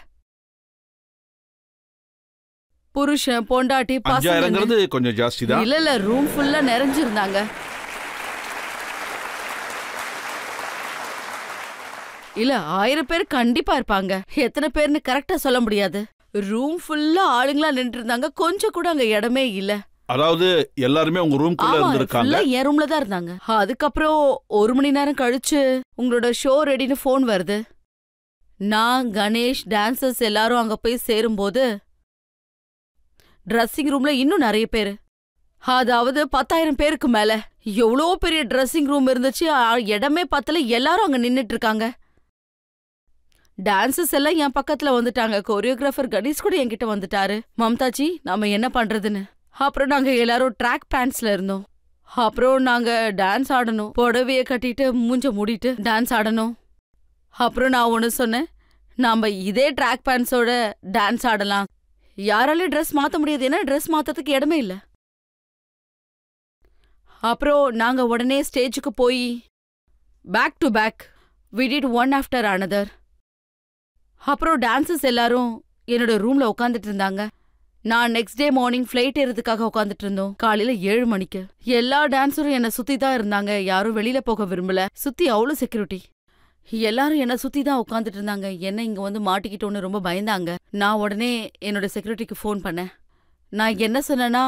புருஷன், பொண்டாட்டி, பசங்க. கொஞ்சம் ஜாஸ்தி தான். இல்ல ரூம் ஃபுல்லா நிறைஞ்சிருந்தாங்க. இல்ல 1000 பேர் கண்டிப்பா இருப்பாங்க. எத்தனை பேர்னு கரெக்டா சொல்ல முடியாது. ரூம் ஃபுல்லா ஆளுங்களா நின்று இருந்தாங்க. கொஞ்சம் கூட அங்க இடமே இல்ல. அதாவது எல்லாருமே உங்க ரூம்குள்ள இருந்திருக்காங்க. என் ரூம்ல தான் இருந்தாங்க. அதுக்கப்புறம் 1 மணி நேரம் கழிச்சு உங்களோட ஷோ ரெடின்னு ஃபோன் வருது. நான், கணேஷ், டான்சர்ஸ் எல்லாரும் அங்க போய் சேரும்போது ட்ரெஸ்ஸிங் ரூம்ல இன்னும் நிறைய பேரு, அதாவது 10,000 பேருக்கு மேல. எவ்வளோ பெரிய ட்ரெஸ்ஸிங் ரூம் இருந்துச்சு, இடமே பத்தல. எல்லாரும் அங்க நின்னுட்டு இருக்காங்க. டான்சர்ஸ் எல்லாம் என் பக்கத்துல வந்துட்டாங்க. கோரியோகிராஃபர் கணேஷ் கூட என்கிட்ட வந்துட்டாரு, மம்தாஜி நாம என்ன பண்றதுன்னு. அப்புறம் நாங்க எல்லாரும் ட்ராக் பேண்ட்ஸ்ல இருந்தோம். அப்புறம் நாங்க டான்ஸ் ஆடணும். புடவைய கட்டிட்டு மூஞ்ச மூடிட்டு டான்ஸ் ஆடணும். அப்புறம் நான் ஒன்னு சொன்னேன், நாம இதே ட்ராக் பேண்ட்ஸோட டான்ஸ் ஆடலாம். யாராலையும் ட்ரெஸ் மாத்த முடியாது, ஏன்னா ட்ரெஸ் மாத்ததுக்கு இடமே இல்ல. அப்புறம் நாங்க உடனே ஸ்டேஜுக்கு போய் back to back we did one after another. அப்புறம் டான்சர்ஸ் எல்லாரும் என்னோட ரூம்ல உட்காந்துட்டு இருந்தாங்க. நான் நெக்ஸ்ட் டே மார்னிங் ஃபிளைட் ஏறதுக்காக உட்காந்துட்டு இருந்தோம். காலையில 7 மணிக்கு எல்லா டான்ஸரும் என்னை சுத்தி தான் இருந்தாங்க. யாரும் வெளியில போக விரும்பல. சுத்தி அவ்வளோ செக்யூரிட்டி. எல்லாரும் என்னை சுத்தி தான் உட்காந்துட்டு இருந்தாங்க. என்ன இங்க வந்து மாட்டிக்கிட்டோன்னு ரொம்ப பயந்தாங்க. நான் உடனே என்னோட செக்யூரிட்டிக்கு ஃபோன் பண்ணேன். நான் என்ன சொன்னேன்னா,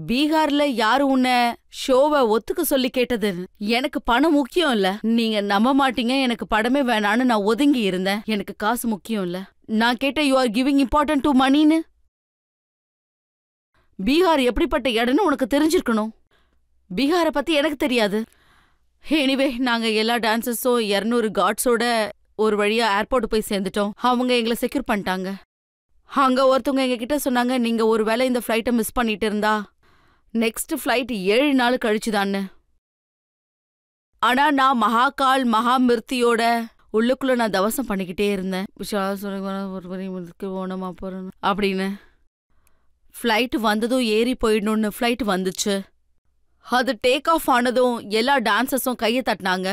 பீகார்ல யாரு உன்னை ஷோவை ஒத்துக்க சொல்லி கேட்டது? எனக்கு பணம் முக்கியம் இல்ல. நீங்க நம்ப மாட்டீங்க, எனக்கு படமே வேணான்னு நான் ஒதுங்கி இருந்தேன். எனக்கு காசு முக்கியம் இல்ல. நான் கேட்டேன், you are giving important to மணின்னு. பீகார் எப்படிப்பட்ட இடம்னு உனக்கு தெரிஞ்சிருக்கணும். பீகாரை பத்தி எனக்கு தெரியாது. எனிவே நாங்க எல்லா டான்சர்ஸும் 200 கார்ட்ஸோட ஒரு வழியா ஏர்போர்ட் போய் சேர்ந்துட்டோம். அவங்க எங்களை செக்யூர் பண்ணிட்டாங்க. அங்க ஒருத்தவங்க எங்க கிட்ட சொன்னாங்க, நீங்க ஒருவேளை இந்த ஃபிளைட்டை மிஸ் பண்ணிட்டு இருந்தா நெக்ஸ்ட் ஃபிளைட் 7 நாள் கழிச்சுதான்னு. ஆனா நான் மகாகால் மகாமிருத்தியோட உள்ளுக்குள்ள நான் தவசம் பண்ணிக்கிட்டே இருந்தேன். அப்படின்னு ஃபிளைட் வந்ததும் ஏறி போயிடணும்னு ஃபிளைட் வந்துச்சு. அது டேக் ஆஃப் ஆனதும் எல்லா டான்சர்ஸும் கையை தட்டினாங்க.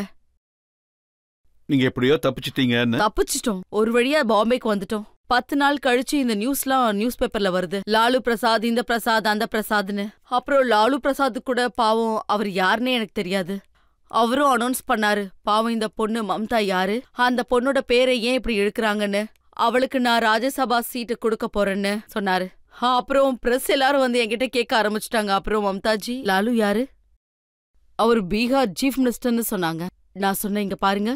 நீங்க எப்படியோ தப்பிச்சிட்டீங்கன்னு. தப்பிச்சிட்டோம். ஒரு வழியா பாம்பேக்கு வந்துட்டோம். 10 நாள் கழிச்சு இந்த நியூஸ்லாம் நியூஸ் பேப்பர்ல வருது. லாலு பிரசாத், இந்த பிரசாத், அந்த பிரசாத்னு. அப்புறம் லாலு பிரசாத் கூட பாவம் அவர் யாருன்னே எனக்கு தெரியாது. அவரும் அனௌன்ஸ் பண்ணாரு, பாவம் இந்த பொண்ணு மம்தா யாரு, அந்த பொண்ணோட பேரை ஏன் இப்படி இழுக்கிறாங்கன்னு, அவளுக்கு நான் ராஜ்யசபா சீட்டு கொடுக்க போறேன்னு சொன்னாரு. அப்புறம் பிரஸ் எல்லாரும் வந்து என்கிட்ட கேட்க ஆரம்பிச்சிட்டாங்க, அப்புறம் மம்தாஜி லாலு யாரு? அவர் பீகார் சீஃப் மினிஸ்டர்னு சொன்னாங்க. நான் சொன்னேன், இங்க பாருங்க,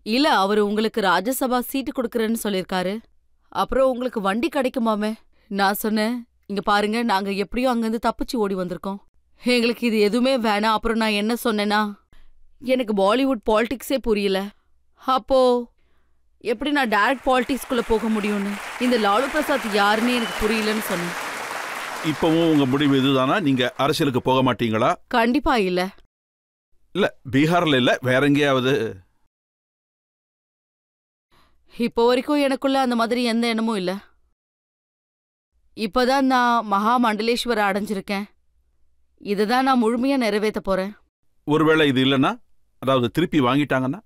இல்ல அவரு உங்களுக்கு ராஜ்யசபா சீட்டு கொடுக்கறேன்னு சொல்லிருக்காரு. அப்புறம் உங்களுக்கு வண்டி கிடைக்குமாமே. நான் சொன்னேன், இங்க பாருங்க, நாங்க எப்படியோ அங்கிருந்து தப்பிச்சு ஓடி வந்திருக்கோம். எங்களுக்கு இது எதுவுமே வேணாம். அப்புறம் நான் என்ன சொன்னேன்னா, எனக்கு பாலிவுட் பாலிடிக்ஸே புரியல. அப்போ எப்படி நான் டைரக்ட் பாலிடிக்ஸ்குள்ள போக முடியும்னு, இந்த லாலு பிரசாத் யாருன்னு எனக்கு புரியலன்னு சொன்னேன். இப்பவும் உங்க முடிவு இதுதானா? நீங்க அரசியலுக்கு போக மாட்டீங்களா? கண்டிப்பா இல்ல. இல்ல பீகார்ல இல்ல, வேற எங்கேயாவது? இப்போ வரைக்கும் எனக்குள்ள அந்த மாதிரி எந்த எண்ணமும் இல்ல. இப்பதான் நான் மகா மண்டலேஸ்வர அடைஞ்சிருக்கேன். இதுதான் நான் முழுமையா நிறைவேற்ற போறேன். ஒருவேளை இது இல்லைன்னா, அதாவது திருப்பி வாங்கிட்டாங்கன்னா?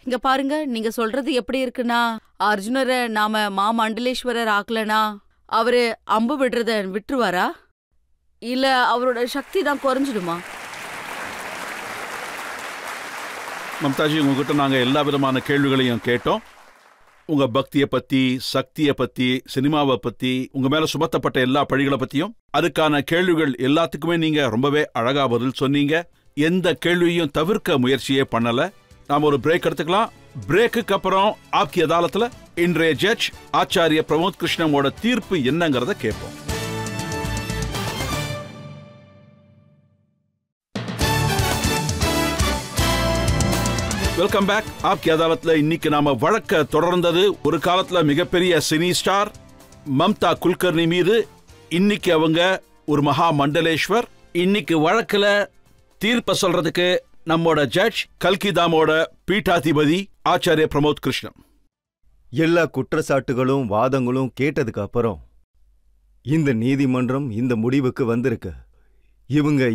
இங்க பாருங்க, நீங்க சொல்றது எப்படி இருக்குன்னா, அர்ஜுனரை நாம மா மண்டலேஸ்வரர் ஆக்கலனா அவரு அம்பு விடுறத விட்டுருவாரா, இல்ல அவரோட சக்தி தான் குறைஞ்சிடுமா? மம்தாஜி, உங்ககிட்ட நாங்க எல்லா விதமான கேள்விகளையும் கேட்டோம். உங்க பக்தியை பத்தி, சக்தியை பத்தி, சினிமாவை பத்தி, உங்க மேல சுமத்தப்பட்ட எல்லா பழிகளை பத்தியும், அதுக்கான கேள்விகள் எல்லாத்துக்குமே நீங்க ரொம்பவே அழகா பதில் சொன்னீங்க. எந்த கேள்வியும் தவிர்க்க முயற்சியே பண்ணல. நாம ஒரு பிரேக் எடுத்துக்கலாம். பிரேக்குக்கு அப்புறம் ஆப்கி அதாலத்துல இன்றைய ஜட்ஜ் ஆச்சாரிய பிரமோத் கிருஷ்ணமோட தீர்ப்பு என்னங்கறத கேட்போம். Welcome back. ஆப்கி அதாலத்ல இன்னைக்கு நாம வழக்க தொடர்ந்தது. ஒரு காலத்துல மிகப்பெரிய சினி ஸ்டார் மம்தா குல்கர்னி மீது. இன்னைக்கு அவங்க ஒரு மகா மண்டலேஸ்வர். இன்னைக்கு வழக்குல தீர்ப்ப சொல்றதுக்கு நம்மோட ஜட்ஜ் கல்கிதாமோட பீட்டாதிபதி ஆச்சாரிய பிரமோத் கிருஷ்ணன். எல்லா குற்றச்சாட்டுகளும் வாதங்களும் கேட்டதுக்கு அப்புறம் இந்த நீதிமன்றம் இந்த முடிவுக்கு வந்திருக்கு.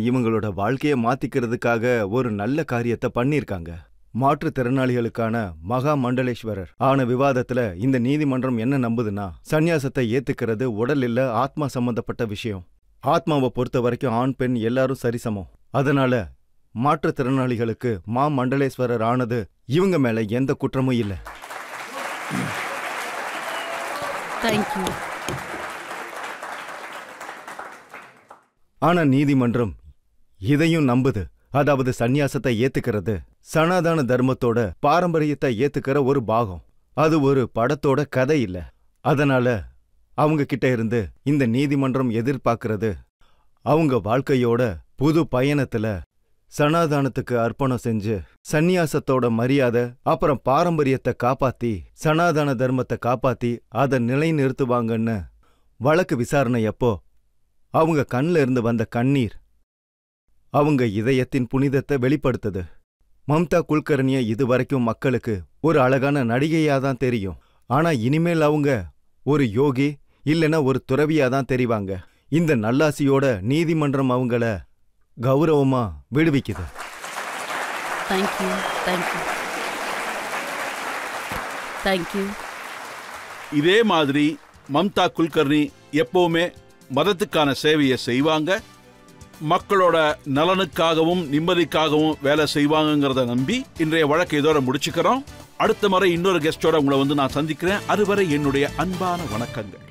இவங்களோட வாழ்க்கையை மாத்திக்கிறதுக்காக ஒரு நல்ல காரியத்தை பண்ணிருக்காங்க. மாற்றுத்திறனாளிகளுக்கான மகா மண்டலேஸ்வரர் ஆன விவாதத்துல இந்த நீதிமன்றம் என்ன நம்புதுன்னா, சந்நியாசத்தை ஏத்துக்கிறது உடல் இல்ல ஆத்மா சம்பந்தப்பட்ட விஷயம். ஆத்மாவை பொறுத்த வரைக்கும் ஆண் பெண் எல்லாரும் சரிசமம். அதனால மாற்றுத்திறனாளிகளுக்கு மா மண்டலேஸ்வரர் ஆனது இவங்க மேல எந்த குற்றமும் இல்லை. ஆனா நீதிமன்றம் இதையும் நம்புது. அதாவது சந்நியாசத்தை ஏத்துக்கிறது சனாதன தர்மத்தோட பாரம்பரியத்தை ஏத்துக்கிற ஒரு பாகம். அது ஒரு படத்தோட கதை இல்ல. அதனால அவங்க கிட்ட இருந்து இந்த நீதிமன்றம் எதிர்பார்க்கிறது, அவங்க வாழ்க்கையோட புது பயணத்துல சனாதானத்துக்கு அர்ப்பணம் செஞ்சு சந்நியாசத்தோட மரியாதை அப்புறம் பாரம்பரியத்தை காப்பாத்தி சனாதன தர்மத்தை காப்பாத்தி அதை நிலைநிறுத்துவாங்கன்னு வழக்கு விசாரணை அப்போ அவங்க கண்ல இருந்து வந்த கண்ணீர் அவங்க இதயத்தின் புனிதத்தை வெளிப்படுத்துது. மம்தா குல்கர்னிய இதுவரைக்கும் மக்களுக்கு ஒரு அழகான நடிகையாதான் தெரியும். ஆனா இனிமேல் அவங்க ஒரு யோகி இல்லைன்னா ஒரு துறவியாதான் தெரிவாங்க. இந்த நல்லாசியோட நீதிமன்றம் அவங்கள கௌரவமா விடுவிக்குது. Thank you thank you thank you. இதே மாதிரி மம்தா குல்கர்னி எப்பவுமே மதத்துக்கான சேவையை செய்வாங்க, மக்களோட நலனுக்காகவும் நிம்மதிக்காகவும் வேலை செய்வாங்கங்கிறத நம்பி இன்றைய வழக்கை இதோட முடிச்சுக்கிறோம். அடுத்த முறை இன்னொரு கெஸ்டோட உங்களை நான் சந்திக்கிறேன். அதுவரை என்னுடைய அன்பான வணக்கங்கள்.